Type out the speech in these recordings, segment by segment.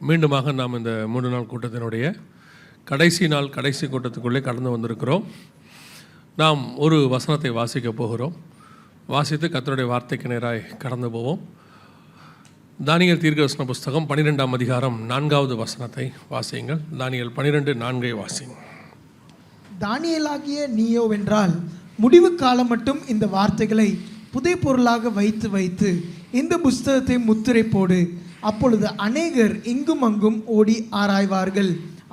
மீண்டுமாக நாம் இந்த 3 நாள் கூட்டத்தினுடைய கடைசி கூட்டத்துக்குள்ளே கடந்து வந்திருக்கிறோம். நாம் ஒரு வசனத்தை வாசிக்க போகிறோம். வாசித்து கர்த்தருடைய வார்த்தைக்கு நேராய் கடந்து போவோம். தானியேல் தீர்க்கதரிசன புஸ்தகம் 12ஆம் அதிகாரம் 4வது வசனத்தை வாசியுங்கள். தானியேல் 12:4 வாசிங்க. தானியேலாகிய நீயோவென்றால் முடிவு காலம் மட்டும் இந்த வார்த்தைகளை புதை பொருளாக வைத்து இந்த புஸ்தகத்தை முத்திரை போடு. அப்பொழுது அநேகர் இங்கும் அங்கும் ஓடி ஆராய்வார்கள்,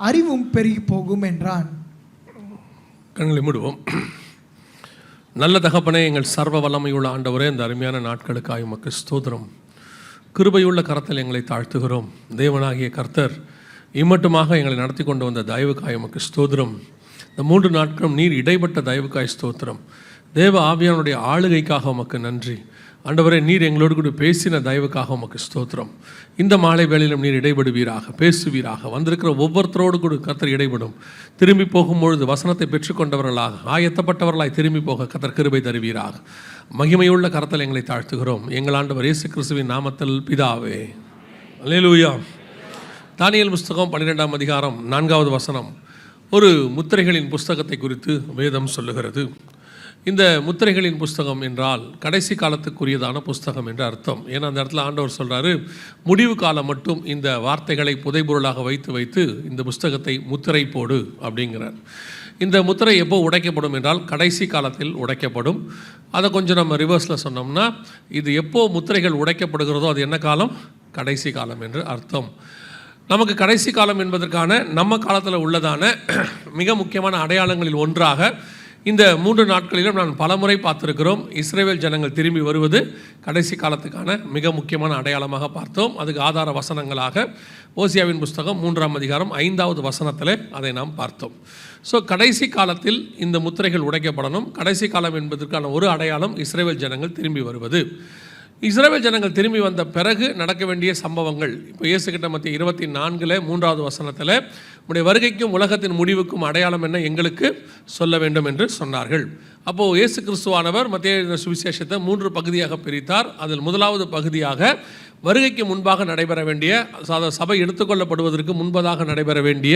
அறிவும் பெருகி போகும் என்றான். கண்களை மூடுவோம். நல்ல தகப்பனே, எங்கள் சர்வ வல்லமையுள்ள ஆண்டவரே, இந்த அருமையான நாட்களுக்காக உமக்கு ஸ்தோத்திரம். கிருபையுள்ள கரத்தில் எங்களை தாழ்த்துகிறோம். தேவனாகிய கர்த்தர் இம்மட்டுமாக எங்களை நடத்தி கொண்டு வந்த தயவுக்காய் உமக்கு ஸ்தோத்திரம். இந்த 3 நாட்களும் நீர் இடைப்பட்ட தயவுக்காய் ஸ்தோத்திரம். தேவ ஆவியானுடைய ஆளுகைக்காக உமக்கு நன்றி. ஆண்டவரே, நீர் எங்களோடு கூட பேசின தயவுக்காக உமக்கு ஸ்தோத்திரம். இந்த மாலை வேளையிலும் நீர் இடைபடுவீராக, பேசுவீராக. வந்திருக்கிற ஒவ்வொருத்தரோடு கூட கர்த்தர் இடைபடும். திரும்பி போகும்பொழுது வசனத்தை பெற்றுக்கொண்டவர்களாக, ஆயத்தப்பட்டவர்களாய் திரும்பி போக கர்த்தர் கிருபை தருவீராக. மகிமையுள்ள கரத்தில் எங்களை தாழ்த்துகிறோம் எங்கள் ஆண்டவர் இயேசு கிறிஸ்துவின் நாமத்தில் பிதாவே. அல்லேலூயா. தானியேல் புஸ்தகம் 12ஆம் அதிகாரம் 4வது வசனம் ஒரு முத்திரைகளின் புஸ்தகத்தை குறித்து வேதம் சொல்லுகிறது. இந்த முத்திரைகளின் புஸ்தகம் என்றால் கடைசி காலத்துக்குரியதான புஸ்தகம் என்று அர்த்தம். ஏன்னா அந்த இடத்துல ஆண்டவர் சொல்கிறாரு, முடிவு காலம் மட்டும் இந்த வார்த்தைகளை புதைபொருளாக வைத்து இந்த புஸ்தகத்தை முத்திரை போடு அப்படிங்கிறார். இந்த முத்திரை எப்போ உடைக்கப்படும் என்றால் கடைசி காலத்தில் உடைக்கப்படும். அதை கொஞ்சம் நம்ம ரிவர்ஸில் சொன்னோம்னா, இது எப்போ முத்திரைகள் உடைக்கப்படுகிறதோ அது என்ன காலம்? கடைசி காலம் என்று அர்த்தம். நமக்கு கடைசி காலம் என்பதற்கான நம்ம காலத்தில் உள்ளதான மிக முக்கியமான அடையாளங்களில் ஒன்றாக இந்த 3 நாட்களிலும் நான் பலமுறை பார்த்துருக்கிறோம். இஸ்ரவேல் ஜனங்கள் திரும்பி வருவது கடைசி காலத்துக்கான மிக முக்கியமான அடையாளமாக பார்த்தோம். அதுக்கு ஆதார வசனங்களாக ஓசியாவின் புஸ்தகம் 3ஆம் அதிகாரம் 5வது வசனத்தில் அதை நாம் பார்த்தோம். ஸோ கடைசி காலத்தில் இந்த முத்திரைகள் உடைக்கப்படணும். கடைசி காலம் என்பதற்கான ஒரு அடையாளம் இஸ்ரவேல் ஜனங்கள் திரும்பி வருவது. இஸ்ரவேல் ஜனங்கள் திரும்பி வந்த பிறகு நடக்க வேண்டிய சம்பவங்கள் இப்போ இயேசுகிட்ட மத்திய 24 3வது வசனத்தில், உடைய வருகைக்கும் உலகத்தின் முடிவுக்கும் அடையாளம் என்ன எங்களுக்கு சொல்ல வேண்டும் என்று சொன்னார்கள். அப்போது இயேசு கிறிஸ்துவானவர் மத்திய சுவிசேஷத்தை 3 பகுதியாக பிரித்தார். அதில் முதலாவது பகுதியாக வருகைக்கு முன்பாக நடைபெற வேண்டிய, சபை எடுத்துக்கொள்ளப்படுவதற்கு முன்பதாக நடைபெற வேண்டிய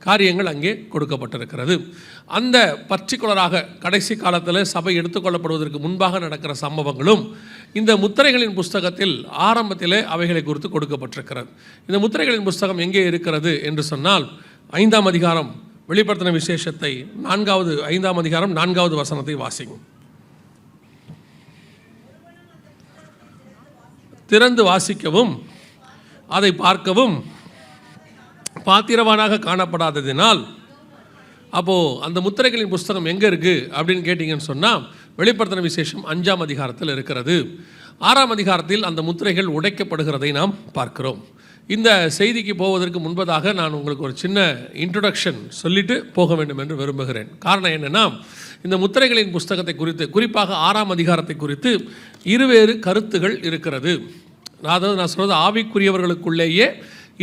காரியங்கள் அங்கே கொடுக்கப்பட்டிருக்கிறது. அந்த பர்டிகுலராக கடைசி காலத்தில் சபை எடுத்துக்கொள்ளப்படுவதற்கு முன்பாக நடக்கிற சம்பவங்களும் இந்த முத்திரைகளின் புஸ்தகத்தில் ஆரம்பத்திலே அவைகளை குறித்து கொடுக்கப்பட்டிருக்கிறது. இந்த முத்திரைகளின் புஸ்தகம் எங்கே இருக்கிறது என்று சொன்னால் 5ஆம் அதிகாரம் வெளிப்படுத்தின விசேஷத்தை 5ஆம் அதிகாரம் 4வது வசனத்தை வாசிக்கும். திறந்து வாசிக்கவும் அதை பார்க்கவும் பாத்திரவானாக காணப்படாததினால், அப்போது அந்த முத்திரைகளின் புஸ்தகம் எங்கே இருக்குது அப்படின்னு கேட்டிங்கன்னு சொன்னால் வெளிப்படுத்தின விசேஷம் 5ஆம் அதிகாரத்தில் இருக்கிறது. 6ஆம் அதிகாரத்தில் அந்த முத்திரைகள் உடைக்கப்படுகிறதை நாம் பார்க்கிறோம். இந்த செய்திக்கு போவதற்கு முன்பதாக நான் உங்களுக்கு ஒரு சின்ன இன்ட்ரொடக்ஷன் சொல்லிட்டு போக வேண்டும் என்று விரும்புகிறேன். காரணம் என்னென்னா, இந்த முத்திரைகளின் புஸ்தகத்தை குறித்து, குறிப்பாக 6ஆம் அதிகாரத்தை குறித்து இருவேறு கருத்துகள் இருக்கிறது. அதாவது நான் சொல்கிறது, ஆவிக்குரியவர்களுக்குள்ளேயே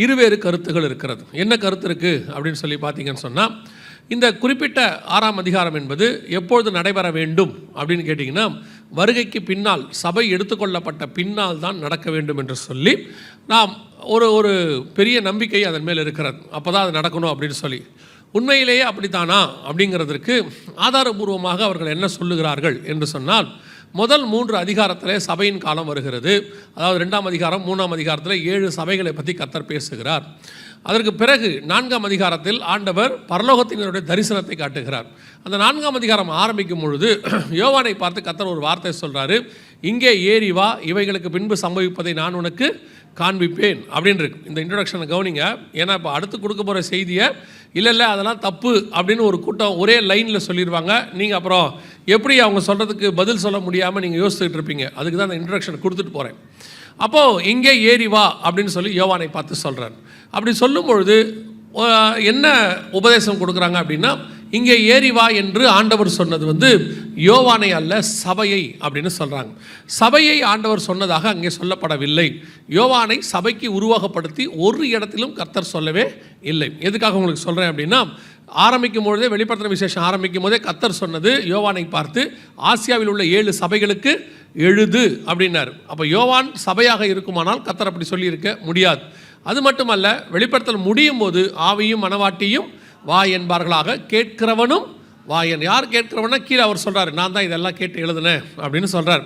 இருவேறு கருத்துகள் இருக்கிறது. என்ன கருத்து இருக்குது அப்படின்னு சொல்லி பார்த்தீங்கன்னு சொன்னால், இந்த குறிப்பிட்ட 6ஆம் அதிகாரம் என்பது எப்பொழுது நடைபெற வேண்டும் அப்படின்னு கேட்டிங்கன்னா, வருகைக்கு பின்னால், சபை எடுத்துக்கொள்ளப்பட்ட பின்னால் தான் நடக்க வேண்டும் என்று சொல்லி நாம் ஒரு பெரிய நம்பிக்கை அதன் மேல் இருக்கிறது. அப்போ தான் அது நடக்கணும் அப்படின்னு சொல்லி. உண்மையிலேயே அப்படித்தானா அப்படிங்கிறதுக்கு ஆதாரபூர்வமாக அவர்கள் என்ன சொல்லுகிறார்கள் என்று சொன்னால், முதல் 3 அதிகாரத்தில் சபையின் காலம் வருகிறது. அதாவது 2ஆம் அதிகாரம் 3ஆம் அதிகாரத்தில் 7 சபைகளை பற்றி கர்த்தர் பேசுகிறார். அதற்கு பிறகு 4ஆம் அதிகாரத்தில் ஆண்டவர் பரலோகத்தினருடைய தரிசனத்தை காட்டுகிறார். அந்த 4ஆம் அதிகாரம் ஆரம்பிக்கும் பொழுது யோவானை பார்த்து கர்த்தர் ஒரு வார்த்தை சொல்கிறாரு, இங்கே ஏறி வா, இவைகளுக்கு பின்பு சம்பவிப்பதை நான் உனக்கு காண்பிப்பேன் அப்படின்னு இருக்கு. இந்த இன்ட்ரொடக்ஷனை கவனிங்க. ஏன்னா இப்போ அடுத்து கொடுக்க போகிற செய்தியை இல்லை அதெல்லாம் தப்பு அப்படின்னு ஒரு கூட்டம் ஒரே லைனில் சொல்லிடுவாங்க. நீங்கள் அப்புறம் எப்படி அவங்க சொல்கிறதுக்கு பதில் சொல்ல முடியாமல் நீங்கள் யோசிச்சுட்டு இருப்பீங்க. அதுக்கு தான் அந்த இன்ட்ரொடக்ஷன் கொடுத்துட்டு போகிறேன். அப்போது இங்கே ஏறி வா அப்படின்னு சொல்லி யோவானை பார்த்து சொல்கிறார். அப்படி சொல்லும் பொழுது என்ன உபதேசம் கொடுக்குறாங்க அப்படின்னா, இங்கே ஏறி வா என்று ஆண்டவர் சொன்னது யோவானை அல்ல, சபையை அப்படின்னு சொல்கிறாங்க. சபையை ஆண்டவர் சொன்னதாக அங்கே சொல்லப்படவில்லை. யோவானை சபைக்கு உருவகப்படுத்தி ஒரு இடத்திலும் கர்த்தர் சொல்லவே இல்லை. எதுக்காக உங்களுக்கு சொல்கிறேன் அப்படின்னா, ஆரம்பிக்கும் பொழுதே வெளிப்படுத்தின விசேஷம் ஆரம்பிக்கும் போதே கர்த்தர் சொன்னது யோவானை பார்த்து, ஆசியாவில் உள்ள 7 சபைகளுக்கு எழுது அப்படின்னார். அப்போ யோவான் சபையாக இருக்குமானால் கர்த்தர் அப்படி சொல்லியிருக்க முடியாது. அது மட்டுமல்ல, வெளிப்படுத்தல் முடியும் போது ஆவியும் மனவாட்டியும் வா என்பார்களாக, கேட்கிறவனும் வாயன். யார் கேட்கிறவனா கீழே அவர் சொல்கிறார், நான் தான் இதெல்லாம் கேட்டு எழுதுனேன் அப்படின்னு சொல்கிறார்.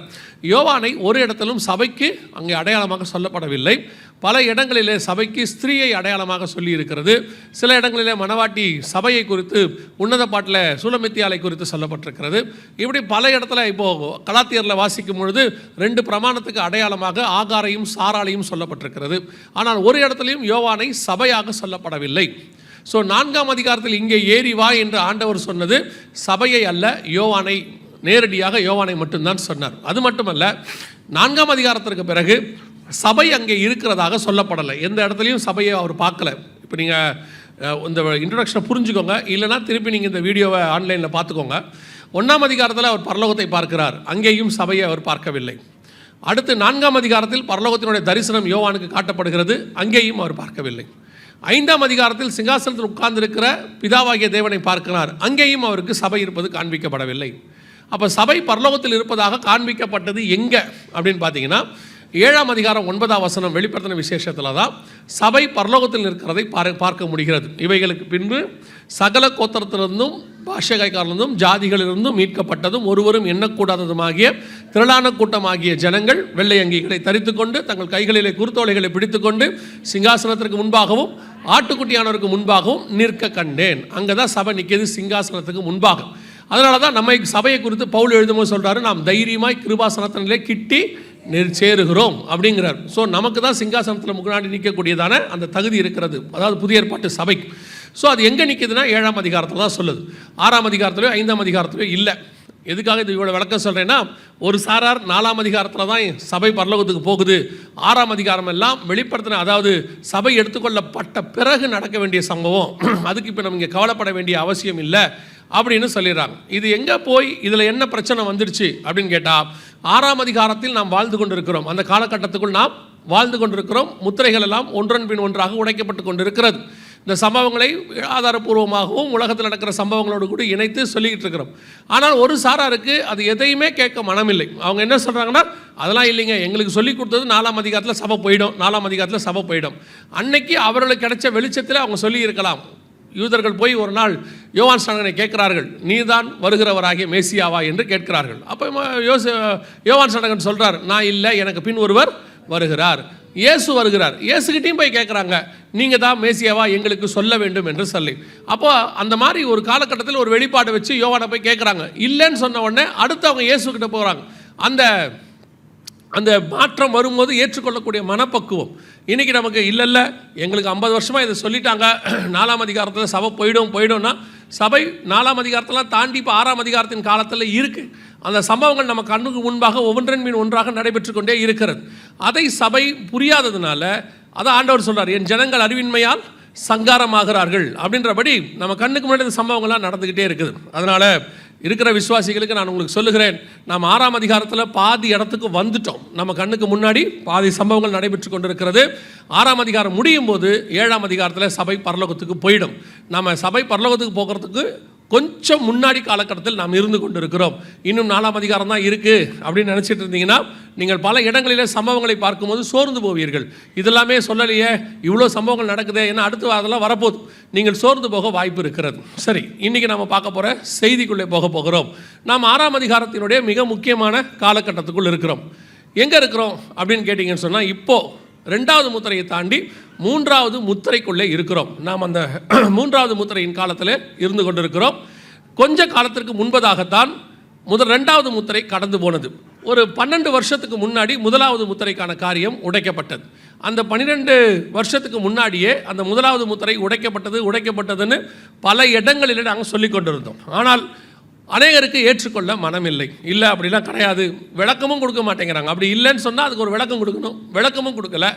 யோவானை ஒரு இடத்திலும் சபைக்கு அங்கே அடையாளமாக சொல்லப்படவில்லை. பல இடங்களிலே சபைக்கு ஸ்திரீயை அடையாளமாக சொல்லி இருக்கிறது. சில இடங்களிலே மனவாட்டி சபையை குறித்து உன்னத பாட்டில் சூலமித்தியாலை குறித்து சொல்லப்பட்டிருக்கிறது. இப்படி பல இடத்துல இப்போது கலாத்தியரில் வாசிக்கும் பொழுது 2 பிரமாணத்துக்கு அடையாளமாக ஆகாரையும் சாராளையும் சொல்லப்பட்டிருக்கிறது. ஆனால் ஒரு இடத்துலையும் யோவானை சபையாக சொல்லப்படவில்லை. ஸோ 4ஆம் அதிகாரத்தில் இங்கே ஏறி வா என்று ஆண்டவர் சொன்னது சபையை அல்ல, யோவானை, நேரடியாக யோவானை மட்டும்தான் சொன்னார். அது மட்டுமல்ல, 4ஆம் அதிகாரத்திற்கு பிறகு சபை அங்கே இருக்கிறதாக சொல்லப்படலை. எந்த இடத்துலையும் சபையை அவர் பார்க்கல. இப்போ நீங்கள் இந்த இன்ட்ரடக்ஷனை புரிஞ்சுக்கோங்க, இல்லைனா திருப்பி நீங்கள் இந்த வீடியோவை ஆன்லைனில் பார்த்துக்கோங்க. 1ஆம் அதிகாரத்தில் அவர் பரலோகத்தை பார்க்கிறார், அங்கேயும் சபையை அவர் பார்க்கவில்லை. அடுத்து 4ஆம் அதிகாரத்தில் பரலோகத்தினுடைய தரிசனம் யோவானுக்கு காட்டப்படுகிறது, அங்கேயும் அவர் பார்க்கவில்லை. 5ஆம் அதிகாரத்தில் சிங்காசனத்தில் உட்கார்ந்திருக்கிற பிதாவாகிய தேவனை பார்க்கிறார், அங்கேயும் அவருக்கு சபை இருப்பது காண்பிக்கப்படவில்லை. அப்போ சபை பரலோகத்தில் இருப்பதாக காண்பிக்கப்பட்டது எங்கே அப்படின்னு பார்த்தீங்கன்னா, 7ஆம் அதிகாரம் 9ஆம் வசனம் வெளிப்படுத்தின விசேஷத்தில் தான் சபை பரலோகத்தில் இருக்கிறதை பார்க்க முடிகிறது. இவைகளுக்கு பின்பு சகல கோத்திரத்திலிருந்தும் பாஷைக்காரிலிருந்தும் ஜாதிகளிலிருந்தும் மீட்கப்பட்டதும் ஒருவரும் எண்ணக்கூடாததுமாகிய திரளான கூட்டமாகிய ஜனங்கள் வெள்ளை அங்கிகளை தரித்து கொண்டு தங்கள் கைகளிலே குருத்தோலைகளை பிடித்துக்கொண்டு சிங்காசனத்திற்கு முன்பாகவும் ஆட்டுக்குட்டியானவருக்கு முன்பாகவும் நிற்க கண்டேன். அங்கே தான் சபை நிற்கிறது, சிங்காசனத்துக்கு முன்பாக. அதனால தான் நம்ம சபையை குறித்து பவுல் எழுதும்போது சொல்கிறாரு, நாம் தைரியமாய் கிருபாசனத்திலே கிட்டி சேருகிறோம் அப்படிங்கிறார். ஸோ நமக்கு தான் சிங்காசனத்தில் முன்னாடி நிற்கக்கூடியதான அந்த தகுதி இருக்கிறது, அதாவது புதிய ஏற்பாட்டு சபைக்கு. ஸோ அது எங்கே நிற்குதுன்னா 7ஆம் அதிகாரத்தில் தான் சொல்லுது. 6ஆம் அதிகாரத்திலையோ 5ஆம் அதிகாரத்திலையோ இல்லை. எதுக்காக இது இவ்வளோ விளக்கம் சொல்கிறேன்னா, ஒரு சாரார் 4ஆம் அதிகாரத்தில் தான் சபை பரலோகத்துக்கு போகுது, 6ஆம் அதிகாரம் எல்லாம் வெளிப்படுத்தின, அதாவது சபை எடுத்துக்கொள்ளப்பட்ட பிறகு நடக்க வேண்டிய சம்பவம், அதுக்கு இப்போ நம்ம இங்கே கவலைப்பட வேண்டிய அவசியம் இல்லை அப்படின்னு சொல்லிடுறாங்க. இது எங்கே போய் இதில் என்ன பிரச்சனை வந்துடுச்சு அப்படின்னு கேட்டால், 6ஆம் அதிகாரத்தில் நாம் வாழ்ந்து கொண்டிருக்கிறோம், அந்த காலகட்டத்துக்குள் நாம் வாழ்ந்து கொண்டிருக்கிறோம். முத்திரைகள் எல்லாம் ஒன்றன் பின் ஒன்றாக உடைக்கப்பட்டு கொண்டிருக்கிறது. இந்த சம்பவங்களை ஆதாரபூர்வமாகவும் உலகத்தில் நடக்கிற சம்பவங்களோடு கூட இணைத்து சொல்லிக்கிட்டு இருக்கிறோம். ஆனால் ஒரு சாராருக்கு அது எதையுமே கேட்க மனமில்லை. அவங்க என்ன சொல்கிறாங்கன்னா, அதெல்லாம் இல்லைங்க, எங்களுக்கு சொல்லி கொடுத்தது 4ஆம் அதிகாரத்தில் சபை போயிடும், 4ஆம் அதிகாரத்தில் சபை போயிடும். அன்னைக்கு அவர்களுக்கு கிடைச்ச வெளிச்சத்தில் அவங்க சொல்லி இருக்கலாம். யூதர்கள் போய் ஒரு நாள் யோவான் ஸ்நானகனை கேட்கிறார்கள், நீதான் வருகிறவராகிய மேசியாவா என்று கேட்கிறார்கள். அப்போ யோவான் ஸ்நானகன் சொல்கிறார், நான் இல்லை, எனக்கு பின் ஒருவர் வருகிறார், இயேசு வருகிறார். இயேசுகிட்டையும் போய் கேட்குறாங்க, நீங்கள் தான் மேசியாவா, எங்களுக்கு சொல்ல வேண்டும் என்று சொல்லி. அப்போ அந்த மாதிரி ஒரு காலகட்டத்தில் ஒரு வெளிப்பாடு வச்சு யோவானை போய் கேட்குறாங்க. இல்லைன்னு சொன்ன உடனே அடுத்து அவங்க இயேசுக்கிட்ட போகிறாங்க. அந்த மாற்றம் வரும்போது ஏற்றுக்கொள்ளக்கூடிய மனப்பக்குவம். இன்றைக்கி நமக்கு இல்லை, எங்களுக்கு 50 வருஷமாக இதை சொல்லிட்டாங்க, 4ஆம் அதிகாரத்தில் சபை போயிடும்னா, சபை 4ஆம் அதிகாரத்தெல்லாம் தாண்டி இப்போ 6ஆம் அதிகாரத்தின் காலத்தில் இருக்குது. அந்த சம்பவங்கள் நம்ம கண்ணுக்கு முன்பாக ஒவ்வொன்றின் மீன் ஒன்றாக நடைபெற்று கொண்டே இருக்கிறது. அதை சபை புரியாததுனால அதை ஆண்டவர் சொல்கிறார், என் ஜனங்கள் அறிவின்மையால் சங்காரமாகிறார்கள் அப்படின்றபடி நம்ம கண்ணுக்கு முன்னாடி இந்த சம்பவங்கள்லாம் நடந்துக்கிட்டே இருக்குது. அதனால் இருக்கிற விசுவாசிகளுக்கு நான் உங்களுக்கு சொல்லுகிறேன், நாம் 6ஆம் அதிகாரத்தில் பாதி இடத்துக்கு வந்துட்டோம். நம்ம கண்ணுக்கு முன்னாடி பாதி சம்பவங்கள் நடைபெற்று கொண்டிருக்கிறது. 6ஆம் அதிகாரம் முடியும் போது 7ஆம் அதிகாரத்தில் சபை பரலோகத்துக்கு போயிடும். நம்ம சபை பரலோகத்துக்கு போகிறதுக்கு கொஞ்சம் முன்னாடி காலகட்டத்தில் நாம் இருந்து கொண்டு இருக்கிறோம். இன்னும் 4ஆம் அதிகாரம் தான் இருக்குது அப்படின்னு நினச்சிட்டு இருந்தீங்கன்னா, நீங்கள் பல இடங்களிலே சம்பவங்களை பார்க்கும்போது சோர்ந்து போவீர்கள். இதெல்லாமே சொல்லலையே, இவ்வளோ சம்பவங்கள் நடக்குதே, ஏன்னா அடுத்து அதெல்லாம் வரப்போகுது, நீங்கள் சோர்ந்து போக வாய்ப்பு இருக்கிறது. சரி, இன்றைக்கி நம்ம பார்க்க போகிற செய்திக்குள்ளே போகிறோம். நாம் 6ஆம் அதிகாரத்தினுடைய மிக முக்கியமான காலகட்டத்துக்குள் இருக்கிறோம். எங்கே இருக்கிறோம் அப்படின்னு கேட்டிங்கன்னு சொன்னால், இப்போது 2வது முத்திரையை தாண்டி 3வது முத்திரைக்குள்ளே இருக்கிறோம். நாம் அந்த 3வது முத்திரையின் காலத்தில் இருந்து கொண்டிருக்கிறோம். கொஞ்ச காலத்திற்கு முன்பதாகத்தான் 2வது முத்திரை கடந்து போனது. ஒரு 12 வருஷத்துக்கு முன்னாடி 1வது முத்திரைக்கான காரியம் உடைக்கப்பட்டது. அந்த 12 வருஷத்துக்கு முன்னாடியே அந்த 1வது முத்திரை உடைக்கப்பட்டதுன்னு பல இடங்களில் நாங்கள் சொல்லி கொண்டிருந்தோம். ஆனால் அநேகருக்கு ஏற்றுக்கொள்ள மனமில்லை. இல்லை, அப்படிலாம் கிடையாது, விளக்கமும் கொடுக்க மாட்டேங்கிறாங்க. அப்படி இல்லைன்னு சொன்னால் அதுக்கு ஒரு விளக்கம் கொடுக்கணும், விளக்கமும் கொடுக்கல.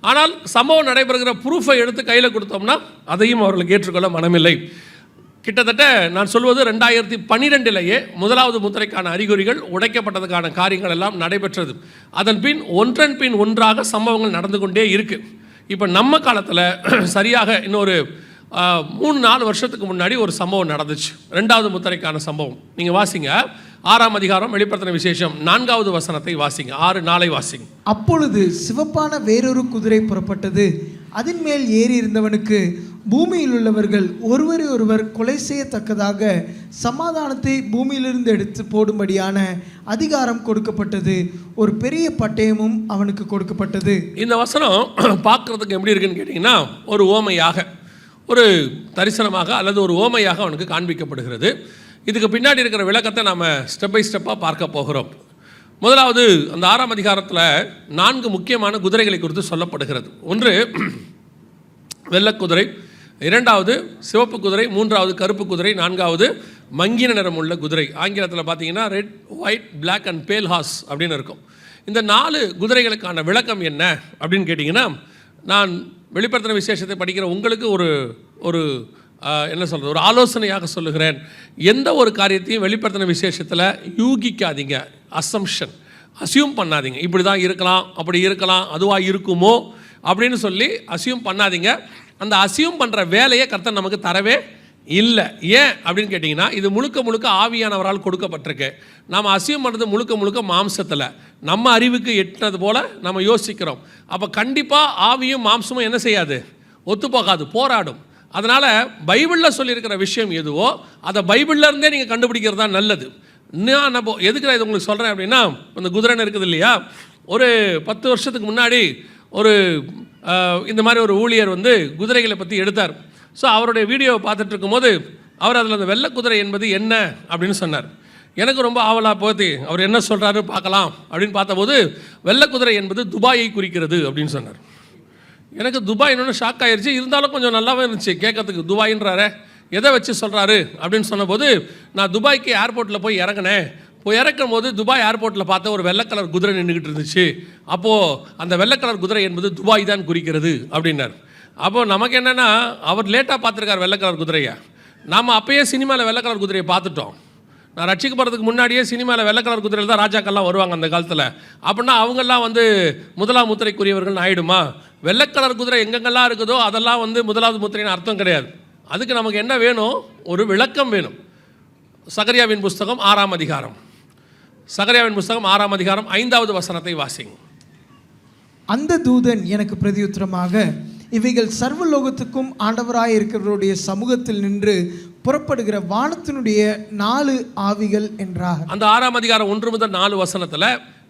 ஆனால் சம்பவம் நடைபெறுகிற ப்ரூஃபை எடுத்து கையில் கொடுத்தோம்னா அதையும் அவர்களுக்கு ஏற்றுக்கொள்ள மனமில்லை. கிட்டத்தட்ட நான் சொல்வது 2012 1வது முத்திரைக்கான அறிகுறிகள் உடைக்கப்பட்டதுக்கான காரியங்கள் எல்லாம் நடைபெற்றது. அதன் பின் ஒன்றன் பின் ஒன்றாக சம்பவங்கள் நடந்து கொண்டே இருக்குது. இப்போ நம்ம காலத்தில் சரியாக இன்னொரு 3-4 வருஷத்துக்கு முன்னாடி ஒரு சம்பவம் நடந்துச்சு, 2வது முத்திரைக்கான சம்பவம். நீங்கள் வாசிங்க, 6ஆம் அதிகாரம் வெளிப்படுத்தின விசேஷம் 4வது வசனத்தை வாசிங்க, 6-4 வாசிங்க. அப்பொழுது சிவப்பான வேறொரு குதிரை புறப்பட்டது, அதன் மேல் ஏறி இருந்தவனுக்கு பூமியில் உள்ளவர்கள் ஒருவரை ஒருவர் கொலை செய்யத்தக்கதாக சமாதானத்தை பூமியிலிருந்து எடுத்து போடும்படியான அதிகாரம் கொடுக்கப்பட்டது. ஒரு பெரிய பட்டயமும் அவனுக்கு கொடுக்கப்பட்டது. இந்த வசனம் பார்க்குறதுக்கு எப்படி இருக்குன்னு கேட்டிங்கன்னா, ஒரு ஓமையாக, ஒரு தரிசனமாக அல்லது ஒரு ஓமையாக அவனுக்கு காண்பிக்கப்படுகிறது. இதுக்கு பின்னாடி இருக்கிற விளக்கத்தை நாம் ஸ்டெப் பை ஸ்டெப்பாக பார்க்க போகிறோம். முதலாவது, அந்த 6ஆம் அதிகாரத்தில் 4 முக்கியமான குதிரைகளை குறித்து சொல்லப்படுகிறது. ஒன்று வெள்ளைக்குதிரை, 2வது சிவப்பு குதிரை, 3வது கருப்பு குதிரை, 4வது மங்கின நிறம் உள்ள குதிரை. ஆங்கிலத்தில் பார்த்தீங்கன்னா ரெட், ஒயிட், பிளாக் அண்ட் பேல் ஹார்ஸ் அப்படின்னு இருக்கும். இந்த 4 குதிரைகளுக்கான விளக்கம் என்ன அப்படின்னு கேட்டிங்கன்னா, நான் வெளிப்படுத்தின விசேஷத்தை படிக்கிற உங்களுக்கு ஒரு என்ன சொல்கிறது, ஒரு ஆலோசனையாக சொல்லுகிறேன். எந்த ஒரு காரியத்தையும் வெளிப்படுத்தின விசேஷத்தில் யூகிக்காதீங்க. அசியூம் பண்ணாதீங்க. இப்படி தான் இருக்கலாம், அப்படி இருக்கலாம், அதுவாக இருக்குமோ அப்படின்னு சொல்லி அசியூம் பண்ணாதீங்க. அந்த அசியூம் பண்ணுற வேலையை கர்த்தர் நமக்கு தரவே இல்லை. ஏன் அப்படின்னு கேட்டிங்கன்னா, இது முழுக்க ஆவியானவரால் கொடுக்கப்பட்டிருக்கு. நாம் அசியூம் பண்ணுறது முழுக்க மாம்சத்தில், நம்ம அறிவுக்கு எட்டினது போல் நம்ம யோசிக்கிறோம். அப்போ கண்டிப்பாக ஆவியும் மாம்சமும் என்ன செய்யாது, ஒத்துப்போகாது, போராடும். அதனால் பைபிளில் சொல்லியிருக்கிற விஷயம் எதுவோ அதை பைபிள்லேருந்தே நீங்கள் கண்டுபிடிக்கிறது தான் நல்லது. நான் எதுக்கு நான் இது உங்களுக்கு சொல்கிறேன் அப்படின்னா, இந்த குதிரைன்னு இருக்குது இல்லையா, ஒரு 10 வருஷத்துக்கு முன்னாடி இந்த மாதிரி ஒரு ஊழியர் குதிரைகளை பற்றி எடுத்தார். ஸோ அவருடைய வீடியோவை பார்த்துட்டு இருக்கும்போது அவர் அதில் அந்த வெள்ளை குதிரை என்பது என்ன அப்படின்னு சொன்னார். எனக்கு ரொம்ப ஆவலாக போத்தி அவர் என்ன சொல்கிறாரு பார்க்கலாம் அப்படின்னு பார்த்தபோது, வெள்ளை குதிரை என்பது துபாயை குறிக்கிறது அப்படின்னு சொன்னார். எனக்கு துபாய் இன்னொன்று ஷாக் ஆகிடுச்சு. இருந்தாலும் கொஞ்சம் நல்லாவே இருந்துச்சு கேட்கறதுக்கு. துபாயின்றாரே, எதை வச்சு சொல்கிறாரு அப்படின்னு சொன்னபோது, நான் துபாய்க்கு ஏர்போர்ட்டில் போய் இறங்கினேன். போய் இறக்கும் போது துபாய் ஏர்போர்ட்டில் பார்த்த ஒரு வெள்ளை கலர் குதிரை நின்றுக்கிட்டு இருந்துச்சு. அப்போது அந்த வெள்ளை கலர் குதிரை என்பது துபாய் தான் குறிக்கிறது அப்படின்னார். அப்போது நமக்கு என்னென்னா, அவர் லேட்டாக பார்த்துருக்கார் வெள்ளை கலர் குதிரையை. நாம் அப்போயே சினிமாவில் வெள்ளை கலர் குதிரையை பார்த்துட்டோம். நான் ரட்சிக்கப்படுறதுக்கு முன்னாடியே சினிமாவில் வெள்ளை கலர் குதிரையில் தான் ராஜாக்கள்லாம் வருவாங்க அந்த காலத்தில். அப்படின்னா அவங்கெல்லாம் முதலாம் முத்திரைக்குரியவர்கள் ஆகிடுமா? வெள்ளை கலர் குதிரை எங்கெங்கெல்லாம் இருக்குதோ அதெல்லாம் முதலாவது முத்திரைன்னு அர்த்தம் கிடையாது. அதுக்கு நமக்கு என்ன வேணும், ஒரு விளக்கம் வேணும். சகரியாவின் புஸ்தகம் 6ஆம் அதிகாரம், சகரியாவின் புஸ்தகம் 6ஆம் அதிகாரம் 5வது வசனத்தை வாசிங்க. அந்த தூதன் எனக்கு பிரதியுத்தரமாக, இவைகள் சர்வலோகத்துக்கும் ஆண்டவராய் இருக்கிறவருடைய சமூகத்தில் நின்று புறப்படுகிற வானத்தினுடைய 4 ஆவிகள் என்றார். அந்த 6ஆம் அதிகாரம் 1 முதல் 4 வசனத்தில்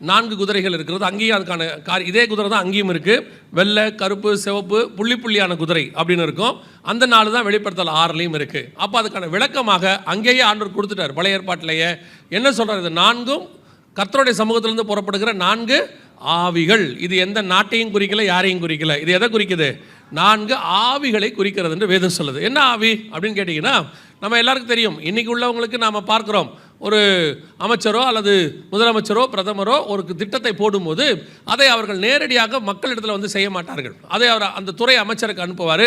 4 குதிரைகள் இருக்கிறது. அங்கேயும் அதுக்கான இதே குதிரை தான் அங்கேயும் இருக்குது. வெள்ளை, கருப்பு, சிவப்பு, புள்ளியான குதிரை அப்படின்னு இருக்கும். அந்த 4 தான் வெளிப்படுத்தல் 6லையும் இருக்குது. அப்போ அதுக்கான விளக்கமாக அங்கேயே ஆண்டவர் கொடுத்துட்டார். பழைய ஏற்பாட்டிலேயே என்ன சொல்கிறார், இது 4ம் கர்த்தருடைய சமூகத்திலிருந்து புறப்படுகிற 4 ஆவிகள். இது எந்த நாட்டையும் குறிக்கல, யாரையும் குறிக்கல. இது எதை குறிக்குது, 4 ஆவிகளை குறிக்கிறது என்று வேதம் சொல்லுது. என்ன ஆவி அப்படின்னு கேட்டிங்கன்னா, நம்ம எல்லாருக்கும் தெரியும். இன்றைக்கி உள்ளவங்களுக்கு நாம் பார்க்குறோம், ஒரு அமைச்சரோ அல்லது முதலமைச்சரோ பிரதமரோ ஒரு திட்டத்தை போடும்போது அதை அவர்கள் நேரடியாக மக்களிடத்தில் செய்ய மாட்டார்கள். அதை அவர் அந்த துறை அமைச்சருக்கு அனுப்புவார்.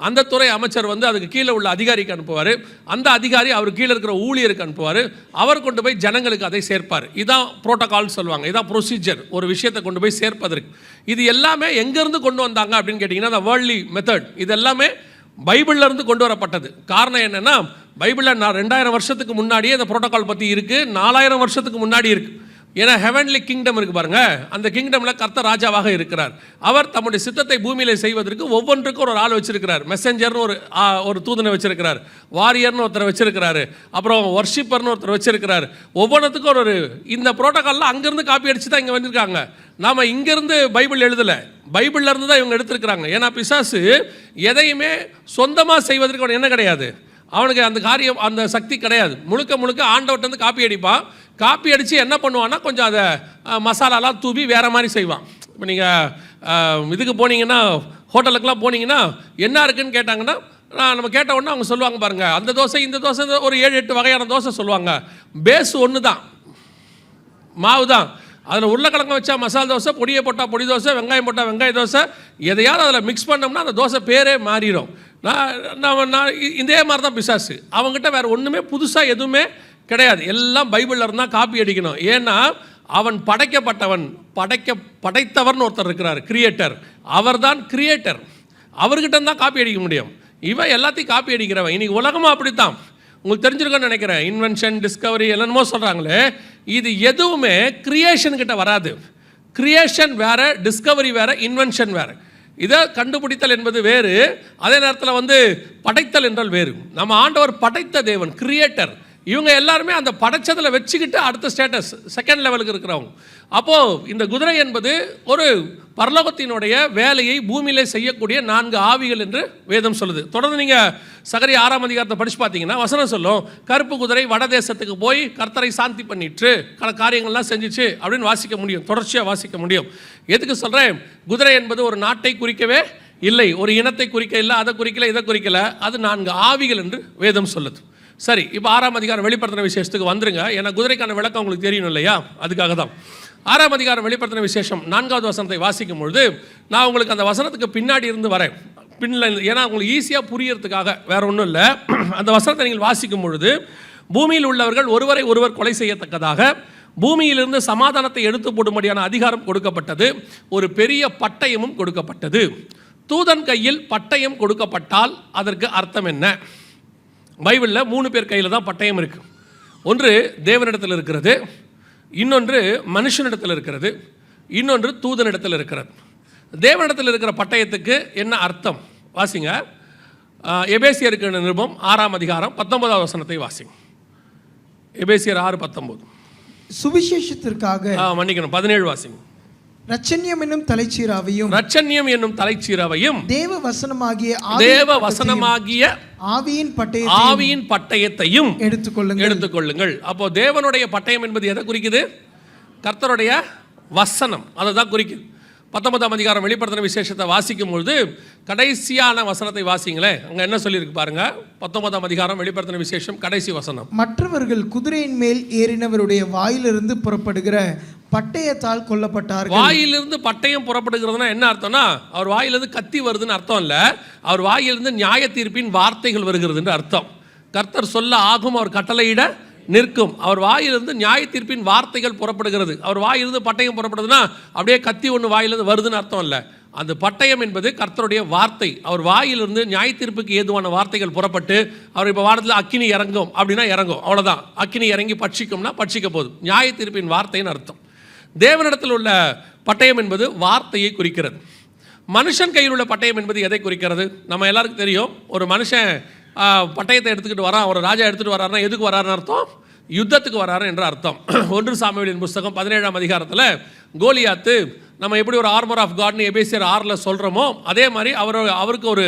அந்த துறை அமைச்சர் அதுக்கு கீழே உள்ள அதிகாரிக்கு அனுப்புவார். அந்த அதிகாரி அவர் கீழே இருக்கிற ஊழியருக்கு அனுப்புவார். அவர் கொண்டு போய் ஜனங்களுக்கு அதை சேர்ப்பார். இதான் புரோட்டோகால் சொல்லுவாங்க, இதான் ப்ரொசீஜர், ஒரு விஷயத்தை கொண்டு போய் சேர்ப்பதற்கு. இது எல்லாமே எங்கேருந்து கொண்டு வந்தாங்க அப்படின்னு கேட்டிங்கன்னா, அந்த வேர்ல்ட்லி மெத்தட், இது எல்லாமே பைபிள்லேருந்து கொண்டு வரப்பட்டது. காரணம் என்னென்னா, பைபிளில் 2000 வருஷத்துக்கு முன்னாடியே இந்த புரோட்டோகால் பற்றி இருக்குது. 4000 வருஷத்துக்கு முன்னாடி இருக்குது. ஏன்னா ஹெவன்லி கிங்டம் இருக்குது பாருங்கள், அந்த கிங்டமில் கர்த்தர் ராஜாவாக இருக்கிறார். அவர் தம்முடைய சித்தத்தை பூமியில் செய்வதற்கு ஒவ்வொன்றுக்கும் ஒரு ஆள் வச்சிருக்கிறார். மெசஞ்சர்னு ஒரு தூதனை வச்சிருக்கிறார், வாரியர்னு ஒருத்தர் வச்சிருக்கிறாரு, அப்புறம் வர்ஷிப்பர்னு ஒருத்தர் வச்சிருக்கிறார். ஒவ்வொன்றுத்துக்கும் ஒரு இந்த புரோட்டோகாலில் அங்கேருந்து காப்பி அடித்து தான் இங்கே வந்திருக்காங்க. நாம் இங்கேருந்து பைபிள் எழுதலை, பைபிள்ல இருந்து தான் இவங்க எடுத்துருக்கிறாங்க. ஏன்னா பிசாசு எதையுமே சொந்தமாக செய்வதற்கு அவன் என்ன கிடையாது, அவனுக்கு அந்த காரியம், அந்த சக்தி கிடையாது. முழுக்க ஆண்டவர்கிட்ட காப்பி அடிப்பான். காப்பி அடித்து என்ன பண்ணுவான்னா, கொஞ்சம் அதை மசாலாலாம் தூவி வேறு மாதிரி செய்வான். இப்போ நீங்கள் இதுக்கு போனீங்கன்னா, ஹோட்டலுக்கெலாம் போனீங்கன்னா என்ன இருக்குதுன்னு கேட்டாங்கன்னா, நம்ம கேட்ட உடனே அவங்க சொல்லுவாங்க பாருங்கள், அந்த தோசை இந்த தோசை, ஒரு 7-8 வகையான தோசை சொல்லுவாங்க. பேஸ் ஒன்று தான், மாவு தான். அதில் உருளைக்கிழங்கு வச்சா மசாலா தோசை, பொடியை போட்டால் பொடி தோசை, வெங்காயம் போட்டால் வெங்காய தோசை, எதையாவது அதில் மிக்ஸ் பண்ணோம்னா அந்த தோசை பேரே மாறிடும். நான் இதே மாதிரி தான் பிசாசு. அவங்ககிட்ட வேறு ஒன்றுமே புதுசாக எதுவுமே கிடையாது. எல்லாம் பைபிளில் இருந்தால் காப்பி அடிக்கணும். ஏன்னா அவன் படைக்கப்பட்டவன், படைத்தவர்னு ஒருத்தர் இருக்கிறார், கிரியேட்டர். அவர் தான் கிரியேட்டர். அவர்கிட்ட தான் காப்பி அடிக்க முடியும். இவன் எல்லாத்தையும் காப்பி அடிக்கிறவன். இன்றைக்கி உலகமும் அப்படித்தான். உங்களுக்கு தெரிஞ்சிருக்கோன்னு நினைக்கிறேன். இன்வென்ஷன், டிஸ்கவரி என்னென்னமோ சொல்கிறாங்களே, இது எதுவுமே கிரியேஷன் கிட்ட வராது. கிரியேஷன் வேறு, டிஸ்கவரி வேறு, இன்வென்ஷன் வேறு. இதை கண்டுபிடித்தல் என்பது வேறு, அதே நேரத்தில் படைத்தல் என்றால் வேறு. நம்ம ஆண்டவர் படைத்த தேவன், கிரியேட்டர். இவங்க எல்லாருமே அந்த படைச்சதில் வச்சுக்கிட்டு அடுத்த ஸ்டேட்டஸ், செகண்ட் லெவலுக்கு இருக்கிறவங்க. அப்போது இந்த குதிரை என்பது ஒரு பரலோகத்தினுடைய வேலையை பூமியிலே செய்யக்கூடிய 4 ஆவிகள் என்று வேதம் சொல்லுது. தொடர்ந்து நீங்கள் சகரியா 6ஆம் அதிகாரத்தை படித்து பார்த்தீங்கன்னா வசனம் சொல்லும், கருப்பு குதிரை வடதேசத்துக்கு போய் கர்த்தரை சாந்தி பண்ணிட்டு காரியங்கள்லாம் செஞ்சிச்சு அப்படின்னு வாசிக்க முடியும், தொடர்ச்சியாக வாசிக்க முடியும். எதுக்கு சொல்கிறேன்? குதிரை என்பது ஒரு நாட்டை குறிக்கவே இல்லை, ஒரு இனத்தை குறிக்க இல்லை, அதை குறிக்கல, இதை குறிக்கல. அது 4 ஆவிகள் என்று வேதம் சொல்லுது. சரி, இப்போ 6ஆம் அதிகாரம் வெளிப்படுத்தின விசேஷத்துக்கு வந்துருங்க. ஏன்னா குதிரைக்கான விளக்கம் உங்களுக்கு தெரியணும் இல்லையா? அதுக்காக தான் 6ஆம் அதிகாரம் வெளிப்படுத்தின விசேஷம் 4வது வசனத்தை வாசிக்கும் பொழுது நான் உங்களுக்கு அந்த வசனத்துக்கு பின்னாடி இருந்து வரேன், ஏன்னா உங்களுக்கு ஈஸியாக புரியறதுக்காக, வேற ஒன்றும் இல்லை. அந்த வசனத்தை நீங்கள் வாசிக்கும் பொழுது, பூமியில் உள்ளவர்கள் ஒருவரை ஒருவர் கொலை செய்யத்தக்கதாக பூமியிலிருந்து சமாதானத்தை எடுத்து போடும்படியான அதிகாரம் கொடுக்கப்பட்டது. ஒரு பெரிய பட்டயமும் கொடுக்கப்பட்டது. தூதன் கையில் பட்டயம் கொடுக்கப்பட்டால் அதற்கு அர்த்தம் என்ன? பைபிளில் 3 பேர் கையில் தான் பட்டயம் இருக்குது. ஒன்று தேவனிடத்தில் இருக்கிறது, இன்னொன்று மனுஷனிடத்தில் இருக்கிறது, இன்னொன்று தூதனிடத்தில் இருக்கிறது. தேவனிடத்தில் இருக்கிற பட்டயத்துக்கு என்ன அர்த்தம்? வாசிங்க, எபேசியருக்கு நிருபம் 6ஆம் அதிகாரம் 19வது வசனத்தை வாசிங்க. எபேசியர் 6:19. சுவிசேஷத்திற்காக மன்னிக்கணும், 17 வாசிங்க. ரட்சண்யம் என்னும் தலைச்சீராவையும், ரட்சண்யம் என்னும் தலைச்சீராவையும், தேவ வசனமாகிய ஆவியின் பட்டயத்தையும் எடுத்துக்கொள்ளுங்கள். அப்போ தேவனுடைய பட்டயம் என்பது எதை குறிக்குது? கர்த்தருடைய வசனம், அதை தான் குறிக்குது. 19ஆம் அதிகாரம் வெளிப்படுத்தின விசேஷத்தை வாசிக்கும் பொழுது கடைசியான வசனத்தை வாசிங்களே, அங்கே என்ன சொல்லியிருக்கு பாருங்க. 19ஆம் அதிகாரம் வெளிப்படுத்தின விசேஷம் கடைசி வசனம். மற்றவர்கள் குதிரையின் மேல் ஏறினவருடைய வாயிலிருந்து புறப்படுகிற பட்டயத்தால் கொல்லப்பட்டார்கள். வாயிலிருந்து பட்டயம் புறப்படுகிறதுனா என்ன அர்த்தம்னா, அவர் வாயிலிருந்து கத்தி வருதுன்னு அர்த்தம் இல்லை, அவர் வாயிலிருந்து நியாய தீர்ப்பின் வார்த்தைகள் வருகிறது என்று அர்த்தம். கர்த்தர் சொல்ல ஆகும், அவர் கட்டளையிட நிற்கும். அவர் வாயிலிருந்து நியாய தீர்ப்பின் வார்த்தைகள் புறப்படுகிறது. அவர் வாயிலிருந்து பட்டயம் புறப்படுதுன்னா அப்படியே கத்தி ஒன்று வாயிலிருந்து வருதுன்னு அர்த்தம் இல்லை. அந்த பட்டயம் என்பது கர்த்தருடைய வார்த்தை. அவர் வாயிலிருந்து நியாய தீர்ப்புக்கு ஏதுவான வார்த்தைகள் புறப்பட்டு, அவர் இப்போ வாரத்தில் அக்கினி இறங்கும் அப்படின்னா இறங்கும், அவ்வளோதான். அக்கினி இறங்கி பட்சிக்கும்னா பட்சிக்க போதும், நியாய தீர்ப்பின் வார்த்தைன்னு அர்த்தம். தேவனிடத்தில் உள்ள பட்டயம் என்பது வார்த்தையை குறிக்கிறது. மனுஷன் கையில் உள்ள பட்டயம் என்பது எதை குறிக்கிறது? நம்ம எல்லாருக்கும் தெரியும். ஒரு மனுஷன் பட்டயத்தை எடுத்துக்கிட்டு வரான், ஒரு ராஜா எடுத்துகிட்டு வராருன்னா எதுக்கு வராருன்னு அர்த்தம்? யுத்தத்துக்கு வராரு என்ற அர்த்தம். 1 சாமுவேலின் புஸ்தகம் 17ஆம் அதிகாரத்தில் கோலியாத்து, நம்ம எப்படி ஒரு ஆர்மர் ஆஃப் காட்னு எபேசியர் 6ல் சொல்கிறோமோ அதே மாதிரி அவருக்கு ஒரு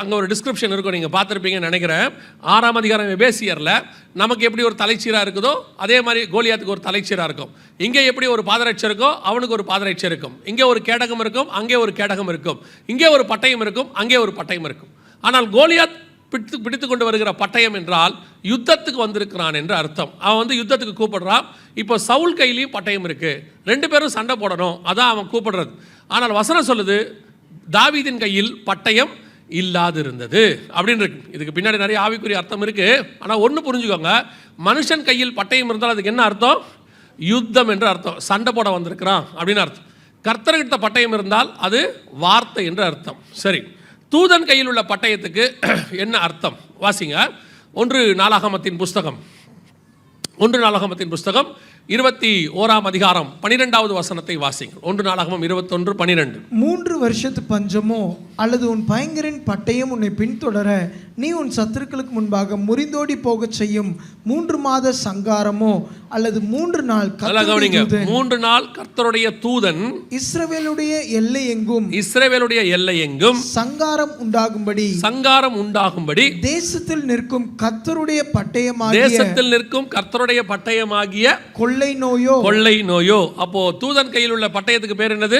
அங்கே ஒரு டிஸ்கிரிப்ஷன் இருக்கும், நீங்கள் பார்த்துருப்பீங்கன்னு நினைக்கிறேன். 6ஆம் அதிகாரம் எபேசியரில் நமக்கு எப்படி ஒரு தலைச்சீராக இருக்குதோ அதே மாதிரி கோலியாத்துக்கு ஒரு தலைச்சீராக இருக்கும். இங்கே எப்படி ஒரு பாதரட்சை இருக்கோ அவனுக்கு ஒரு பாதரட்சை இருக்கும். இங்கே ஒரு கேடகம் இருக்கும், அங்கே ஒரு கேடகம் இருக்கும். இங்கே ஒரு பட்டயம் இருக்கும், அங்கே ஒரு பட்டயம் இருக்கும். ஆனால் கோலியாத் பிடித்து கொண்டு வருகிற பட்டயம் என்றால் யுத்தத்துக்கு வந்திருக்கிறான் என்று அர்த்தம். அவன் யுத்தத்துக்கு கூப்பிடுறான். இப்போ சவுல் கையிலையும் பட்டயம் இருக்கு, 2 பேரும் சண்டை போடணும், அதான் அவன் கூப்பிடுறது. ஆனால் வசனம் சொல்லுது, தாவீதின் கையில் பட்டயம் இல்லாது இருந்தது அப்படின்னு இருக்கு. இதுக்கு பின்னாடி நிறைய ஆவிக்குரிய அர்த்தம் இருக்கு. ஆனால் ஒன்று புரிஞ்சுக்கோங்க, மனுஷன் கையில் பட்டயம் இருந்தால் அதுக்கு என்ன அர்த்தம்? யுத்தம் என்று அர்த்தம், சண்டை போட வந்திருக்கிறான் அப்படின்னு அர்த்தம். கர்த்தர்கிட்ட பட்டயம் இருந்தால் அது வார்த்தை என்று அர்த்தம். சரி, தூதன் கையில் உள்ள பட்டயத்துக்கு என்ன அர்த்தம்? வாசிங்க, 1 நாளாகமத்தின் புஸ்தகம் 21ஆம் அதிகாரம் 12வது வசனத்தை வாசிங்க. 1 நாளாகமம் 21:12. 3 வருஷத்து பஞ்சமோ அல்லது உன் பயங்கரின் பட்டயம் உன்னை பின்தொடர நீ உன் சத்துருக்களுக்கு முன்பாக முறிந்தோடி போக செய்யும் 3 மாத சங்காரமோ அல்லது 3 நாள் 3 நாள் கர்த்தருடைய தூதன் இஸ்ரவேலுடைய எல்லை எங்கும் சங்காரம் உண்டாகும்படி தேசத்தில் நிற்கும் கர்த்தருடைய பட்டயமாகிய கொள்ளை நோயோ. அப்போ தூதன் கையில் உள்ள பட்டயத்துக்கு பேர் என்னது?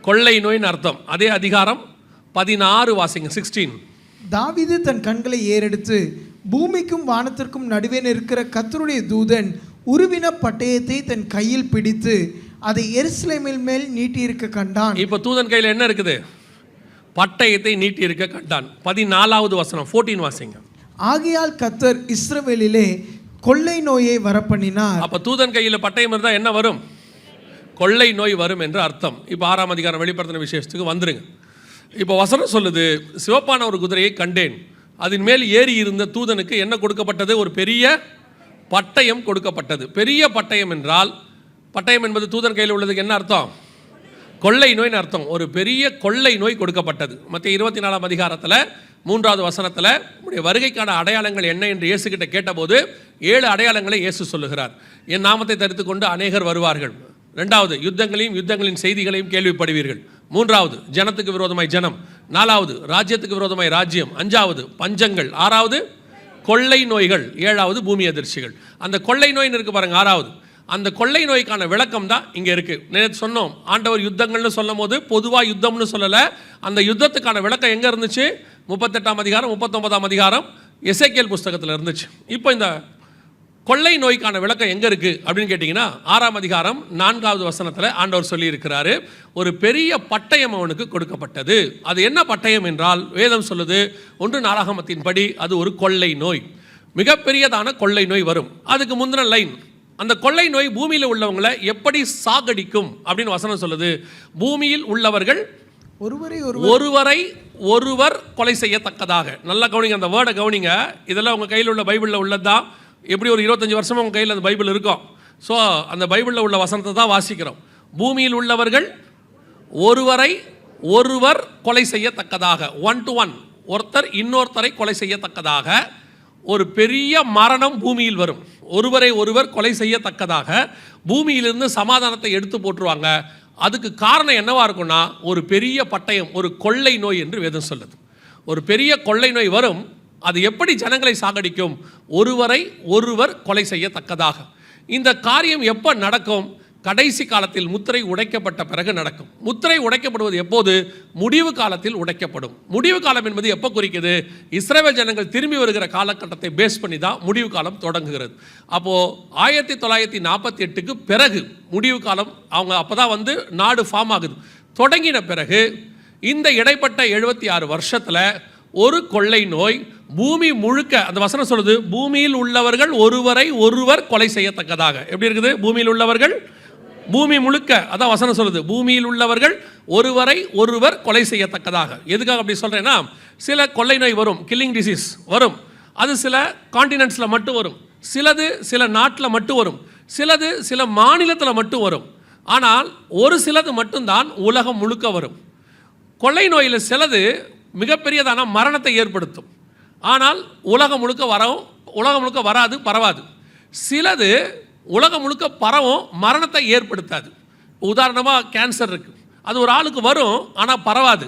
கொள்ளை நோய்னு அர்த்தம். அதே அதிகாரம் 16 வாசிங்க, 16. தாவீது தன் கண்களை ஏறெடுத்து பூமிக்கும் வானத்திற்கும் நடுவே இருக்கிற கர்த்தருடைய தூதன் உருவின பட்டயத்தை தன் கையில் பிடித்து அதை எருசலேமின் மேல் நீட்டி இருக்க கண்டான். இப்போ தூதன் கையில் என்ன இருக்குது? பட்டயத்தை நீட்டி இருக்க கண்டான். 14வது வசனம், 14 வாசிங்க. ஆகையால் கர்த்தர் இஸ்ரவேலிலே கொள்ளை நோயை வரப்பண்ணினார். அப்ப தூதன் கையில் பட்டயம் இருந்தா என்ன வரும்? கொள்ளை நோய் வரும் என்று அர்த்தம். இப்போ 6ஆம் அதிகாரம் வெளிப்படுத்தின விசேஷத்துக்கு வந்துருங்க. இப்போ வசனம் சொல்லுது, சிவப்பான ஒரு குதிரையை கண்டேன், அதன் மேல் ஏறி இருந்த தூதனுக்கு என்ன கொடுக்கப்பட்டது? ஒரு பெரிய பட்டயம் கொடுக்கப்பட்டது. பெரிய பட்டயம் என்றால், பட்டயம் என்பது தூதன் கையில் உள்ளதுக்கு என்ன அர்த்தம்? கொள்ளை நோய்னு அர்த்தம். ஒரு பெரிய கொள்ளை நோய் கொடுக்கப்பட்டது. மத்திய 24ஆம் அதிகாரத்தில் 3வது வசனத்தில் உடைய வருகைக்கான அடையாளங்கள் என்ன என்று இயேசுகிட்ட கேட்டபோது 7 அடையாளங்களை இயேசு சொல்லுகிறார். என் நாமத்தை தரித்து கொண்டு அநேகர் வருவார்கள். 2வது, யுத்தங்களின் செய்திகளையும் கேள்விப்படுவீர்கள். 3வது, ஜனத்துக்கு விரோதமாய் ஜனம். 4வது, ராஜ்யத்துக்கு விரோதமாய் ராஜ்யம். 5வது, பஞ்சங்கள். 6வது, கொள்ளை நோய்கள். 7வது, பூமி அதிர்ச்சிகள். அந்த கொள்ளை நோய்னு இருக்கு பாருங்க, 6வது. அந்த கொள்ளை நோய்க்கான விளக்கம் தான் இங்கே இருக்குது. நேற்று சொன்னோம், ஆண்டவர் யுத்தங்கள்னு சொல்லும் போது பொதுவாக யுத்தம்னு சொல்லலை. அந்த யுத்தத்துக்கான விளக்கம் எங்கே இருந்துச்சு? 38ஆம் அதிகாரம் 39ஆம் அதிகாரம் எசேக்கியேல் புஸ்தகத்தில் இருந்துச்சு. இப்போ இந்த கொள்ளை நோய்க்கான விளக்கம் எங்கே இருக்குது அப்படின்னு கேட்டிங்கன்னா 6ஆம் அதிகாரம் 4வது வசனத்தில் ஆண்டவர் சொல்லியிருக்கிறாரு, ஒரு பெரிய பட்டயம் அவனுக்கு கொடுக்கப்பட்டது. அது என்ன பட்டயம் என்றால், வேதம் சொல்லுது 1 நாளாகமத்தின்படி அது ஒரு கொள்ளை நோய், மிகப்பெரியதான கொள்ளை நோய் வரும். அதுக்கு முந்தின லைன், அந்த கொள்ளை நோய் பூமியில் உள்ளவங்களை எப்படி சாகடிக்கும் அப்படின்னு வசனம் சொல்லுது. பூமியில் உள்ளவர்கள் ஒருவரை ஒருவர் கொலை செய்யத்தக்கதாக. நல்லா கவனிங்க, அந்த வேர்டை கவனிங்க. இதெல்லாம் உங்கள் கையில் உள்ள பைபிளில் உள்ளதுதான். எப்படி ஒரு 25 வருஷமாக உங்கள் கையில் அந்த பைபிள் இருக்கும். ஸோ அந்த பைபிளில் உள்ள வசனத்தை தான் வாசிக்கிறோம். பூமியில் உள்ளவர்கள் ஒருவரை ஒருவர் கொலை செய்யத்தக்கதாக, 1 to 1, ஒருத்தர் இன்னொருத்தரை கொலை செய்யத்தக்கதாக ஒரு பெரிய மரணம் பூமியில் வரும். ஒருவரை ஒருவர் கொலை செய்யத்தக்கதாக பூமியிலிருந்து சமாதானத்தை எடுத்து போட்டுருவாங்க. அதுக்கு காரணம் என்னவா இருக்கும்னா, ஒரு பெரிய பட்டயம், ஒரு கொள்ளை நோய் என்று வேதம் சொல்லுது. ஒரு பெரிய கொள்ளை நோய் வரும். அது எப்படி ஜனங்களை சாகடிக்கும்? ஒருவரை ஒருவர் கொலை செய்யத்தக்கதாக. இந்த காரியம் எப்போ நடக்கும்? கடைசி காலத்தில் முத்திரை உடைக்கப்பட்ட பிறகு நடக்கும். முத்திரை உடைக்கப்படுவது எப்போது? முடிவு காலத்தில் உடைக்கப்படும். முடிவு காலம் என்பது எப்போ குறிக்குது? இஸ்ரவேல் ஜனங்கள் திரும்பி வருகிற காலகட்டத்தை பேஸ் பண்ணி தான் முடிவு காலம் தொடங்குகிறது. அப்போது 1948க்கு பிறகு முடிவு காலம், அவங்க அப்போ தான் நாடு ஃபார்ம் ஆகுது. தொடங்கின பிறகு இந்த இடைப்பட்ட 76 வருஷத்தில் ஒரு கொள்ளை நோய் பூமி முழுக்க, அந்த வசனம் சொல்லுது, பூமியில் உள்ளவர்கள் ஒருவரை ஒருவர் கொலை செய்யத்தக்கதாக. எப்படி இருக்குது? பூமியில் உள்ளவர்கள், பூமி முழுக்க, அதான் வசனம் சொல்லுது, பூமியில் உள்ளவர்கள் ஒருவரை ஒருவர் கொலை செய்யத்தக்கதாக. எதுக்காக அப்படி சொல்கிறேன்னா, சில கொள்ளை நோய் வரும், கில்லிங் டிசீஸ் வரும். அது சில காண்டினென்ட்ஸில் மட்டும் வரும், சிலது சில நாட்டில் மட்டும் வரும், சிலது சில மாநிலத்தில் மட்டும் வரும். ஆனால் ஒரு சிலது மட்டும்தான் உலகம் முழுக்க வரும். கொள்ளை நோயில் சிலது மிகப்பெரியதான மரணத்தை ஏற்படுத்தும். ஆனால் உலகம் முழுக்க வராது, பரவாது. சிலது உலகம் முழுக்க பரவும், மரணத்தை ஏற்படுத்தாது. உதாரணமாக கேன்சர் இருக்குது, அது ஒரு ஆளுக்கு வரும், ஆனால் பரவாது.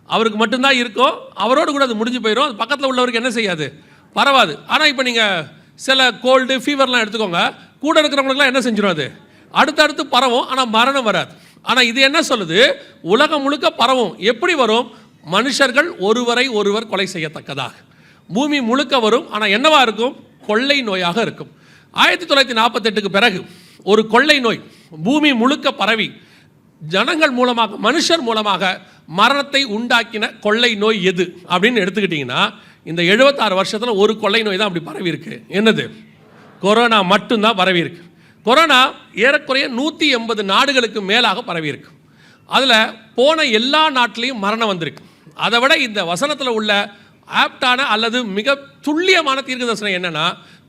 அவருக்கு மட்டும்தான் இருக்கும், அவரோடு கூட அது முடிஞ்சு போயிடும். அது பக்கத்தில் உள்ளவருக்கு என்ன செய்யாது? பரவாது. ஆனால் இப்போ நீங்கள் சில கோல்டு, ஃபீவர்லாம் எடுத்துக்கோங்க, கூட இருக்கிறவங்களுக்குலாம் என்ன செஞ்சிடும்? அது அடுத்தடுத்து பரவும், ஆனால் மரணம் வராது. ஆனால் இது என்ன சொல்லுது? உலகம் முழுக்க பரவும். எப்படி வரும்? மனுஷர்கள் ஒருவரை ஒருவர் கொலை செய்யத்தக்கதாக. பூமி முழுக்க வரும், ஆனால் என்னவா இருக்கும்? கொள்ளை நோயாக இருக்கும். 1948க்கு பிறகு ஒரு கொள்ளை நோய் பூமி முழுக்க பரவி ஜனங்கள் மூலமாக, மனுஷர் மூலமாக மரணத்தை உண்டாக்கின கொள்ளை நோய் எது அப்படின்னு எடுத்துக்கிட்டிங்கன்னா, இந்த 76 வருஷத்தில் ஒரு கொள்ளை நோய் தான் அப்படி பரவி இருக்கு. என்னது? கொரோனா மட்டும்தான் பரவி இருக்கு. கொரோனா ஏறக்குறைய 180 நாடுகளுக்கு மேலாக பரவி இருக்கு. அதில் போன எல்லா நாட்டிலையும் மரணம் வந்திருக்கு. அதை விட இந்த வசனத்தில் உள்ள ஆப்டான அல்லது மிக துல்லியமான தீர்க்கதரிசனம் என்னன்னா,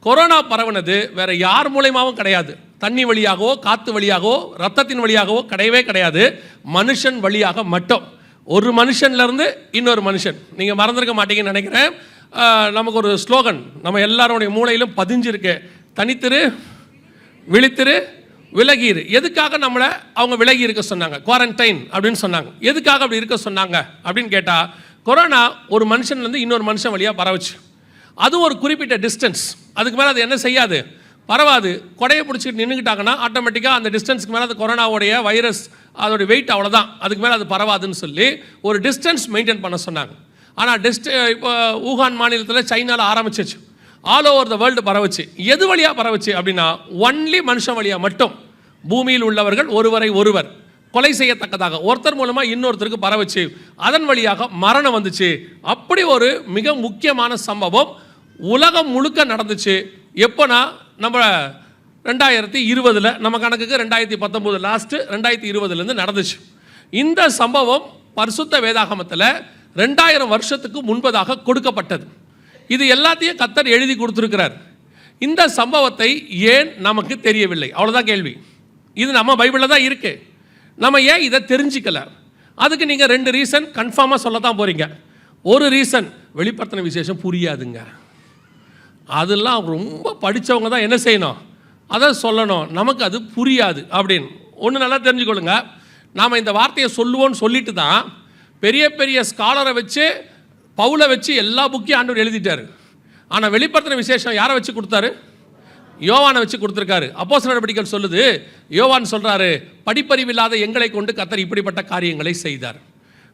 கொரோனா பரவுனது வேற யார் மூலமாகவும் கிடையாது. தண்ணி வழியாகவோ, காற்று வழியாகவோ, ரத்தத்தின் வழியாகவோ கிடையவே கிடையாது. மனுஷன் வழியாக மட்டும். ஒரு மனுஷன்லேருந்து இன்னொரு மனுஷன். நீங்கள் மறந்துருக்க மாட்டீங்கன்னு நினைக்கிறேன். நமக்கு ஒரு ஸ்லோகன் நம்ம எல்லாருடைய மூளையிலும் பதிஞ்சிருக்கு, தனித்திரு, விழித்திரு, விலகிரு. எதுக்காக நம்மளை அவங்க விலகி இருக்க சொன்னாங்க? குவாரண்டைன் அப்படின்னு சொன்னாங்க. எதுக்காக அப்படி இருக்க சொன்னாங்க அப்படின்னு கேட்டால், கொரோனா ஒரு மனுஷன்லேருந்து இன்னொரு மனுஷன் வழியாக பரவுச்சு. அதுவும் ஒரு குறிப்பிட்ட டிஸ்டன்ஸ், அதுக்கு மேலே அது என்ன செய்யாது? பரவாது. கொடையை பிடிச்சிட்டு நின்றுக்கிட்டாங்கன்னா ஆட்டோமேட்டிக்காக அந்த டிஸ்டன்ஸ்க்கு மேலே அது கொரோனாவுடைய வைரஸ், அதோடைய வெயிட் அவ்வளோதான், அதுக்கு மேலே அது பரவாதுன்னு சொல்லி ஒரு டிஸ்டன்ஸ் மெயின்டைன் பண்ண சொன்னாங்க. ஆனால் இப்போ ஊகான் மாநிலத்தில் சைனாவில் ஆரம்பிச்சிச்சு, ஆல் ஓவர் த வேர்ல்டு பரவுச்சு. எது வழியாக பரவுச்சு அப்படின்னா, ஒன்லி மனுஷன் வழியாக மட்டும். பூமியில் உள்ளவர்கள் ஒருவரை ஒருவர் கொலை செய்யத்தக்கதாக ஒருத்தர் மூலமாக இன்னொருத்தருக்கு பரவுச்சு. அதன் வழியாக மரணம் வந்துச்சு. அப்படி ஒரு மிக முக்கியமான சம்பவம் உலகம் முழுக்க நடந்துச்சு. எப்போனா, நம்ம 2020 நம்ம கணக்குக்கு 2019 லாஸ்ட்டு 2020 நடந்துச்சு. இந்த சம்பவம் பரிசுத்த வேதாகமத்தில் 2000 வருஷத்துக்கு முன்பதாக கொடுக்கப்பட்டது. இது எல்லாத்தையும் கர்த்தர் எழுதி கொடுத்துருக்கிறார். இந்த சம்பவத்தை ஏன் நமக்கு தெரியவில்லை? அவ்வளோதான் கேள்வி. இது நம்ம பைபிளில் தான் இருக்கு. நம்ம ஏன் இதை தெரிஞ்சிக்கல? அதுக்கு நீங்கள் 2 ரீசன் கன்ஃபார்மாக சொல்ல தான் போகிறீங்க. ஒரு ரீசன், வெளிப்படுத்தின விசேஷம் புரியாதுங்க. அதெல்லாம் ரொம்ப படித்தவங்க தான் என்ன செய்யணும், அதை சொல்லணும், நமக்கு அது புரியாது அப்படின்னு. ஒன்று நல்லா தெரிஞ்சுக்கொள்ளுங்க, நாம் இந்த வார்த்தையை சொல்லுவோன்னு சொல்லிட்டு தான் பெரிய பெரிய ஸ்காலரை வச்சு, பவுலை வச்சு எல்லா புக்கையும் ஆண்டவர் எழுதிட்டார். ஆனால் வெளிப்படுத்தின விசேஷம் யாரை வச்சு கொடுத்தாரு? யோவானை வச்சு கொடுத்துருக்காரு. அப்போஸ்தலர் நடவடிக்கைகள் சொல்லுது, யோவான் சொல்கிறாரு, படிப்பறிவில்லாத எங்களை கொண்டு கர்த்தர் இப்படிப்பட்ட காரியங்களை செய்தார்.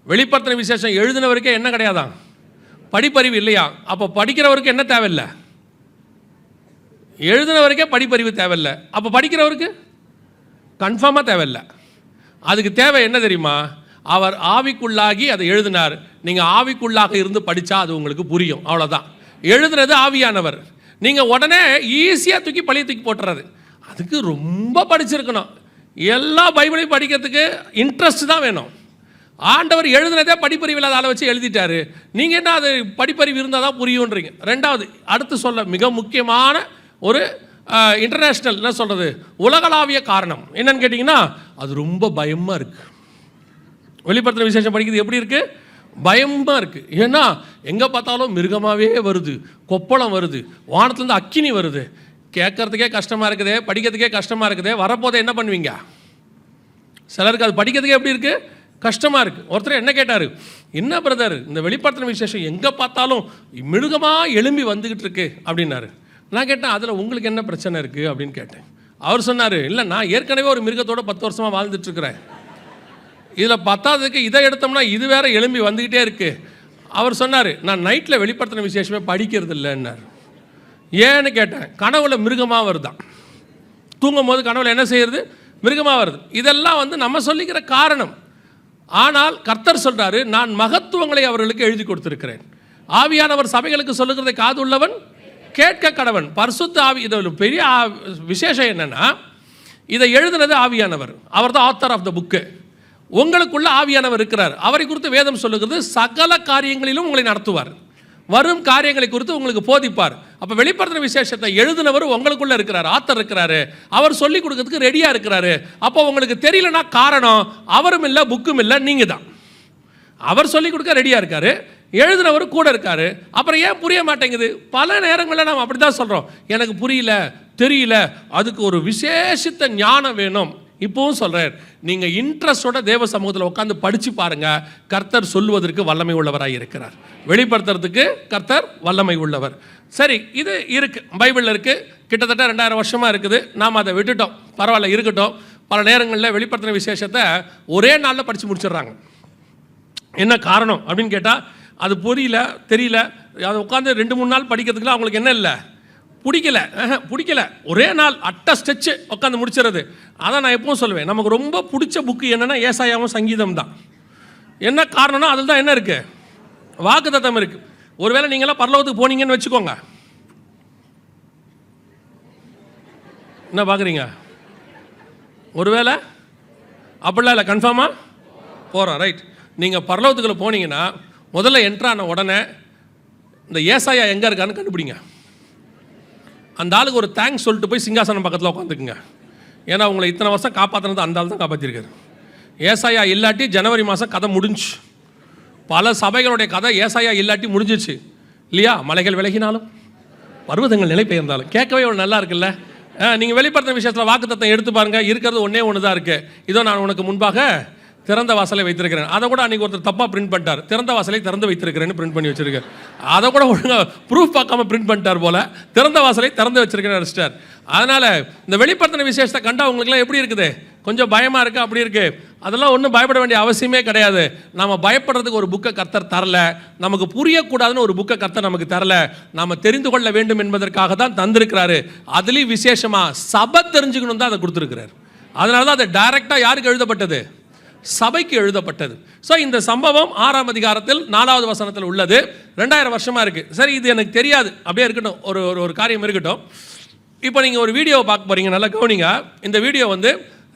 வெளிப்படுத்தின விசேஷம் எழுதினவருக்கே என்ன கிடையாதான்? படிப்பறிவு இல்லையா? அப்போ படிக்கிறவருக்கு என்ன தேவையில்லை? எழுதினவருக்கே படிப்பறிவு தேவையில்லை. அப்போ படிக்கிறவருக்கு கன்ஃபார்மாக தேவையில்லை. அதுக்கு தேவை என்ன தெரியுமா? அவர் ஆவிக்குள்ளாகி அதை எழுதினார். நீங்கள் ஆவிக்குள்ளாக இருந்து படித்தா அது உங்களுக்கு புரியும், அவ்வளோதான். எழுதுனது ஆவியானவர். நீங்கள் உடனே ஈஸியாக தூக்கி பழைய தூக்கி போட்டுறது. அதுக்கு ரொம்ப படிச்சிருக்கணும். எல்லா பைபிளையும் படிக்கிறதுக்கு இன்ட்ரெஸ்ட் தான் வேணும். ஆண்டவர் எழுதுனதே படிப்பறிவு இல்லாத ஆளை வச்சு எழுதிட்டாரு. நீங்கள் என்ன அது படிப்பறிவு இருந்தால் தான் புரியுன்றீங்க. ரெண்டாவது, அடுத்து சொல்ல மிக முக்கியமான ஒரு இன்டர்நேஷ்னல் என்ன சொல்கிறது, உலகளாவிய காரணம் என்னன்னு கேட்டிங்கன்னா, அது ரொம்ப பயமாக இருக்குது. வெளிப்படுத்தின விசேஷம் படிக்கிறது எப்படி இருக்குது? பயமாக இருக்குது. ஏன்னா எங்கே பார்த்தாலும் மிருகமாகவே வருது, கொப்பளம் வருது, வானத்துலேருந்து அக்கினி வருது. கேட்கறதுக்கே கஷ்டமாக இருக்குது, படிக்கிறதுக்கே கஷ்டமாக இருக்குது. வரப்போதை என்ன பண்ணுவீங்க? சிலருக்கு அது படிக்கிறதுக்கே எப்படி இருக்குது, கஷ்டமாக இருக்குது. ஒருத்தர் என்ன கேட்டார், என்ன பிரதர் இந்த வெளிப்படுத்தின விசேஷம் எங்கே பார்த்தாலும் மிருகமாக எழும்பி வந்துக்கிட்டு இருக்கு அப்படின்னாரு. நான் கேட்டேன், அதில் உங்களுக்கு என்ன பிரச்சனை இருக்குது அப்படின்னு கேட்டேன். அவர் சொன்னார், இல்லை நான் ஏற்கனவே ஒரு மிருகத்தோட 10 வருஷமாக வாழ்ந்துட்டுருக்கிறேன். இதில் 10ஆவதுக்கு இதை எடுத்தோம்னா இது வேற எழும்பி வந்துக்கிட்டே இருக்குது. அவர் சொன்னார், நான் நைட்டில் வெளிப்படுத்தின விசேஷமே படிக்கிறது இல்லைன்னார். ஏன்னு கேட்டேன். கனவுல மிருகமாக வருதான், தூங்கும் போது கனவுல என்ன செய்யறது, மிருகமாக வருது. இதெல்லாம் நம்ம சொல்லிக்கிற காரணம். ஆனால் கர்த்தர் சொல்கிறாரு, நான் மகத்துவங்களை அவர்களுக்கு எழுதி கொடுத்துருக்கிறேன். ஆவியானவர் சபைகளுக்கு சொல்லுகிறதை காது உள்ளவன் கேட்க கடவன். பரிசுத்த ஆவி. இது பெரிய விசேஷம் என்னன்னா, இதை எழுதுனது ஆவியானவர். அவர் தான் ஆத்தர் ஆஃப் த புக்கு. உங்களுக்குள்ள ஆவியானவர் இருக்கிறார். அவரை குறித்து வேதம் சொல்லுகிறது, சகல காரியங்களிலும் உங்களை நடத்துவார், வரும் காரியங்களை குறித்து உங்களுக்கு போதிப்பார். அப்போ வெளிப்படுத்தின விசேஷத்தை எழுதினவர் உங்களுக்குள்ள இருக்கிறார், ஆத்தர் இருக்கிறாரு. அவர் சொல்லி கொடுக்கறதுக்கு ரெடியாக இருக்கிறாரு. அப்போ உங்களுக்கு தெரியலனா காரணம் அவரும் இல்லை, புக்கும் இல்லை, நீங்கள் தான். அவர் சொல்லி கொடுக்க ரெடியாக இருக்காரு, எழுதினவர் கூட இருக்காரு. அப்புறம் ஏன் புரிய மாட்டேங்குது? பல நேரங்களில் நாம் அப்படி தான் சொல்கிறோம், எனக்கு புரியல, தெரியல, அதுக்கு ஒரு விசேஷித்த ஞானம் வேணும். இப்போவும் சொல்கிறார், நீங்கள் இன்ட்ரெஸ்டோட தேவ சமூகத்தில் உட்காந்து படித்து பாருங்கள். கர்த்தர் சொல்லுவதற்கு வல்லமை உள்ளவராக இருக்கிறார், வெளிப்படுத்துறதுக்கு கர்த்தர் வல்லமை உள்ளவர். சரி, இது இருக்குது, பைபிளில் இருக்குது, கிட்டத்தட்ட 2000 வருஷமாக இருக்குது. நாம் அதை விட்டுட்டோம், பரவாயில்ல இருக்கட்டும். பல நேரங்களில் வெளிப்படுத்தின விசேஷத்தை ஒரே நாளில் படித்து முடிச்சிடுறாங்க. என்ன காரணம் அப்படின்னு கேட்டால், அது புரியல, தெரியல, அதை உட்காந்து 2-3 நாள் படிக்கிறதுக்குலாம் அவங்களுக்கு என்ன இல்லை, பிடிக்கல, ஒரே நாள் அட்ட ஸ்டெச்சு உட்காந்து முடிச்சிடுறது. அதான் நான் எப்பவும் சொல்லுவேன், நமக்கு ரொம்ப பிடிச்ச புக்கு என்னென்னா ஏசாயாவும் சங்கீதம் தான். என்ன காரணம்னா அதில் தான் என்ன இருக்குது, வாக்குத்தத்தம் இருக்குது. ஒருவேளை நீங்களாம் பரலோகத்துக்கு போனீங்கன்னு வச்சுக்கோங்க, என்ன பார்க்குறீங்க, ஒருவேளை அப்படிலாம் இல்லை, கன்ஃபார்மாக போகிறோம், ரைட். நீங்கள் பரலோகத்துக்குள்ளே போனீங்கன்னா முதல்ல என்ட்ரான உடனே இந்த ஏசாயா எங்கே இருக்கான்னு கண்டுபிடிங்க. அந்த ஆளுக்கு ஒரு தேங்க்ஸ் சொல்லிட்டு போய் சிங்காசனம் பக்கத்தில் உட்காந்துக்குங்க. ஏன்னா உங்களை இத்தனை வருஷம் காப்பாற்றினது அந்த ஆள் தான் காப்பாற்றிருக்காரு. ஏசாயா இல்லாட்டி ஜனவரி மாதம் கதை முடிஞ்சு. பல சபைகளுடைய கதை ஏசாயா இல்லாட்டி முடிஞ்சிச்சு இல்லையா? மலைகள் விலகினாலும் பர்வதங்கள் நிலை பெயர்ந்தாலும். கேட்கவே ஒரு நல்லா இருக்குல்ல. நீங்கள் வெளிப்படுத்தின விஷயத்தில் வாக்குத்தத்தம் எடுத்து பாருங்கள், இருக்கிறது ஒன்று தான் இருக்குது. இதோ நான் உனக்கு முன்பாக திறந்த வாசலை வைத்திருக்கிறேன். அதை கூட அன்றைக்கி ஒருத்தர் தப்பாக பிரிண்ட் பண்ணிட்டார், திறந்த வாசலை திறந்து வைத்திருக்கிறேன்னு பிரிண்ட் பண்ணி வச்சிருக்கார். அதை கூட ஒழுங்காக ப்ரூஃப் பார்க்காம பிரிண்ட் பண்ணிட்டார் போல், திறந்த வாசலை திறந்து வச்சிருக்கிறேன்னு அடிச்சிட்டார். அதனால் இந்த வெளிப்படுத்தின விசேஷத்தை கண்டா உங்களுக்குலாம் எப்படி இருக்குது, கொஞ்சம் பயமாக இருக்குது, அப்படி இருக்குது. அதெல்லாம் ஒன்றும் பயப்பட வேண்டிய அவசியமே கிடையாது. நம்ம பயப்படுறதுக்கு ஒரு புக்கை கர்த்தர் தரல, நமக்கு புரியக்கூடாதுன்னு ஒரு புக்கை கர்த்தர் நமக்கு தரல, நாம் தெரிந்து கொள்ள வேண்டும் என்பதற்காக தான் தந்திருக்கிறாரு. அதுலேயும் விசேஷமாக சபை தெரிஞ்சுக்கணும் தான் அதை கொடுத்துருக்கிறார். அதனால தான் அது டைரெக்டாக யாருக்கு எழுதப்பட்டது, சபைக்கு எழுதப்பட்டது. ஸோ இந்த சம்பவம் 6ஆம் அதிகாரத்தில் 4வது வசனத்தில் உள்ளது. 2000 வருஷமாக இருக்குது. சரி, இது எனக்கு தெரியாது, அப்படியே இருக்கட்டும், ஒரு காரியம் இருக்கட்டும். இப்போ நீங்கள் ஒரு வீடியோவை பார்க்க போகிறீங்க, நல்லா கவனிங்க. இந்த வீடியோ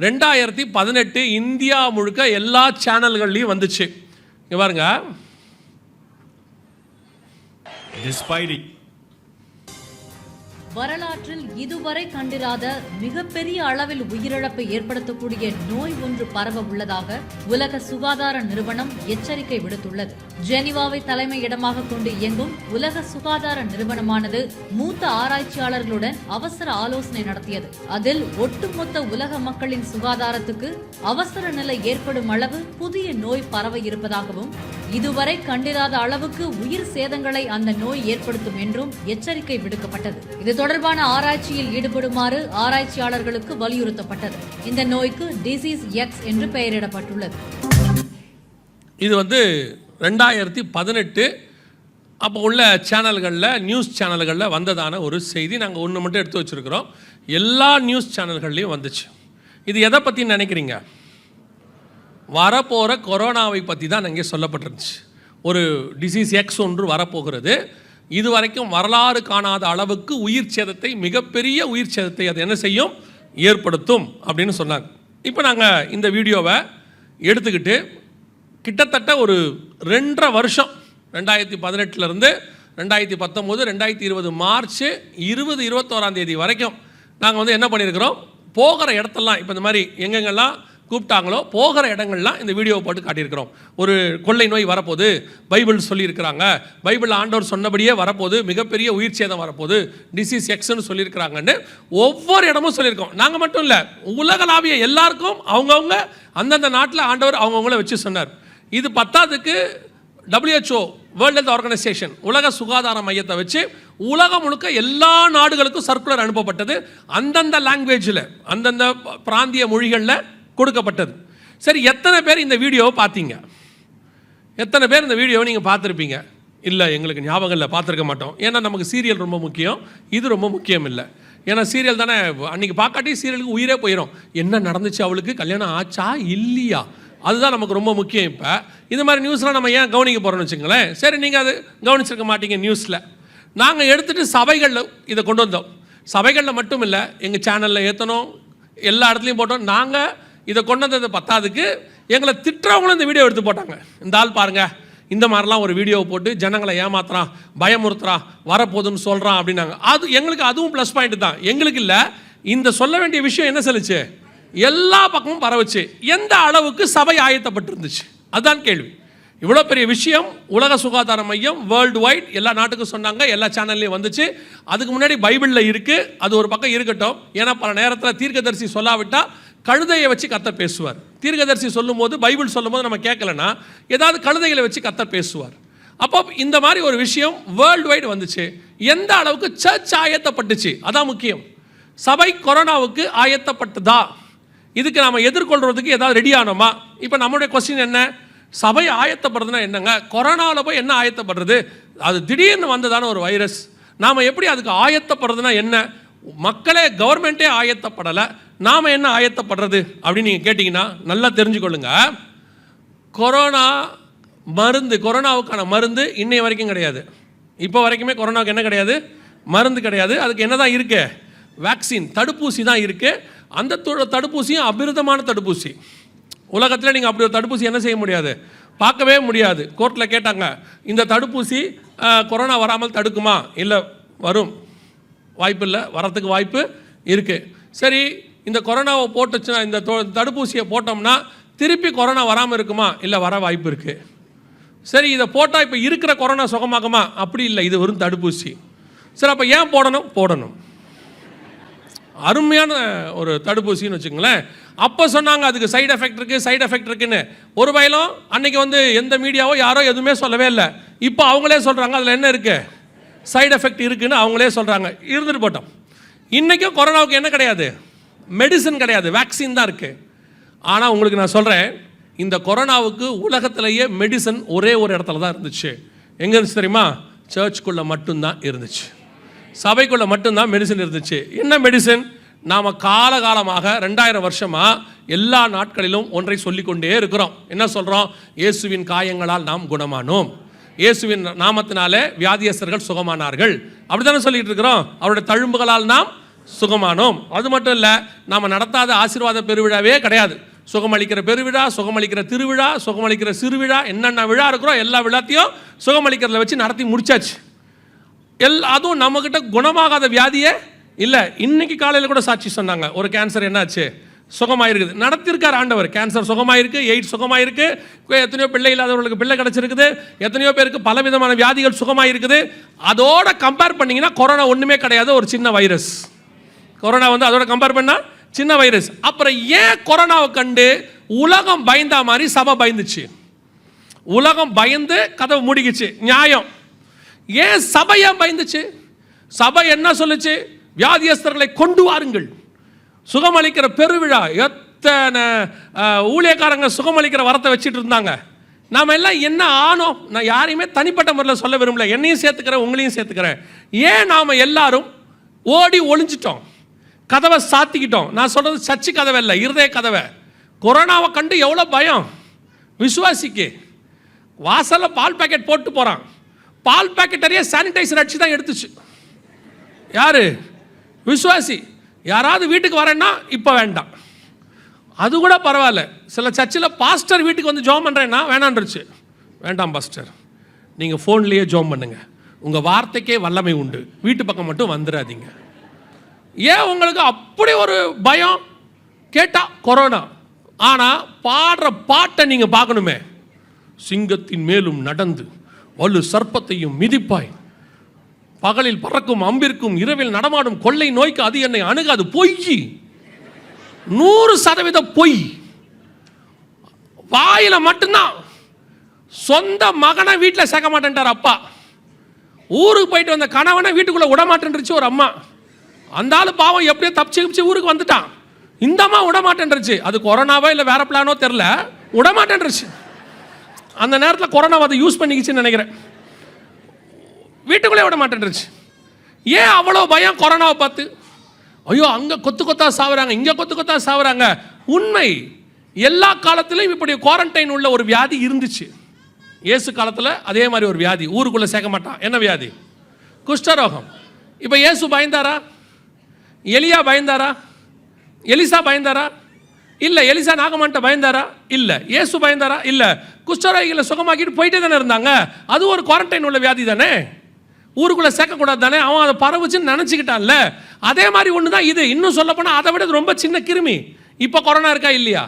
2018 இந்தியா முழுக்க எல்லா சேனல்கள்லையும் வந்துச்சு. இங்க பாருங்க. வரலாற்றில் இதுவரை கண்டிராத மிகப்பெரிய அளவில் உயிரிழப்பை ஏற்படுத்தக்கூடிய நோய் ஒன்று பரவ உள்ளதாக உலக சுகாதார நிறுவனம் எச்சரிக்கை விடுத்துள்ளது. ஜெனீவாவை தலைமையிடமாக கொண்டு இயங்கும் உலக சுகாதார நிறுவனமானது மூத்த ஆராய்ச்சியாளர்களுடன் அவசர ஆலோசனை நடத்தியது. அதில் ஒட்டுமொத்த உலக மக்களின் சுகாதாரத்துக்கு அவசர நிலை ஏற்படும் அளவு புதிய நோய் பரவ இருப்பதாகவும் இதுவரை கண்டிராத அளவுக்கு உயிர் சேதங்களை அந்த நோய் ஏற்படுத்தும் என்றும் எச்சரிக்கை விடுக்கப்பட்டது. இது தொடர்பான ஆராய்ச்சியில் ஈடுபடுமாறு ஆராய்ச்சியாளர்களுக்கு வலியுறுத்தப்பட்டது. இந்த நோய்க்கு டிசீஸ் எக்ஸ் என்று பெயரிடப்பட்டுள்ளது. இது 2018 அப்போ உள்ள சேனல்களில், நியூஸ் சேனல்களில் வந்ததான ஒரு செய்தி. நாங்கள் ஒன்று மட்டும் எடுத்து வச்சுருக்கிறோம். எல்லா நியூஸ் சேனல்கள்லையும் வந்துச்சு. இது எதை பற்றி நினைக்கிறீங்க? வரப்போகிற கொரோனாவை பற்றி தான் அங்கே சொல்லப்பட்டிருந்துச்சு. ஒரு டிசீஸ் எக்ஸ் ஒன்று வரப்போகிறது. இதுவரைக்கும் வரலாறு காணாத அளவுக்கு உயிர் சேதத்தை, மிகப்பெரிய உயிர் சேதத்தை அது என்ன செய்யும், ஏற்படுத்தும் அப்படின்னு சொன்னாங்க. இப்போ நாங்கள் இந்த வீடியோவை எடுத்துக்கிட்டு கிட்டத்தட்ட ஒரு 2.5 வருஷம், 2018 2019 2020 மார்ச் 20-21 வரைக்கும் நாங்கள் என்ன பண்ணியிருக்கிறோம், போகிற இடத்தெல்லாம் இப்போ இந்த மாதிரி எங்கெங்கெல்லாம் கூப்பிட்டாங்களோ போகிற இடங்கள்லாம் இந்த வீடியோவை போட்டு காட்டியிருக்கிறோம். ஒரு கொள்ளை நோய் வரப்போது, பைபிள் சொல்லியிருக்கிறாங்க, பைபிள் ஆண்டவர் சொன்னபடியே வரப்போது, மிகப்பெரிய உயிர் சேதம் வரப்போது, டிசீஸ் எக்ஸ்ன்னு சொல்லியிருக்கிறாங்கன்னு ஒவ்வொரு இடமும் சொல்லியிருக்கோம். நாங்கள் மட்டும் இல்லை, உலகளாவிய எல்லாருக்கும் அவங்கவுங்க அந்தந்த நாட்டில் ஆண்டவர் அவங்கவுங்கள வச்சு சொன்னார். இது பத்தாவதுக்கு WHO, வேர்ல்ட் ஹெல்த் ஆர்கனைசேஷன், உலக சுகாதார மையத்தை வச்சு உலகம் முழுக்க எல்லா நாடுகளுக்கும் சர்க்குலர் அனுப்பப்பட்டது. அந்தந்த லாங்குவேஜில், அந்தந்த பிராந்திய மொழிகளில் கொடுக்கப்பட்டது. சரி, எத்தனை பேர் இந்த வீடியோவை பார்த்தீங்க? எத்தனை பேர் இந்த வீடியோவை நீங்கள் பார்த்துருப்பீங்க? இல்லை, எங்களுக்கு ஞாபகம் இல்லை, பார்த்துருக்க மாட்டோம். ஏன்னா நமக்கு சீரியல் ரொம்ப முக்கியம், இது ரொம்ப முக்கியம் இல்லை. ஏன்னா சீரியல் தானே, அன்றைக்கி பார்க்காட்டி சீரியலுக்கு உயிரே போயிடும். என்ன நடந்துச்சு, அவளுக்கு கல்யாணம் ஆச்சா இல்லையா, அதுதான் நமக்கு ரொம்ப முக்கியம். இப்போ இது மாதிரி நியூஸ்லாம் நம்ம ஏன் கவனிக்க போகிறோம்னு வச்சுங்களேன். சரி, நீங்கள் அது கவனிச்சிருக்க மாட்டீங்க. நியூஸில் நாங்கள் எடுத்துகிட்டு சபைகளில் இதை கொண்டு வந்தோம். சபைகளில் மட்டும் இல்லை, எங்கள் சேனலில் ஏற்றணும், எல்லா இடத்துலையும் போட்டோம். நாங்கள் இதை கொண்டு வந்தது பத்தாதுக்கு எங்களை திட்டுறவங்களும் இந்த வீடியோ எடுத்து போட்டாங்க. இந்த ஆள் பாருங்கள், இந்த மாதிரிலாம் ஒரு வீடியோவை போட்டு ஜனங்களை ஏமாத்துறான், பயமுறுத்துறான், வரப்போகுதுன்னு சொல்கிறான் அப்படின்னாங்க. அது எங்களுக்கு அதுவும் ப்ளஸ் பாயிண்ட் தான். எங்களுக்கு இல்லை, இந்த சொல்ல வேண்டிய விஷயம் என்ன சொல்லுச்சு, எல்லா பக்கமும் பரவுச்சு. எந்த அளவுக்கு சபை ஆயத்தப்பட்டிருந்துச்சு, அதுதான் கேள்வி. இவ்வளோ பெரிய விஷயம் உலக சுகாதார மையம் வேர்ல்டு வைட் எல்லா நாட்டுக்கும் சொன்னாங்க, எல்லா சேனல்லையும் வந்துச்சு. அதுக்கு முன்னாடி பைபிளில் இருக்குது, அது ஒரு பக்கம் இருக்கட்டும். ஏன்னா பல நேரத்தில் தீர்க்கதரிசி சொல்லாவிட்டால் கழுதையை வச்சு கர்த்தர் பேசுவார். தீர்க்கதரிசி சொல்லும் போது, பைபிள் சொல்லும் போது நம்ம கேட்கலன்னா ஏதாவது கழுதைகளை வச்சு கர்த்தர் பேசுவார். அப்போ இந்த மாதிரி ஒரு விஷயம் வேர்ல்டு வைடு வந்துச்சு. எந்த அளவுக்கு சர்ச் ஆயத்தப்பட்டுச்சு, அதான் முக்கியம். சபை கொரோனாவுக்கு ஆயத்தப்பட்டதா, இதுக்கு நாம் எதிர்கொள்கிறதுக்கு ஏதாவது ரெடி ஆனோமா? இப்போ நம்மளுடைய கொஸ்டின் என்ன, சபை ஆயத்தப்படுறதுன்னா என்னங்க? கொரோனாவில் போய் என்ன ஆயத்தப்படுறது? அது திடீர்னு வந்ததான ஒரு வைரஸ். நாம் எப்படி அதுக்கு ஆயத்தப்படுறதுனா என்ன? மக்களே, கவர்மெண்ட்டே ஆயத்தப்படலை, நாம் என்ன ஆயத்தப்படுறது அப்படின்னு நீங்கள் கேட்டிங்கன்னா நல்லா தெரிஞ்சுக்கொள்ளுங்க. கொரோனா மருந்து, கொரோனாவுக்கான மருந்து இன்னைய வரைக்கும் கிடையாது. இப்போ வரைக்குமே கொரோனாவுக்கு என்ன கிடையாது, மருந்து கிடையாது. அதுக்கு என்ன தான் இருக்குது, வேக்சின், தடுப்பூசி தான் இருக்குது. அந்த தடுப்பூசியும் அபிருதமான தடுப்பூசி. உலகத்தில் நீங்கள் அப்படி ஒரு தடுப்பூசி என்ன செய்ய முடியாது, பார்க்கவே முடியாது. கோர்ட்டில் கேட்டாங்க, இந்த தடுப்பூசி கொரோனா வராமல் தடுக்குமா? இல்லை, வரும், வாய்ப்பு இல்லை, வரத்துக்கு வாய்ப்பு இருக்குது. சரி, இந்த கொரோனாவை போட்டுச்சுன்னா, இந்த தடுப்பூசியை போட்டோம்னா திருப்பி கொரோனா வராமல் இருக்குமா? இல்லை, வர வாய்ப்பு இருக்குது. சரி, இதை போட்டால் இப்போ இருக்கிற கொரோனா சுகமாகுமா? அப்படி இல்லை, இது வெறும் தடுப்பூசி. சரி, அப்போ ஏன் போடணும்? அருமையான ஒரு தடுப்பூசின்னு வச்சுங்களேன். அப்போ சொன்னாங்க அதுக்கு சைடு எஃபெக்ட் இருக்குன்னு. ஒரு வயலும் அன்னைக்கு எந்த மீடியாவோ யாரோ எதுவுமே சொல்லவே இல்லை. இப்போ அவங்களே சொல்கிறாங்க அதில் என்ன இருக்குது, சைடு எஃபெக்ட் இருக்குன்னு அவங்களே சொல்கிறாங்க. இருந்துட்டு போட்டோம். இன்றைக்கும் கொரோனாவுக்கு என்ன கிடையாது, மெடிசன் கிடையாது, வேக்சின் தான் இருக்குது. ஆனால் உங்களுக்கு நான் சொல்கிறேன், இந்த கொரோனாவுக்கு உலகத்திலேயே மெடிசன் ஒரே ஒரு இடத்துல தான் இருந்துச்சு. எங்கே இருந்துச்சு தெரியுமா? சர்ச்சுக்குள்ளே மட்டும்தான் இருந்துச்சு, சபைக்குள்ளே மட்டும்தான் மெடிசன் இருந்துச்சு. என்ன மெடிசன்? நாம் காலகாலமாக 2000 வருஷமாக எல்லா நாட்களிலும் ஒன்றை சொல்லிக்கொண்டே இருக்கிறோம். என்ன சொல்கிறோம்? இயேசுவின் காயங்களால் நாம் குணமானோம், இயேசுவின் நாமத்தினாலே வியாதியஸ்தர்கள் சுகமானார்கள், அப்படி தானே சொல்லிட்டு இருக்கிறோம். அவருடைய தழும்புகளால் நாம் சுகமானோம். அது மட்டும் இல்லை, நாம் நடத்தாத ஆசீர்வாத பெருவிழாவே கிடையாது. சுகமளிக்கிற பெருவிழா, சுகமளிக்கிற திருவிழா, சுகமளிக்கிற சிறுவிழா, என்னென்ன விழா இருக்கிறோம் எல்லா விழாத்தையும் சுகமளிக்கிறதுல வச்சு நடத்தி முடிச்சாச்சு. அதுவும் நம்மக்கிட்ட குணமாகாத வியாதியே இல்லை, இன்னைக்கு காலையில் கூட சாட்சி சொன்னாங்க, ஒரு கேன்சர் என்னாச்சு, சுகமாயிருக்குது. நடத்திருக்கார் ஆண்டவர். கேன்சர் சுகமாயிருக்கு, எய்ட்ஸ் சுகமாயிருக்கு, எத்தனையோ பிள்ளை இல்லாதவர்களுக்கு பிள்ளை கிடச்சிருக்குது, எத்தனையோ பேருக்கு பலவிதமான வியாதிகள் சுகமாயிருக்குது. அதோட கம்பேர் பண்ணிங்கன்னா கொரோனா ஒன்றுமே கிடையாது, ஒரு சின்ன வைரஸ். கொரோனா அதோட கம்பேர் பண்ணால் சின்ன வைரஸ். அப்புறம் ஏன் கொரோனாவை கண்டு உலகம் பயந்தா மாதிரி சபை பயந்துச்சு? உலகம் பயந்து கதவு மூடிக்குச்சு, நியாயம். ஏன் சபையா பயந்துச்சு? சபை என்ன சொல்லுச்சு? வியாதியஸ்தர்களை கொண்டு வாருங்கள், சுகமளிக்கிற பெருவிழா. எத்தனை ஊழியக்காரங்க சுகமளிக்கிற வரத்தை வச்சுட்டு இருந்தாங்க. நாம் எல்லாம் என்ன ஆனோம்? நான் யாரையுமே தனிப்பட்ட முறையில் சொல்ல விரும்பல, என்னையும் சேர்த்துக்கிறேன், உங்களையும் சேர்த்துக்கிறேன். ஏன் நாம் எல்லாரும் ஓடி ஒளிஞ்சிட்டோம், கதவை சாத்திக்கிட்டோம்? நான் சொல்றது சர்ச்சு கதவை இல்லை, இருதய கதவை. கொரோனாவை கண்டு எவ்வளோ பயம் விசுவாசிக்கு. வாசலில் பால் பேக்கெட் போட்டு போகிறான், பால் பேக்கெட்டரையே சானிடைசர் அடிச்சு தான் எடுத்துச்சு. யாரு? விசுவாசி. யாராவது வீட்டுக்கு வரேன்னா இப்போ வேண்டாம், அது கூட பரவாயில்ல. சில சர்ச்சில் பாஸ்டர் வீட்டுக்கு வந்து ஜோம் பண்ணுறேன்னா வேணான்றுச்சு. வேண்டாம் பாஸ்டர், நீங்கள் ஃபோன்லேயே ஜோம் பண்ணுங்க, உங்கள் வார்த்தைக்கே வல்லமை உண்டு, வீட்டு பக்கம் மட்டும் வந்துடாதீங்க. ஏன் உங்களுக்கு அப்படி ஒரு பயம்? கேட்டால் கொரோனா. ஆனால் பாடுற பாட்டை நீங்கள் பார்க்கணுமே. சிங்கத்தின் மேலும் நடந்து வலு சர்ப்பத்தையும் மிதிப்பாய், பகலில் பறக்கும் அம்பிற்கும் இரவில் நடமாடும் கொள்ளை நோய்க்கு அது என்னை அணுகாது. பொய், 100% பொய். வாயில மட்டும்தான். சொந்த மகனை வீட்டில் சேர்க்க மாட்டேன்ட்டார் அப்பா. ஊருக்கு போயிட்டு வந்த கணவனை வீட்டுக்குள்ள விட மாட்டேன்ருச்சு ஒரு அம்மா. அந்த ஆளு பாவம் எப்படியோ தப்பிச்சு ஊருக்கு வந்துட்டான். இந்த அம்மா விட மாட்டேன்ருச்சு. அது கொரோனாவோ இல்லை வேற பிளானோ தெரில, விட மாட்டேன்ருச்சு. அந்த நேரத்தில் கொரோனா அதை யூஸ் பண்ணிக்கிச்சுன்னு நினைக்கிறேன். வீட்டுக்குள்ளே விட மாட்டேன்ருச்சு. ஏன் அவ்வளோ பயம் கொரோனாவை பார்த்து? ஐயோ, அங்கே கொத்து கொத்தா சாவுறாங்க, இங்கே கொத்து கொத்தா சாவுறாங்க. உண்மை, எல்லா காலத்திலும் இப்படி குவாரண்டைன் உள்ள ஒரு வியாதி இருந்துச்சு. இயேசு காலத்தில் அதே மாதிரி ஒரு வியாதி ஊருக்குள்ளே சேர்க்க மாட்டான். என்ன வியாதி? குஷ்டரோகம். இப்போ இயேசு பயந்தாரா? எலியா பயந்தாரா? எலிசா பயந்தாரா? இல்லை. எலிசா நாகமான்ட்ட பயந்தாரா? இல்லை. இயேசு பயந்தாரா? இல்லை. குஷ்டரோகிகளை சுகமாக்கிட்டு போயிட்டே தானே இருந்தாங்க. அது ஒரு குவாரண்டைன் உள்ள வியாதி தானே, ஊருக்குள்ளே சேர்க்கக்கூடாது தானே. அவன் அதை பரவுச்சுன்னு நினச்சிக்கிட்டான்ல. அதே மாதிரி ஒன்று தான் இது. இன்னும் சொல்ல போனால் அதை விட ரொம்ப சின்ன கிருமி. இப்போ கொரோனா இருக்கா இல்லையா?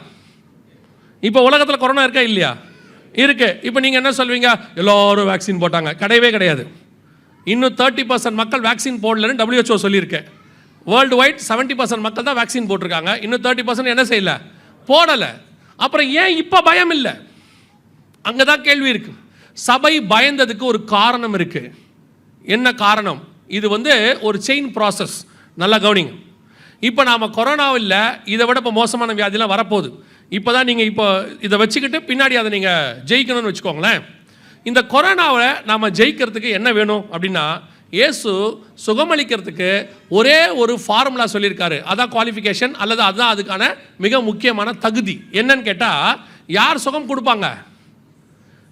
இப்போ உலகத்தில் கொரோனா இருக்கா இல்லையா? இருக்கு. இப்போ நீங்கள் என்ன சொல்வீங்க? எல்லோரும் வேக்சின் போட்டாங்க. கிடையவே கிடையாது. இன்னும் 30% மக்கள் வேக்சின் போடலன்னு WHO சொல்லியிருக்கேன். வேர்ல்டு வைட் 70% மக்கள் தான் வேக்சின் போட்டிருக்காங்க. இன்னும் 30% என்ன செய்யலை, போடலை. அப்புறம் ஏன் இப்போ பயம் இல்லை? அங்கே தான் கேள்வி இருக்கு. சபை பயந்ததுக்கு ஒரு காரணம் இருக்கு. என்ன காரணம்? இது ஒரு செயின் ப்ராசஸ். நல்லா கவனிங்க. இப்போ நாம் கொரோனாவில் இதை விட இப்போ மோசமான வியாதிலாம் வரப்போகுது. இப்போ தான் நீங்கள் இப்போ இதை வச்சுக்கிட்டு பின்னாடி அதை நீங்கள் ஜெயிக்கணும்னு வச்சுக்கோங்களேன். இந்த கொரோனாவை நாம் ஜெயிக்கிறதுக்கு என்ன வேணும் அப்படின்னா, இயேசு சுகமளிக்கிறதுக்கு ஒரே ஒரு ஃபார்முலா சொல்லியிருக்காரு. அதான் குவாலிஃபிகேஷன், அல்லது அதுதான் அதுக்கான மிக முக்கியமான தகுதி. என்னன்னு கேட்டால், யார் சுகம் கொடுப்பாங்க?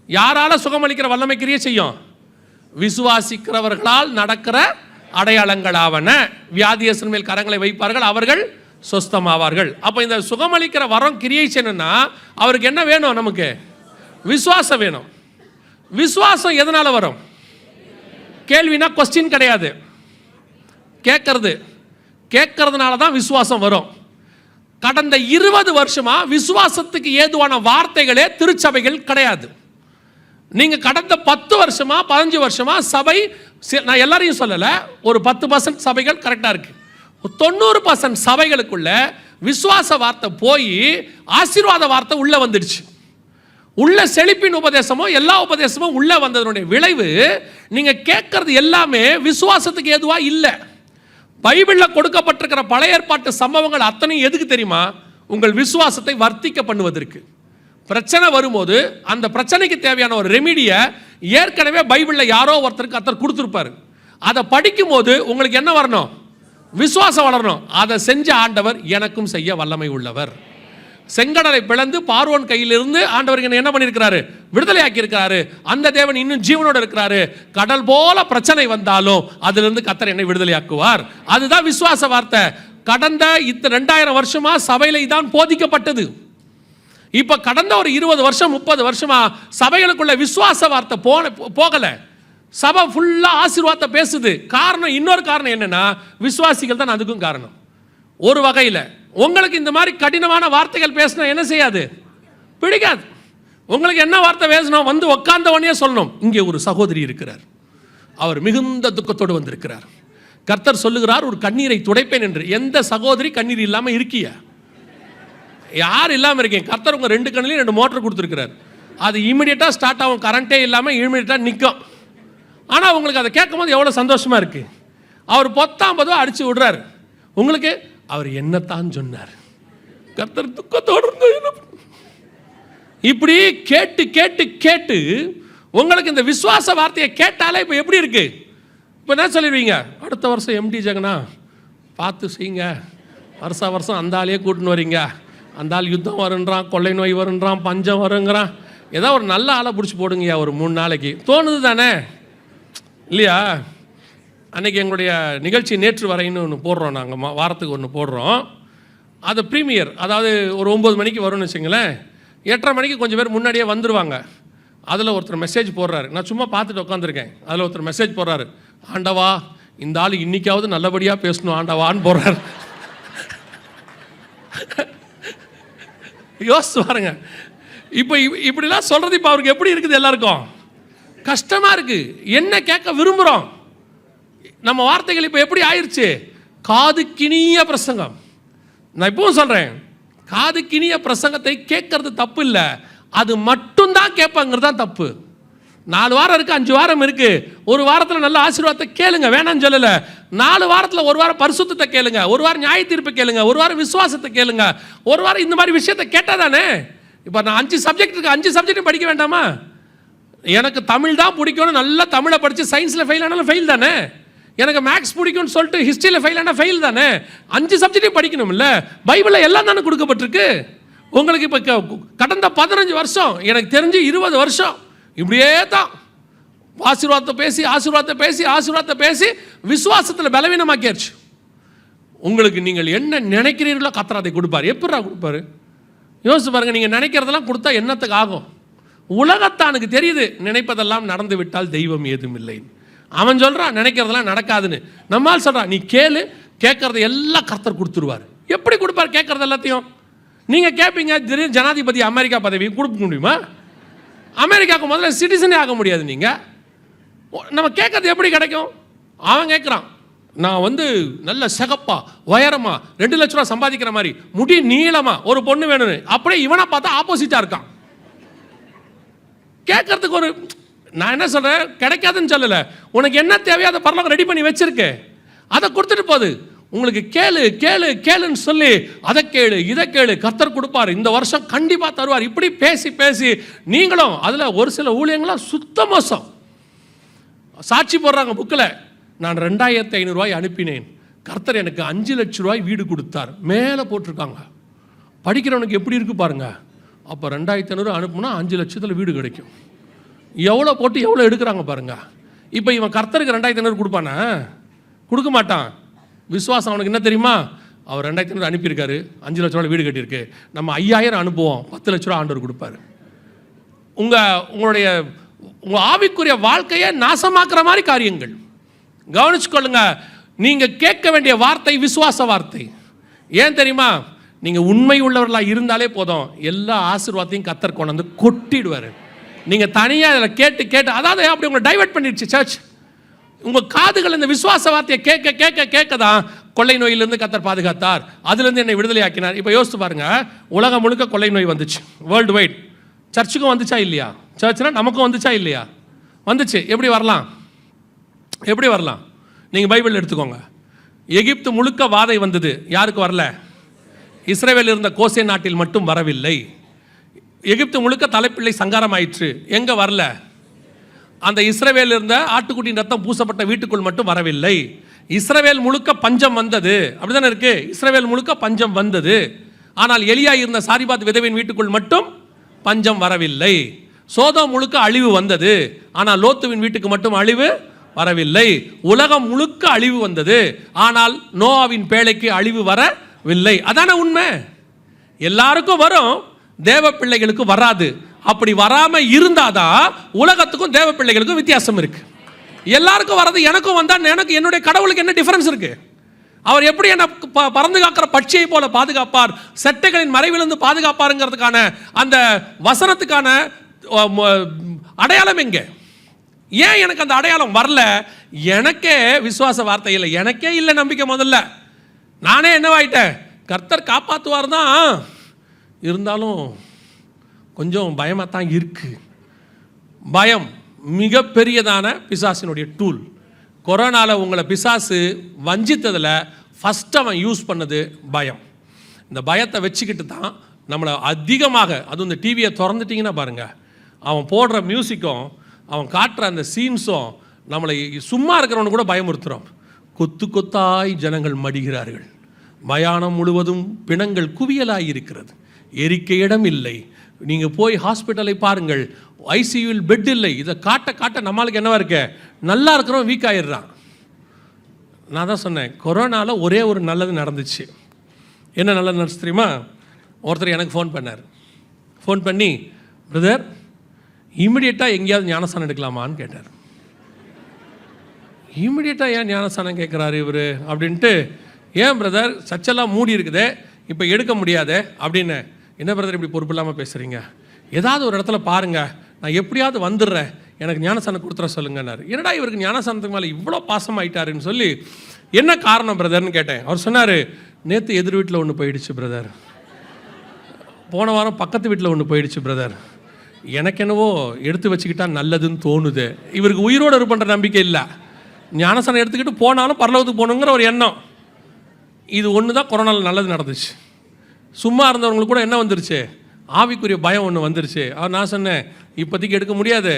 யாரால சுகமளிக்கிற வல்லமை கிரியை செய்யும்? விசுவாசிக்கிறவர்களால் நடக்கிற அடையாளங்களாவன, வியாதியஸ்தர் மேல் கரங்களை வைப்பார்கள், அவர்கள் சொஸ்தமாவார்கள். அப்போ இந்த சுகமளிக்கிற வரம் கிரியை செய்யணும்னா அவருக்கு என்ன வேணும்? நமக்கு விசுவாசம் வேணும். விசுவாசம் எதனால வரும்? கேள்வினா கொஸ்டின் கிடையாது, கேட்கறதுனால தான் விசுவாசம் வரும். கடந்த 20 வருஷமா விசுவாசத்துக்கு ஏதுவான வார்த்தைகளே திருச்சபைகள் கிடையாது. நீங்க கடந்த 10 வருஷமா 15 வருஷமா சபை, நான் எல்லாரையும் சொல்லல, ஒரு 10% சபைகள் கரெக்டா இருக்கு. 90% சபைகளுக்குள்ள விசுவாச வார்த்தை போய் ஆசீர்வாத வார்த்தை உள்ள வந்துடுச்சு. உள்ள செழிப்பின் உபதேசமோ எல்லா உபதேசமும் உள்ள வந்ததனுடைய விளைவு, நீங்க கேட்கறது எல்லாமே விசுவாசத்துக்கு ஏதுவா இல்லை. பைபிளில் கொடுக்கப்பட்டிருக்கிற பழைய ஏற்பாட்டு சம்பவங்கள் அத்தனையும் எதுக்கு தெரியுமா? உங்கள் விசுவாசத்தை வர்த்திக்க பண்ணுவதற்கு. பிரச்சனை வரும்போது அந்த பிரச்சனைக்கு தேவையான ஒரு ரெமிடியை ஏற்கனவே பைபிளில் யாரோ ஒருத்தருக்கு கர்த்தர் கொடுத்துருப்பாரு. அதை படிக்கும் போது உங்களுக்கு என்ன வரணும்? விசுவாசம் வளரணும். அதை செஞ்ச ஆண்டவர் எனக்கும் செய்ய வல்லமை உள்ளவர். செங்கடலை பிளந்து பார்வோன் கையிலிருந்து ஆண்டவர் என்ன பண்ணியிருக்கிறாரு? விடுதலை ஆக்கி இருக்கிறாரு. அந்த தேவன் இன்னும் ஜீவனோடு இருக்கிறாரு. கடல் போல பிரச்சனை வந்தாலும் அதிலிருந்து கர்த்தர் என்னை விடுதலை ஆக்குவார். அதுதான் விசுவாச வார்த்தை. கடந்த 2000 வருஷமா சபையில தான் போதிக்கப்பட்டது. இப்ப கடந்த ஒரு 20 வருஷம் 30 வருஷமா சபைகளுக்குள்ள விசுவாச வார்த்தை போகல. சபை ஃபுல்லாக ஆசீர்வாதத்தை பேசுது. காரணம், இன்னொரு காரணம் என்னன்னா, விசுவாசிகள் தான் அதுக்கும் காரணம். ஒரு வகையில் உங்களுக்கு இந்த மாதிரி கடினமான வார்த்தைகள் பேசினா என்ன செய்யாது, பிடிக்காது. உங்களுக்கு என்ன வார்த்தை பேசணும், வந்து உட்கார்ந்தவனே சொல்லணும், இங்கே ஒரு சகோதரி இருக்கிறார், அவர் மிகுந்த துக்கத்தோடு வந்திருக்கிறார், கர்த்தர் சொல்லுகிறார் ஒரு கண்ணீரை துடைப்பேன் என்று. எந்த சகோதரி கண்ணீர் இல்லாமல் இருக்கிய? யார் இல்லாமல் இருக்கீங்க? கர்த்தர் உங்கள் 2 கண்ணிலையும் 2 மோட்டர் கொடுத்துருக்கிறார். அது இமீடியட்டாக ஸ்டார்ட் ஆகும், கரண்ட்டே இல்லாமல் இமீடியட்டாக நிற்கும். ஆனால் உங்களுக்கு அதை கேட்கும் போது எவ்வளோ சந்தோஷமாக இருக்குது. அவர் 19 அடித்து விடுறாரு. உங்களுக்கு அவர் என்னத்தான் சொன்னார், கர்த்தர் துக்கத்தோடு இப்படி கேட்டு கேட்டு கேட்டு உங்களுக்கு இந்த விசுவாச வார்த்தையை கேட்டாலே இப்போ எப்படி இருக்கு? இப்போ என்ன சொல்லிடுவீங்க, அடுத்த வருஷம் எம்டி ஜெகனா பார்த்து செய்யுங்க, வருஷம் அந்த ஆளையே கூட்டின்னு வரீங்க, அந்த ஆள் யுத்தம் வருன்றான், கொள்ளை நோய் வருன்றான், பஞ்சம் வருங்கிறான், ஏதோ ஒரு நல்ல ஆளை பிடிச்சி போடுங்கய்யா ஒரு 3 நாளைக்கு. தோணுது தானே இல்லையா? அன்றைக்கி எங்களுடைய நிகழ்ச்சி நேற்று வரைன்னு ஒன்று போடுறோம், நாங்கள் வாரத்துக்கு ஒன்று போடுறோம். அது ப்ரீமியர், அதாவது ஒரு 9 மணிக்கு வரும்னு வச்சுங்களேன். 8:30 மணிக்கு கொஞ்சம் பேர் முன்னாடியே வந்துடுவாங்க. அதில் ஒருத்தர் மெசேஜ் போடுறாரு, நான் சும்மா பார்த்துட்டு உட்காந்துருக்கேன். அதில் ஒருத்தர் மெசேஜ் போடுறாரு, ஆண்டவா இந்த ஆள் இன்னைக்காவது நல்லபடியாக பேசணும் ஆண்டவான்னு போடுறாரு. யோசிச்சு பாருங்க. இப்போ இப்படிலாம் சொல்கிறது இப்போ அவருக்கு எப்படி இருக்குது? எல்லாருக்கும் கஷ்டமாக இருக்குது. என்ன கேட்க விரும்புகிறோம்? நம்ம வார்த்தைகள் இப்போ எப்படி ஆயிடுச்சு? காதுக்கினிய பிரசங்கம். நான் இப்பவும் சொல்கிறேன், காதுக்கினிய பிரசங்கத்தை கேட்கறது தப்பு இல்லை, அது மட்டும்தான் கேட்பாங்கிறது தான் தப்பு. 4 வாரம் இருக்குது, 5 வாரம் இருக்குது, ஒரு வாரத்தில் நல்ல ஆசீர்வாதத்தை கேளுங்க, வேணான்னு சொல்லலை. 4 வாரத்தில் ஒரு வாரம் பரிசுத்தத்தை கேளுங்க, ஒரு வாரம் நியாய தீர்ப்பு கேளுங்க, ஒரு வாரம் விசுவாசத்தை கேளுங்க, ஒரு வாரம் இந்த மாதிரி விஷயத்தை கேட்டால் தானே. இப்போ நான் 5 சப்ஜெக்ட் இருக்குது, 5 சப்ஜெக்டும் படிக்க வேண்டாமா? எனக்கு தமிழ் தான் பிடிக்கும்னு நல்லா தமிழை படித்து சயின்ஸில் ஃபெயில் ஆனாலும் ஃபெயில் தானே. எனக்கு மேக்ஸ் பிடிக்கும்னு சொல்லிட்டு ஹிஸ்ட்ரியில் ஃபெயில் ஆனால் ஃபெயில் தானே. 5 சப்ஜெக்டையும் படிக்கணும் இல்லை? பைபிளில் எல்லாம் தானே கொடுக்கப்பட்டிருக்கு உங்களுக்கு. இப்போ கடந்த 15 வருஷம், எனக்கு தெரிஞ்சு 20 வருஷம் இப்படியே தான் ஆசீர்வாதத்தை பேசி ஆசீர்வாதத்தை பேசி ஆசீர்வாதத்தை பேசி விசுவாசத்தில் பலவீனமாக்கியாச்சு. உங்களுக்கு நீங்கள் என்ன நினைக்கிறீர்களோ கர்த்தர் அதை கொடுப்பார். எப்படா கொடுப்பாரு? யோசிச்சு பாருங்கள். நீங்கள் நினைக்கிறதெல்லாம் கொடுத்தா என்னத்துக்கு ஆகும்? உலகத்தானுக்கு தெரியுது நினைப்பதெல்லாம் நடந்து விட்டால் தெய்வம் ஏதும் இல்லை. அவன் சொல்கிறான் நினைக்கிறதெல்லாம் நடக்காதுன்னு. நம்மால் சொல்கிறான் நீ கேளு, கேட்கறத எல்லாம் கர்த்தர் கொடுத்துருவார். எப்படி கொடுப்பார் கேட்கறது எல்லாத்தையும்? நீங்கள் கேட்பீங்க, திடீர்னு ஜனாதிபதி அமெரிக்கா பதவி கொடுக்க முடியுமா? அமெரிக்காவுக்கு முதல்ல சிட்டிசனே ஆக முடியாது. நீங்கள் நம்ம கேட்கறது எப்படி கிடைக்கும்? அவன் கேட்குறான், நான் வந்து நல்ல சிகப்பா உயரமா 2 லட்ச ரூபா சம்பாதிக்கிற மாதிரி முடி நீளமா ஒரு பொண்ணு வேணும்னு. அப்படியே இவனை பார்த்தா ஆப்போசிட்டாக இருக்கான். கேட்கறதுக்கு ஒரு, நான் என்ன சொல்கிறேன், கிடைக்காதுன்னு சொல்லலை. உனக்கு என்ன தேவையோ அதை பரலோகம் ரெடி பண்ணி வச்சிருக்கு, அதை கொடுத்துட்டு போகுது. உங்களுக்கு கேளு கேளு கேளுன்னு சொல்லி அதை கேளு இதை கேளு, கர்த்தர் கொடுப்பார், இந்த வருஷம் கண்டிப்பாக தருவார். இப்படி பேசி பேசி நீங்களும் அதில் ஒரு சில ஊழியங்களாம் சுத்த மோசம். சாட்சி போடுறாங்க புக்கில், நான் 2500 ரூபாய் அனுப்பினேன், கர்த்தர் எனக்கு 5 லட்ச ரூபாய் வீடு கொடுத்தார், மேலே போட்டிருக்காங்க. படிக்கிறவனுக்கு எப்படி இருக்கு பாருங்க. அப்போ 2500 அனுப்புனா 5 லட்சத்தில் வீடு கிடைக்கும். எவ்வளோ போட்டு எவ்வளோ எடுக்கிறாங்க பாருங்க. இப்போ இவன் கர்த்தருக்கு 2500 கொடுப்பானா? கொடுக்க மாட்டான். விசுவாசம் அவனுக்கு என்ன தெரியுமா? அவர் 2500 அனுப்பியிருக்காரு, 5 லட்ச ரூபா வீடு கட்டியிருக்கு, நம்ம 5000 அனுப்புவோம், 10 லட்ச ரூபா ஆண்டவர் கொடுப்பாரு. உங்களுடைய உங்கள் ஆவிக்குரிய வாழ்க்கையை நாசமாக்குற மாதிரி காரியங்கள் கவனிச்சுக்கொள்ளுங்க. நீங்கள் கேட்க வேண்டிய வார்த்தை விசுவாச வார்த்தை. ஏன் தெரியுமா? நீங்கள் உண்மை உள்ளவர்களாக இருந்தாலே போதும், எல்லா ஆசீர்வாதத்தையும் கர்த்தர் கொண்டு வந்து கொட்டிடுவார். நீங்கள் தனியாக அதில் கேட்டு கேட்டு, அதாவது அப்படி உங்களை டைவர்ட் பண்ணிடுச்சு சர்ச். உங்கள் காதுகள் இந்த விசுவாச வார்த்தையை கேட்க கேட்க கேட்க தான் கொள்ளை நோயிலிருந்து கர்த்தர் பாதுகாத்தார், அதுலேருந்து என்னை விடுதலை ஆக்கினார். இப்போ யோசித்து பாருங்க, உலகம் முழுக்க கொள்ளை நோய் வந்துச்சு, வேர்ல்டு வைட். சர்ச்சுக்கும் வந்துச்சா இல்லையா? சர்ச்னா நமக்கும் வந்துச்சா இல்லையா? வந்துச்சு. எப்படி வரலாம்? எப்படி வரலாம்? நீங்கள் பைபிள் எடுத்துக்கோங்க. எகிப்து முழுக்க வாதை வந்தது, யாருக்கு வரல? இஸ்ரவேல் இருந்த கோசே நாட்டில் மட்டும் வரவில்லை. எகிப்து முழுக்க தலைப்பிள்ளை சங்காரம் ஆயிற்று, எங்கே வரல? அந்த இஸ்ரவேல் இருந்த ஆட்டுக்குட்டியின் ரத்தம் பூசப்பட்ட வீட்டுக்குள் மட்டும் வரவில்லை. இஸ்ரவேல் முழுக்க பஞ்சம் வந்தது, அப்படிதானே இருக்கு? இஸ்ரவேல் முழுக்க பஞ்சம் வந்தது. ஆனால் எலியா இருந்த சாரிபாத் விதவின் வீட்டுக்குள் மட்டும் பஞ்சம் வரவில்லை. சோதோம் முழுக்க அழிவு வந்தது, ஆனால் லோத்துவின் வீட்டுக்கு மட்டும் அழிவு வரவில்லை. உலகம் முழுக்க அழிவு வந்தது, ஆனால் நோவாவின் பேழைக்கு அழிவு வரவில்லை. அதான உண்மை. எல்லாருக்கும் வரும், தேவ பிள்ளைகளுக்கு வராது. அப்படி வராம இருந்தாதான் உலகத்துக்கும் தேவ பிள்ளைகளுக்கும் வித்தியாசம் இருக்கு. எல்லாருக்கும் வர்றது எனக்கும் வந்தால் எனக்கு என்னுடைய கடவுளுக்கு என்ன டிஃபரன்ஸ் இருக்கு? அவர் எப்படி என்ன பறந்து காக்கிற பட்சியை போல பாதுகாப்பார், செட்டைகளின் மறைவிலிருந்து பாதுகாப்பாருங்கிறதுக்கான அந்த வசனத்துக்கான அடையாளம் எங்க? ஏன் எனக்கு அந்த அடையாளம் வரல? எனக்கே விசுவாச வார்த்தை இல்லை, எனக்கே இல்லை நம்பிக்கை. முதல்ல நானே என்னவாயிட்டேன், கர்த்தர் காப்பாற்றுவார் தான், இருந்தாலும் கொஞ்சம் பயமாக தான் இருக்கு. பயம் மிகப்பெரியதான பிசாசினுடைய டூல். கொரோனாவில் உங்களை பிசாசு வஞ்சித்ததில் ஃபஸ்ட் அவன் யூஸ் பண்ணது பயம். இந்த பயத்தை வச்சுக்கிட்டு தான் நம்மளை அதிகமாக, அதுவும் இந்த டிவியை திறந்துட்டிங்கன்னா பாருங்கள், அவன் போடுற மியூசிக்கும் அவன் காட்டுற அந்த சீன்ஸும் நம்மளை சும்மா இருக்கிறவனு கூட பயமுறுத்துகிறோம். கொத்து கொத்தாய் ஜனங்கள் மடிகிறார்கள், மயானம் முழுவதும் பிணங்கள் குவியலாய் இருக்கிறது, எரிக்க இடம் இல்லை. நீங்கள் போய் ஹாஸ்பிட்டலை பாருங்கள், ஐசியூவில் பெட் இல்லை. இதை காட்ட காட்ட நம்மளுக்கு என்னவா இருக்க, நல்லா இருக்கிறோம் வீக் ஆகிடுறான். நான் தான் சொன்னேன், கொரோனாவில் ஒரே ஒரு நல்லது நடந்துச்சு. என்ன நல்லது நடந்துச்சு தெரியுமா? ஒருத்தர் எனக்கு ஃபோன் பண்ணார். ஃபோன் பண்ணி, பிரதர் இம்மிடியட்டாக எங்கேயாவது ஞானஸ்தானம் எடுக்கலாமான்னு கேட்டார். இம்மிடியட்டாக ஏன் ஞானஸ்தானம் கேட்குறாரு இவர் அப்படின்ட்டு, ஏன் பிரதர் சர்ச்செல்லாம் மூடி இருக்குதே, இப்போ எடுக்க முடியாதே அப்படின்னு. என்ன பிரதர் இப்படி பொறுப்பு இல்லாமல் பேசுகிறீங்க, ஏதாவது ஒரு இடத்துல பாருங்கள், நான் எப்படியாவது வந்துடுறேன், எனக்கு ஞானஸ்தானம் கொடுத்துற சொல்லுங்கன்னாரு. என்னடா இவருக்கு ஞானஸ்தானத்துக்கு மேலே இவ்வளோ பாசமாயிட்டாருன்னு சொல்லி, என்ன காரணம் பிரதர்னு கேட்டேன். அவர் சொன்னார், நேற்று எதிர் வீட்டில் ஒன்று போயிடுச்சு பிரதர், போன வாரம் பக்கத்து வீட்டில் ஒன்று போயிடுச்சு பிரதர், எனக்கு என்னவோ எடுத்து வச்சுக்கிட்டா நல்லதுன்னு தோணுது. இவருக்கு உயிரோடு இருப்பன்ற நம்பிக்கை இல்லை, ஞானஸ்தானம் எடுத்துக்கிட்டு போனாலும் பரலோகத்துக்கு போகணுங்கிற ஒரு எண்ணம். இது ஒன்று தான் கொரோனாவில் நல்லது நடந்துச்சு. சும்மா இருந்தவங்களுக்கு கூட என்ன வந்துருச்சு, ஆவிக்குரிய பயம் ஒன்று வந்துருச்சு. அவர் நான் சொன்னேன், இப்போதைக்கு எடுக்க முடியாது,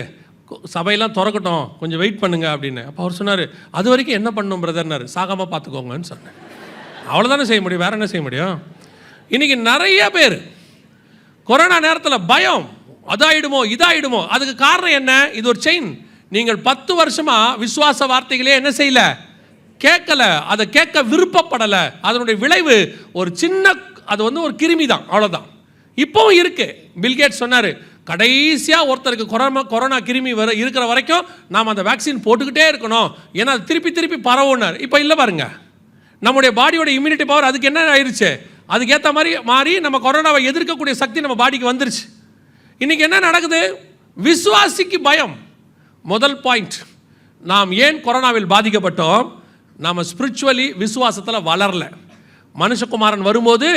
சபையெல்லாம் திறக்கட்டும், கொஞ்சம் வெயிட் பண்ணுங்க அப்படின்னு. அப்போ அவர் சொன்னார், அது வரைக்கும் என்ன பண்ணணும் பிரதர்னாரு, சாகாமல் பார்த்துக்கோங்கன்னு சொன்னேன். அவ்வளோதானே செய்ய முடியும், வேறு என்ன செய்ய முடியும்? இன்றைக்கி நிறைய பேர் கொரோனா நேரத்தில் பயம், அதாயிடுமோ இதாயிடுமோ. அதுக்கு காரணம் என்ன? இது ஒரு செயின். நீங்கள் 10 வருஷமாக விசுவாச வார்த்தைகளே என்ன செய்யல, கேட்கல, அதை கேட்க விருப்பப்படலை. அதனுடைய விளைவு ஒரு சின்ன, அது வந்து ஒரு கிருமி தான், அவ்வளோதான். இப்போவும் இருக்கு. பில்கேட்ஸ் சொன்னார், கடைசியாக ஒருத்தருக்கு கொரோனா கிருமி இருக்கிற வரைக்கும் நாம் அந்த வேக்சின் போட்டுக்கிட்டே இருக்கணும், ஏன்னா அது திருப்பி திருப்பி பரவுனார். இப்போ இல்லை பாருங்க, நம்முடைய பாடியோட இம்யூனிட்டி பவர் அதுக்கு என்ன ஆயிடுச்சு, அதுக்கேற்ற மாதிரி மாறி நம்ம கொரோனாவை எதிர்க்கக்கூடிய சக்தி நம்ம பாடிக்கு வந்துருச்சு. இன்றைக்கி என்ன நடக்குது? விசுவாசிக்கு பயம். முதல் பாயிண்ட், நாம் ஏன் கொரோனாவில் பாதிக்கப்பட்டோம்? நாம் ஸ்பிரிச்சுவலி விசுவாசத்தில் வளரல. மனுஷகுமாரன் வரும்போது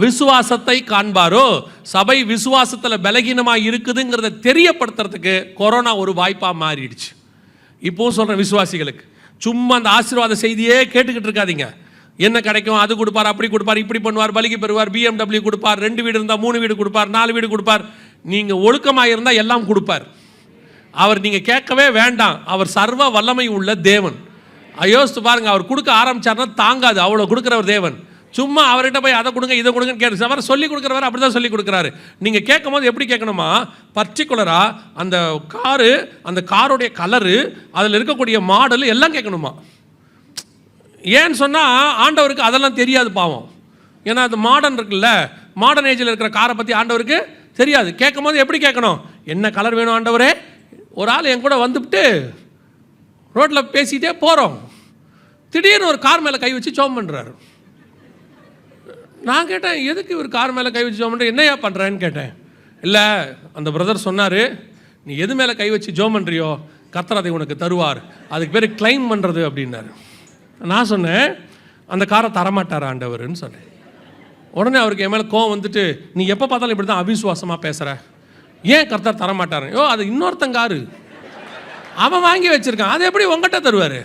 விசுவாசத்தை காண்பாரோ, சபை விசுவாசத்தில் பலகீனமாக இருக்குதுங்கிறத தெரியப்படுத்துறதுக்கு கொரோனா ஒரு வாய்ப்பாக மாறிடுச்சு. இப்போவும் சொல்கிறேன் விசுவாசிகளுக்கு, சும்மா அந்த ஆசீர்வாத செய்தியே கேட்டுக்கிட்டு இருக்காதீங்க. என்ன கிடைக்கும், அது கொடுப்பார், அப்படி கொடுப்பார், இப்படி பண்ணுவார், பலிக்கு பெறுவார், BMW கொடுப்பார், 2 வீடு இருந்தால் 3 வீடு கொடுப்பார், 4 வீடு கொடுப்பார். நீங்கள் ஒழுக்கமாக இருந்தால் எல்லாம் கொடுப்பார். அவர் நீங்கள் கேட்கவே வேண்டாம், அவர் சர்வ வல்லமை உள்ள தேவன். யோசித்து பாருங்கள், அவர் கொடுக்க ஆரம்பிச்சார்னா தாங்காது, அவ்வளோ கொடுக்குறவர் தேவன். சும்மா அவர்கிட்ட போய் அதை கொடுங்க இதை கொடுங்கன்னு கேட்டு அவர் சொல்லி கொடுக்குறவர் அப்படி தான் சொல்லி கொடுக்குறாரு. நீங்கள் கேட்கும் போது எப்படி கேட்கணுமா, பர்டிகுலராக அந்த காரு, அந்த காருடைய கலரு, அதில் இருக்கக்கூடிய மாடல் எல்லாம் கேட்கணுமா. ஏன்னு சொன்னால் ஆண்டவருக்கு அதெல்லாம் தெரியாது பாவம். ஏன்னா அது மாடர்ன் இருக்குல்ல, மாடர்ன் ஏஜில் இருக்கிற காரை பற்றி ஆண்டவருக்கு தெரியாது. கேட்கும் போது எப்படி கேட்கணும், என்ன கலர் வேணும் ஆண்டவரே. ஒரு ஆள் என் கூட வந்துவிட்டு ரோட்டில் பேசிகிட்டே போகிறோம், திடீர்னு ஒரு கார் மேலே கை வச்சு ஜெபம் பண்ணுறாரு. நான் கேட்டேன், எதுக்கு இவர் கார் மேலே கை வச்சு ஜெபம் பண்ணுற, என்னையா பண்ணுறேன்னு கேட்டேன். இல்லை, அந்த பிரதர் சொன்னார், நீ எது மேலே கை வச்சு ஜெபம் பண்ணுறியோ கர்த்தர் அதை உனக்கு தருவார், அதுக்கு பேர் கிளைம் பண்ணுறது அப்படின்னாரு. நான் சொன்னேன், அந்த காரை தரமாட்டார் ஆண்டவர்னு சொன்னேன். உடனே அவருக்கு என் மேலே கோவம் வந்துட்டு, நீ எப்போ பார்த்தாலும் இப்படி தான் அவிசுவாசமாக பேசுகிற, ஏன் கர்த்தர் தரமாட்டார்? அது இன்னொருத்தன் காரு, அவன் வாங்கி வச்சுருக்கான், அதை எப்படி உங்கள்கிட்ட தருவார்?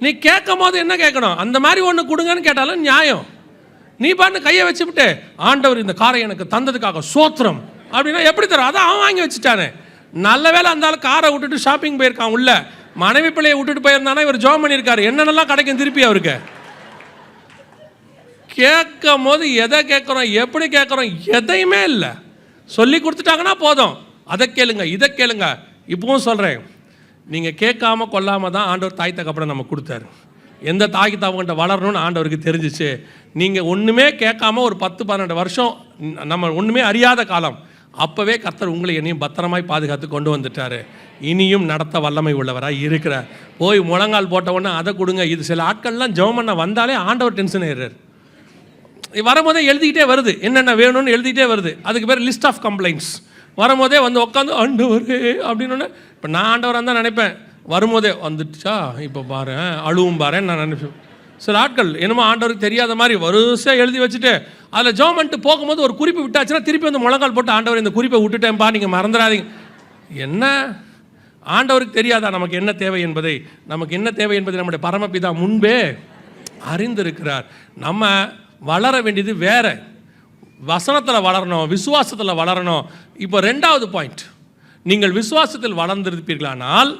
நீ கேட்கும் போது என்ன கேட்கணும், அந்த மாதிரி ஒன்று கொடுங்கன்னு கேட்டாலும் நியாயம். நீ பாட்டு கையை வச்சுவிட்டு, ஆண்டவர் இந்த காரை எனக்கு தந்ததுக்காக சோத்திரம் அப்படின்னா எப்படி தரும்? அதான் அவன் வாங்கி வச்சுட்டானே. நல்ல வேலை அந்த ஆள் காரை விட்டுட்டு ஷாப்பிங் போயிருக்கான், உள்ள மனைவி பிள்ளையை விட்டுட்டு போயிருந்தானா இவர் ஜெபம் பண்ணியிருக்காரு, என்னென்னலாம் கிடைக்கும் திருப்பி அவருக்கு. கேட்கும் போது எதை கேட்குறோம், எப்படி கேட்குறோம், எதையுமே இல்லை. சொல்லி கொடுத்துட்டாங்கன்னா போதும், அதை கேளுங்க இதை கேளுங்க. இப்பவும் சொல்கிறேன், நீங்கள் கேட்காம கொள்ளாமல் தான் ஆண்டவர் தாய் தகப்பனை நம்ம கொடுத்தாரு. எந்த தாய்க்கு தவங்கிட்ட வளரணும்னு ஆண்டவருக்கு தெரிஞ்சிச்சு. நீங்கள் ஒன்றுமே கேட்காம ஒரு 10-12 வருஷம் நம்ம ஒன்றுமே அறியாத காலம், அப்போவே கர்த்தர் உங்களை என்னையும் பத்திரமாய் பாதுகாத்து கொண்டு வந்துட்டார். இனியும் நடத்த வல்லமை உள்ளவராக இருக்கிறார். போய் முழங்கால் போட்ட உடனே அதை கொடுங்க. இது சில ஆட்கள்லாம் ஜெபம் பண்ண வந்தாலே ஆண்டவர் டென்ஷன் ஆயிடுறார். வரும்போதே எழுதிக்கிட்டே வருது, என்னென்ன வேணும்னு எழுதிக்கிட்டே வருது. அதுக்கு பேர் லிஸ்ட் ஆஃப் கம்ப்ளைண்ட்ஸ். வரும்போதே வந்து உட்காந்து ஆண்டவரே அப்படின்னு. இப்போ நான் ஆண்டவராக தான் நினைப்பேன், வரும்போதே வந்துடுச்சா இப்போ பாரு அழுவும் பாருன்னு நான் நினைப்பேன். சில ஆட்கள் என்னமோ ஆண்டவருக்கு தெரியாத மாதிரி வரிசையாக எழுதி வச்சுட்டு அதில் ஜெபம் பண்ணிட்டு போகும்போது ஒரு குறிப்பு விட்டாச்சுன்னா திருப்பி வந்து முழங்கால் போட்டு ஆண்டவர் இந்த குறிப்பை விட்டுட்டேன்ப்பா நீங்கள் மறந்துடாதீங்க. என்ன ஆண்டவருக்கு தெரியாதா நமக்கு என்ன தேவை என்பதை? நமக்கு என்ன தேவை என்பதை நம்முடைய பரமபிதா முன்பே அறிந்திருக்கிறார். நம்ம வளர வேண்டியது வேற, வசனத்தில் வளரணும், விசுவாசத்தில் வளரணும். இப்போ 2வது பாயிண்ட், நீங்கள் விசுவாசத்தில் வளர்ந்திருப்பீர்களானால்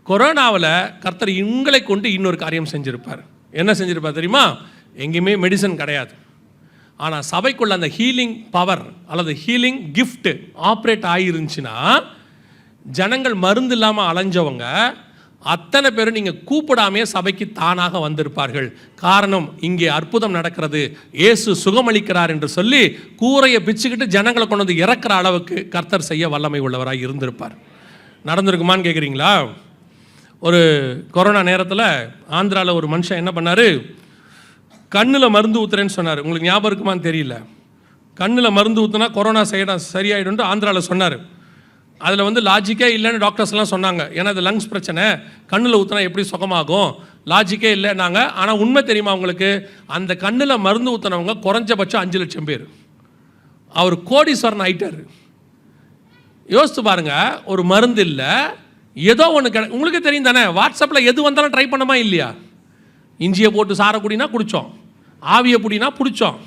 கொரோனாவில் கர்த்தர் உங்களை கொண்டு இன்னொரு காரியம் செஞ்சிருப்பார். என்ன செஞ்சிருப்பார் தெரியுமா? எங்கேயுமே மெடிசன் கிடையாது, ஆனால் சபைக்குள்ள அந்த ஹீலிங் பவர் அல்லது ஹீலிங் கிஃப்ட் ஆப்ரேட் ஆகிருந்துச்சுன்னா ஜனங்கள் மருந்து இல்லாமல் அலைஞ்சவங்க அத்தனை பேரும் நீங்கள் கூப்பிடாமே சபைக்கு தானாக வந்திருப்பார்கள். காரணம், இங்கே அற்புதம் நடக்கிறது, இயேசு சுகமளிக்கிறார் என்று சொல்லி கூரையை பிச்சுக்கிட்டு ஜனங்களை கொண்டு வந்து இறக்குற அளவுக்கு கர்த்தர் செய்ய வல்லமை உள்ளவராக இருந்திருப்பார். நடந்திருக்குமான்னு கேட்குறீங்களா? ஒரு கொரோனா நேரத்தில் ஆந்திராவில் ஒரு மனுஷன் என்ன பண்ணார், கண்ணில் மருந்து ஊற்றுறேன்னு சொன்னார். உங்களுக்கு ஞாபகம் இருக்குமான்னு தெரியல. கண்ணில் மருந்து ஊற்றுனா கொரோனா சரியாயிடும்ட்டு ஆந்திராவில் சொன்னார். அதில் வந்து லாஜிக்கே இல்லைன்னு டாக்டர்ஸ்லாம் சொன்னாங்க. ஏன்னா அது லங்ஸ் பிரச்சனை, கண்ணில் ஊற்றினா எப்படி சுகமாகும், லாஜிக்கே இல்லைன்னாங்க. ஆனால் உண்மை தெரியுமா உங்களுக்கு? அந்த கண்ணில் மருந்து ஊற்றினவங்க குறைஞ்சபட்சம் 5 லட்சம் பேர். அவர் கோடீஸ்வரன் ஆயிட்டார். யோசித்து பாருங்க, ஒரு மருந்து இல்லை, ஏதோ ஒன்று உங்களுக்கு தெரியும் தானே. வாட்ஸ்அப்பில் எது வந்தாலும் ட்ரை பண்ணமா இல்லையா? இஞ்சியை போட்டு சாரை குடினா குடித்தோம், ஆவியை புடினா பிடிச்சோம்,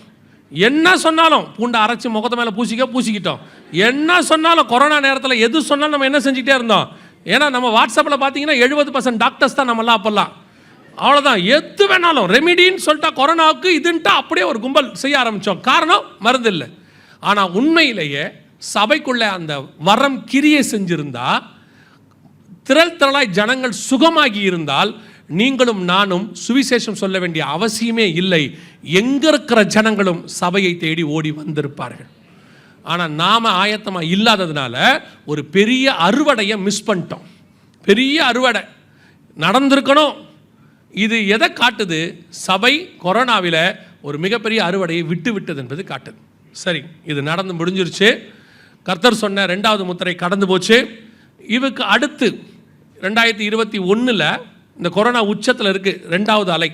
என்ன சொன்னாலும் பூண்டை அரைச்சி முகத்தை மேலே பூசிக்கிட்டோம். என்ன சொன்னாலும் கொரோனா நேரத்தில் எது சொன்னாலும் நம்ம என்ன செஞ்சுக்கிட்டே இருந்தோம். ஏன்னா நம்ம வாட்ஸ்அப்பில் பார்த்தீங்கன்னா 70% டாக்டர்ஸ் தான் நம்மளாம் அப்போல்லாம். அவ்வளோதான், எது வேணாலும் ரெமிடின்னு சொல்லிட்டா கொரோனாவுக்கு இதுன்ட்டா அப்படியே ஒரு கும்பல் செய்ய ஆரம்பித்தோம். காரணம் மருந்து இல்லை. ஆனால் உண்மையிலேயே சபைக்குள்ளே அந்த வரம் கிரியை செஞ்சிருந்தா, திரளாய் ஜனங்கள் சுகமாகி இருந்தால் நீங்களும் நானும் சுவிசேஷம் சொல்ல வேண்டிய அவசியமே இல்லை. எங்கே இருக்கிற ஜனங்களும் சபையை தேடி ஓடி வந்திருப்பார்கள். ஆனால் நாம் ஆயத்தமாக இல்லாததுனால ஒரு பெரிய அறுவடையை மிஸ் பண்ணிட்டோம். பெரிய அறுவடை நடந்திருக்கணும். இது எதை காட்டுது? சபை கொரோனாவில் ஒரு மிகப்பெரிய அறுவடையை விட்டது என்பது காட்டுது. சரி, இது நடந்து முடிஞ்சிருச்சு. கர்த்தர் சொன்ன 2வது முத்திரை கடந்து போச்சு. இவருக்கு அடுத்து 2021 இந்த கொரோனா உச்சத்தில் இருக்குது, 2வது அலை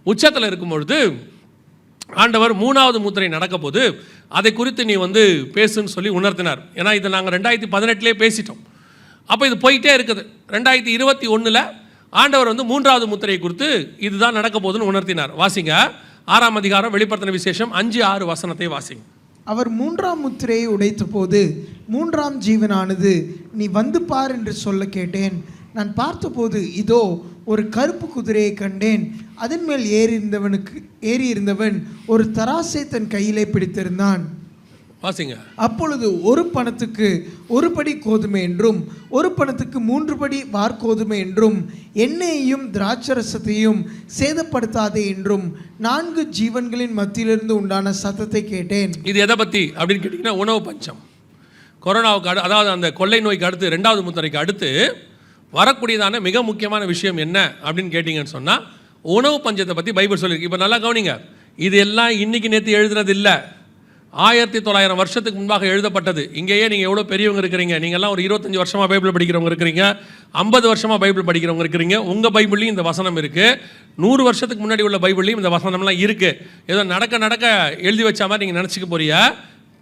உச்சத்தில் இருக்கும்பொழுது ஆண்டவர் 3வது முத்திரை நடக்க போது அதை குறித்து நீ வந்து பேசுன்னு சொல்லி உணர்த்தினார். ஏன்னா இதை நாங்கள் 2018 பேசிட்டோம். அப்போ இது போயிட்டே இருக்குது. 2021 ஆண்டவர் வந்து 3வது முத்திரையை குறித்து இதுதான் நடக்க போகுதுன்னு உணர்த்தினார். வாசிங்க 6ஆம் அதிகாரம் வெளிப்படுத்தின விசேஷம் 5-6 வசனத்தை வாசிங்க. அவர் 3ஆம் முத்திரையை உடைத்த போது 3ஆம் ஜீவனானது, நீ வந்து பார் என்று சொல்ல கேட்டேன். நான் பார்த்தபோது இதோ ஒரு கருப்பு குதிரையை கண்டேன். அதன் மேல் ஏறியிருந்தவன் ஒரு தராசை தன் கையிலே பிடித்திருந்தான். வாசிங்க. அப்பொழுது ஒரு பணத்துக்கு 1 படி கோதுமை என்றும் 1 பணத்துக்கு 3 படி வார்கோதுமை என்றும் எண்ணெயையும் திராட்சரசத்தையும் சேதப்படுத்தாதே என்றும் 4 ஜீவன்களின் மத்தியிலிருந்து உண்டான சத்தத்தை கேட்டேன். இது எதை பற்றி அப்படின்னு கேட்டிங்கன்னா, உணவு பஞ்சம். கொரோனாவுக்கு அதாவது அந்த கொள்ளை நோய்க்கு அடுத்து 2வது முத்திரைக்கு அடுத்து வரக்கூடியதான மிக முக்கியமான விஷயம் என்ன அப்படின்னு கேட்டிங்கன்னு சொன்னால், உணவு பஞ்சத்தை பற்றி பைபிள் சொல்லியிருக்கு. இப்போ நல்லா கவனிங்க, இது எல்லாம் இன்றைக்கி நேற்று எழுதுனது இல்லை, 1900 வருஷத்துக்கு முன்பாக எழுதப்பட்டது. இங்கேயே நீங்கள் எவ்வளோ பெரியவங்க இருக்கிறீங்க, நீங்கள்லாம் ஒரு 25 வருஷமாக பைபிள் படிக்கிறவங்க இருக்கிறீங்க, 50 வருஷமாக பைபிள் படிக்கிறவங்க இருக்கிறீங்க. உங்கள் பைபிள்லையும் இந்த வசனம் இருக்குது, 100 வருஷத்துக்கு முன்னாடி உள்ள பைபிள்லையும் இந்த வசனம்லாம் இருக்குது. ஏதோ நடக்க எழுதி வச்ச மாதிரி நீங்கள் நினச்சிக்க போறிய.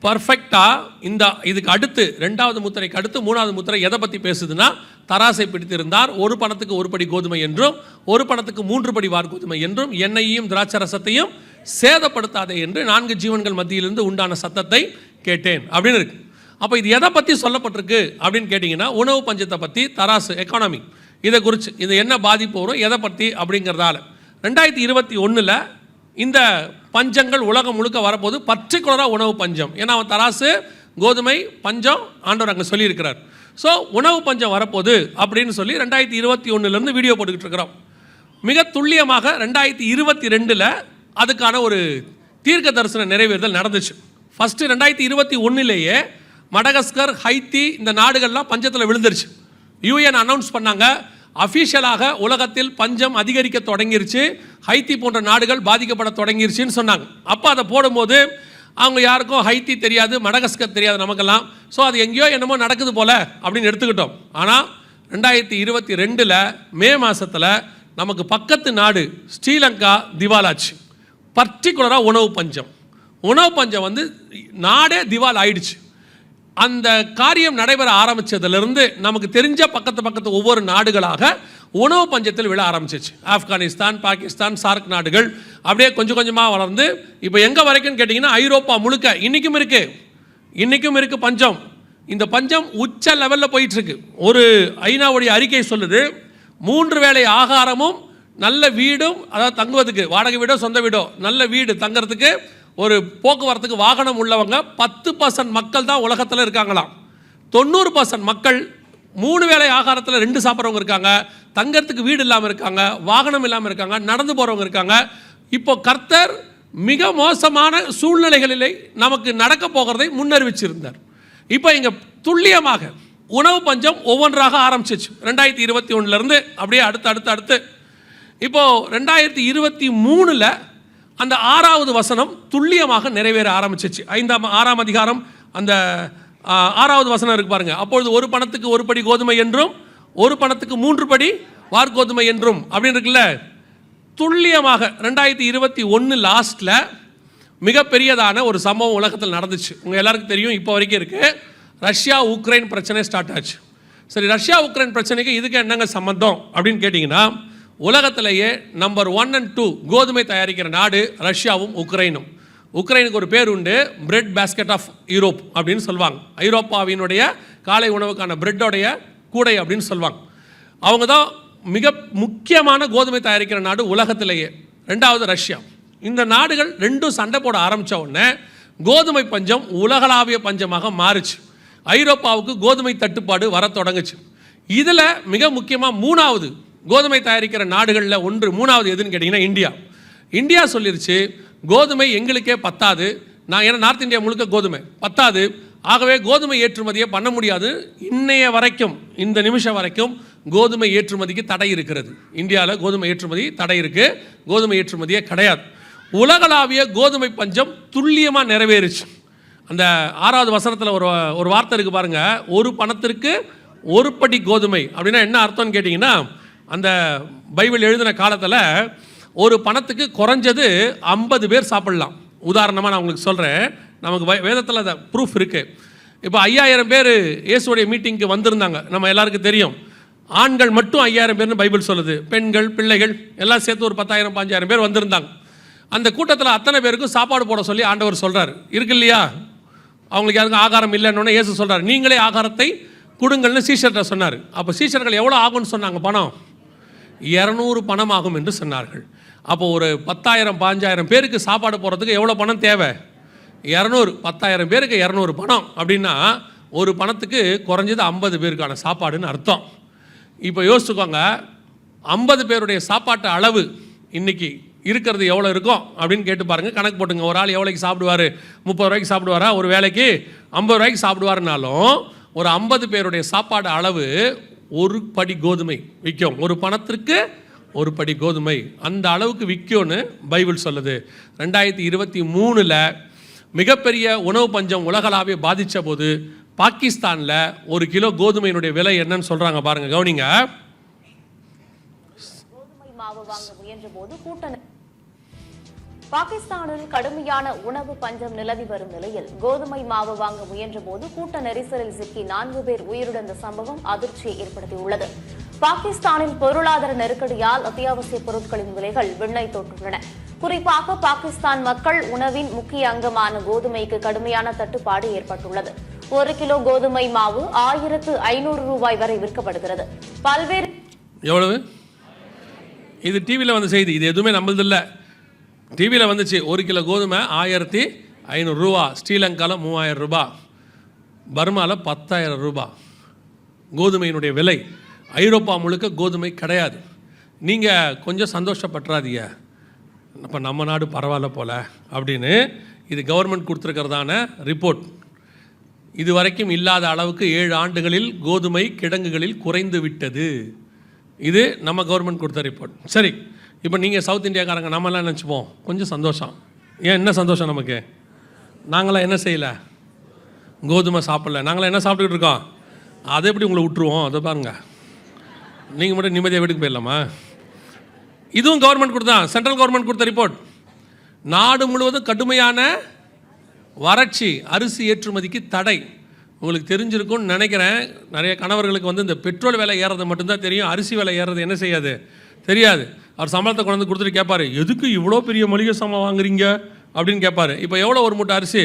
பர்ஃபெக்டாக இதுக்கு அடுத்து 2வது முத்திரைக்கு அடுத்து 3வது முத்திரை எதை பற்றி பேசுதுன்னா, தராசை பிடித்திருந்தார், 1 பணத்துக்கு 1 படி கோதுமை என்றும் 1 பணத்துக்கு 3 படி வார்கோதுமை என்றும் எண்ணெயையும் திராட்சரசத்தையும் சேதப்படுத்தாதே என்று 4 ஜீவன்கள் மத்தியிலிருந்து உண்டான சத்தத்தை கேட்டேன் அப்படின்னு இருக்கு. அப்போ இது எதை பற்றி சொல்லப்பட்டிருக்கு அப்படின்னு கேட்டிங்கன்னா, உணவு பஞ்சத்தை பற்றி, தராசு எக்கானமி இதை குறித்து, இது என்ன பாதிப்பு வரும் எதை பற்றி அப்படிங்கிறதால 2021 இந்த பஞ்சங்கள் உலகம் முழுக்க வரப்போது. பர்டிகுலராக உணவு பஞ்சம். ஏன்னா அவன் தராசு கோதுமை பஞ்சம் ஆண்டவர் அங்கே சொல்லியிருக்கிறார். ஸோ உணவு பஞ்சம் வரப்போது அப்படின்னு சொல்லி 2021 வீடியோ போட்டுக்கிட்டு இருக்கிறோம். மிக துல்லியமாக 2022 அதுக்கான ஒரு தீர்க்க தரிசன நிறைவேறுதல் நடந்துச்சு. ஃபஸ்ட்டு 2021 மடகஸ்கர், ஹைத்தி இந்த நாடுகள்லாம் பஞ்சத்தில் விழுந்துருச்சு. யூஎன் அனௌன்ஸ் பண்ணாங்க, அஃபீஷியலாக உலகத்தில் பஞ்சம் அதிகரிக்க தொடங்கிருச்சு, ஹைத்தி போன்ற நாடுகள் பாதிக்கப்பட தொடங்கிருச்சுன்னு சொன்னாங்க. அப்போ அதை போடும்போது அவங்க யாருக்கும் ஹைத்தி தெரியாது, மடகஸ்கர் தெரியாது நமக்கெல்லாம். ஸோ அது எங்கேயோ என்னமோ நடக்குது போல் அப்படின்னு எடுத்துக்கிட்டோம். ஆனால் 2022 மே மாதத்தில் நமக்கு பக்கத்து நாடு ஸ்ரீலங்கா திவாலாச்சு. பர்டிகுலராக உணவு பஞ்சம் வந்து நாடே திவால் ஆயிடுச்சு. அந்த காரியம் நடைபெற ஆரம்பித்ததுலேருந்து நமக்கு தெரிஞ்ச பக்கத்து ஒவ்வொரு நாடுகளாக உணவு பஞ்சத்தில் விழ ஆரம்பிச்சிச்சு. ஆப்கானிஸ்தான், பாகிஸ்தான், சார்க் நாடுகள் அப்படியே கொஞ்சம் கொஞ்சமாக வளர்ந்து இப்போ எங்கே வரைக்கும்னு கேட்டிங்கன்னா ஐரோப்பா முழுக்க இன்றைக்கும் இருக்குது பஞ்சம். இந்த பஞ்சம் உச்ச லெவலில் போயிட்டுருக்கு. ஒரு ஐநாவுடைய அறிக்கை சொல்லுது, 3 வேளை ஆகாரமும் நல்ல வீடும், அதாவது தங்குவதுக்கு வாடகை வீடோ சொந்த வீடோ, நல்ல வீடு தங்கிறதுக்கு, ஒரு போக்குவரத்துக்கு வாகனம் உள்ளவங்க 10% மக்கள் தான் உலகத்தில் இருக்காங்களாம். 90% மக்கள் 3 வேளை ஆகாரத்தில் 2 சாப்பிட்றவங்க இருக்காங்க, தங்கறதுக்கு வீடு இல்லாமல் இருக்காங்க, வாகனம் இல்லாமல் இருக்காங்க, நடந்து போகிறவங்க இருக்காங்க. இப்போ கர்த்தர் மிக மோசமான சூழ்நிலைகளிலே நமக்கு நடக்க போகிறதை முன்னறிவிச்சிருந்தார். இப்போ இங்கே துல்லியமாக உணவு பஞ்சம் ஒவ்வொன்றாக ஆரம்பிச்சிச்சு. 2021 அப்படியே அடுத்து இப்போது 2023 அந்த 6வது வசனம் துல்லியமாக நிறைவேற ஆரம்பிச்சிச்சு. 6ஆம் அதிகாரம் அந்த 6வது வசனம் இருக்கு பாருங்க. அப்பொழுது 1 பணத்துக்கு 1 படி கோதுமை என்றும் 1 பணத்துக்கு 3 படி வார்கோதுமை என்றும் அப்படின்னு இருக்குல்ல. துல்லியமாக 2021 லாஸ்ட்டில் மிகப்பெரியதான ஒரு சம்பவம் உலகத்தில் நடந்துச்சு. உங்கள் எல்லாருக்கும் தெரியும், இப்போ வரைக்கும் இருக்குது. ரஷ்யா உக்ரைன் பிரச்சனை ஸ்டார்ட் ஆச்சு. சரி, ரஷ்யா உக்ரைன் பிரச்சனைக்கு இதுக்கு என்னங்க சம்பந்தம் அப்படின்னு கேட்டிங்கன்னா, உலகத்திலேயே நம்பர் 1 and 2 கோதுமை தயாரிக்கிற நாடு ரஷ்யாவும் உக்ரைனும். உக்ரைனுக்கு ஒரு பேர் உண்டு, பிரெட் பேஸ்கெட் ஆஃப் யூரோப் அப்படின்னு சொல்லுவாங்க. ஐரோப்பாவினுடைய காலை உணவுக்கான பிரெட்டோடைய கூடை அப்படின்னு சொல்லுவாங்க. அவங்க தான் மிக முக்கியமான கோதுமை தயாரிக்கிற நாடு உலகத்திலேயே. 2வது ரஷ்யா. இந்த நாடுகள் 2 சண்டை போட ஆரம்பித்த உடனே கோதுமை பஞ்சம் உலகளாவிய பஞ்சமாக மாறுச்சு. ஐரோப்பாவுக்கு கோதுமை தட்டுப்பாடு வர தொடங்குச்சு. இதில் மிக முக்கியமாக 3வது கோதுமை தயாரிக்கிற நாடுகளில் 3வது எதுன்னு கேட்டிங்கன்னா இந்தியா சொல்லிருச்சு, கோதுமை எங்களுக்கே பத்தாது, ஏன்னா நார்த் இந்தியா முழுக்க கோதுமை பத்தாது, ஆகவே கோதுமை ஏற்றுமதியை பண்ண முடியாது. இன்னைய வரைக்கும், இந்த நிமிஷம் வரைக்கும் கோதுமை ஏற்றுமதிக்கு தடை இருக்கிறது. இந்தியாவில் கோதுமை ஏற்றுமதி தடை இருக்குது, கோதுமை ஏற்றுமதியே கிடையாது. உலகளாவிய கோதுமை பஞ்சம் துல்லியமாக நிறைவேறுச்சு. அந்த 6வது வசனத்தில் ஒரு வார்த்தை இருக்குது பாருங்கள், 1 பணத்திற்கு 1 படி கோதுமை அப்படின்னா என்ன அர்த்தம்னு கேட்டிங்கன்னா, அந்த பைபிள் எழுதின காலத்தில் 1 பணத்துக்கு குறைஞ்சது 50 பேர் சாப்பிடலாம். உதாரணமாக நான் உங்களுக்கு சொல்கிறேன், நமக்கு வேதத்தில் அந்த ப்ரூஃப் இருக்குது. இப்போ 5000 பேர் இயேசுடைய மீட்டிங்க்கு வந்திருந்தாங்க, நம்ம எல்லாருக்கும் தெரியும். ஆண்கள் மட்டும் 5000 பேர்னு பைபிள் சொல்லுது, பெண்கள் பிள்ளைகள் எல்லாம் சேர்த்து ஒரு 10,000 15,000 பேர் வந்திருந்தாங்க. அந்த கூட்டத்தில் அத்தனை பேருக்கும் சாப்பாடு போட சொல்லி ஆண்டவர் சொல்கிறார். இருக்கு இல்லையா, அவங்களுக்கு யாருக்கும் ஆகாரம் இல்லைன்னு இயேசு சொல்கிறார், நீங்களே ஆகாரத்தை கொடுங்கள்னு சீஷர்கிட்ட சொன்னார். அப்போ சீஷர்கள் எவ்வளோ ஆகும்னு சொன்னாங்க, பணம் 200 பணம் ஆகும் என்று சொன்னார்கள். அப்போ ஒரு 10,000 15,000 பேருக்கு சாப்பாடு போகிறதுக்கு எவ்வளோ பணம் தேவை? 200. 10,000 பேருக்கு 200 பணம் அப்படின்னா 1 பணத்துக்கு குறைஞ்சது 50 பேருக்கான சாப்பாடுன்னு அர்த்தம். இப்போ யோசிச்சுக்கோங்க, 50 பேருடைய சாப்பாட்டு அளவு இன்னைக்கு இருக்கிறது எவ்வளோ இருக்கும் அப்படின்னு கேட்டு பாருங்கள், கணக்கு போட்டுங்க. ஒரு ஆள் எவ்வளோக்கு சாப்பிடுவார்? 30 ரூபாய்க்கு சாப்பிடுவாரா? ஒரு வேலைக்கு 50 ரூபாய்க்கு சாப்பிடுவாருனாலும் ஒரு 50 பேருடைய சாப்பாடு அளவு 1 படி கோதுமை விற்கும். 1 பணத்திற்கு 1 படி கோதுமை, அந்த அளவுக்கு விற்கும்னு பைபிள் சொல்லுது. 2023 மிகப்பெரிய உணவு பஞ்சம் உலகளாவிய பாதித்த போது பாகிஸ்தானில் 1 கிலோ கோதுமையினுடைய விலை என்னன்னு சொல்கிறாங்க பாருங்கள், கவனிங்க. கோதுமை மாவு வாங்க முயன்ற போது பாகிஸ்தானில் கடுமையான உணவு பஞ்சம் நிலவி வரும் நிலையில் கோதுமை மாவு வாங்க முயன்ற போது கூட்ட நெரிசலில் சிக்கி 4 பேர் உயிரிழந்த சம்பவம் அதிர்ச்சியை ஏற்படுத்தியுள்ளது. பாகிஸ்தானில் பொருளாதார நெருக்கடியால் அத்தியாவசிய பொருட்களின் விலைகள் விண்ணை தொட்டுள்ளன. குறிப்பாக பாகிஸ்தான் மக்கள் உணவின் முக்கிய அங்கமான கோதுமைக்கு கடுமையான தட்டுப்பாடு ஏற்பட்டுள்ளது. 1 கிலோ கோதுமை மாவு 1500 ரூபாய் வரை விற்கப்படுகிறது. பல்வேறு எவ்வளவு? இது டிவியில் வந்த செய்தி, இது எதுவுமே நம்மளதில்லை. டிவியில் வந்துச்சு, 1 கிலோ கோதுமை 1500 ரூபா, ஸ்ரீலங்காவில் 3000 ரூபா, பர்மாவில் 10,000 ரூபா கோதுமையினுடைய விலை. ஐரோப்பா முழுக்க கோதுமை கிடையாது. நீங்கள் கொஞ்சம் சந்தோஷப்பட்டுறாதீங்க, இப்போ நம்ம நாடு பரவாயில்ல போல் அப்படின்னு. இது கவர்மெண்ட் கொடுத்துருக்கிறதான ரிப்போர்ட். இது வரைக்கும் இல்லாத அளவுக்கு 7 ஆண்டுகளில் கோதுமை கிடங்குகளில் குறைந்து விட்டது. இது நம்ம கவர்மெண்ட் கொடுத்த ரிப்போர்ட். சரி, இப்போ நீங்கள் சவுத் இந்தியாக்காரங்க நம்மளாம் நினச்சிப்போம் கொஞ்சம் சந்தோஷம். ஏன் என்ன சந்தோஷம் நமக்கு? நாங்களாம் என்ன செய்யலை? கோதுமை சாப்பிடல. நாங்களாம் என்ன சாப்பிட்டுக்கிட்டு இருக்கோம்? அதை எப்படி உங்களை விட்டுருவோம்? அதை பாருங்க, நீங்கள் மட்டும் நிம்மதியாக வீட்டுக்கு போயிடலாமா? இதுவும் கவர்மெண்ட் கொடுத்தான், சென்ட்ரல் கவர்மெண்ட் கொடுத்த ரிப்போர்ட். நாடு முழுவதும் கடுமையான வறட்சி, அரிசி ஏற்றுமதிக்கு தடை. உங்களுக்கு தெரிஞ்சிருக்கும்னு நினைக்கிறேன், நிறைய கணவர்களுக்கு இந்த பெட்ரோல் விலை ஏறது மட்டும்தான் தெரியும், அரிசி விலை ஏறது என்ன செய்யாது தெரியாது. அவர் சம்பளத்தை கொண்டு வந்து கொடுத்துட்டு கேட்பாரு, எதுக்கு இவ்வளோ பெரிய மளிகை சாமான் வாங்குறீங்க அப்படின்னு கேட்பாரு. இப்போ எவ்வளோ ஒரு மூட்டை அரிசி?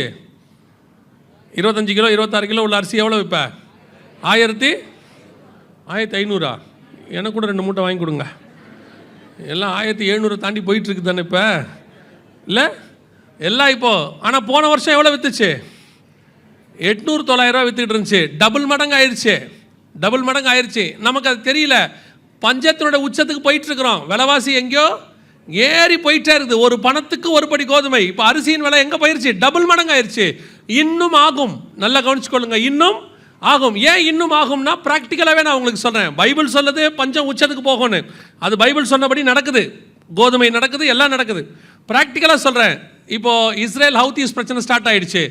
25 கிலோ 26 கிலோ உள்ள அரிசி எவ்வளோ இப்போ? 1500. எனக்கு கூட 2 மூட்டை வாங்கி கொடுங்க. எல்லாம் 1700 தாண்டி போயிட்டுருக்கு தானே இப்போ, இல்லை எல்லாம் இப்போது. ஆனால் போன வருஷம் எவ்வளோ விற்றுச்சு? 800-900 விற்றுக்கிட்டு இருந்துச்சு. டபுள் மடங்கு ஆயிடுச்சு. நமக்கு அது தெரியல. பஞ்சத்தினோட உச்சத்துக்கு போயிட்டுருக்குறோம். விலைவாசி எங்கேயோ ஏறி போயிட்டே இருக்குது. ஒரு பணத்துக்கு ஒரு படி கோதுமை. இப்போ அரிசியின் விலை எங்கே போயிடுச்சு? டபுள் மடங்கு ஆயிடுச்சு. இன்னும் ஆகும். நல்லா கவனிச்சுக்கொள்ளுங்க, இன்னும் ஆகும். ஏன் இன்னும் ஆகும்னா, ப்ராக்டிக்கலாகவே நான் உங்களுக்கு சொல்கிறேன். பைபிள் சொல்லுது பஞ்சம் உச்சத்துக்கு போகும்னு. அது பைபிள் சொன்னபடி நடக்குது. கோதுமை நடக்குது, எல்லாம் நடக்குது. ப்ராக்டிக்கலாக சொல்கிறேன். இப்போது இஸ்ரேல் ஹவுத்தீஸ் பிரச்சனை ஸ்டார்ட் ஆகிடுச்சு.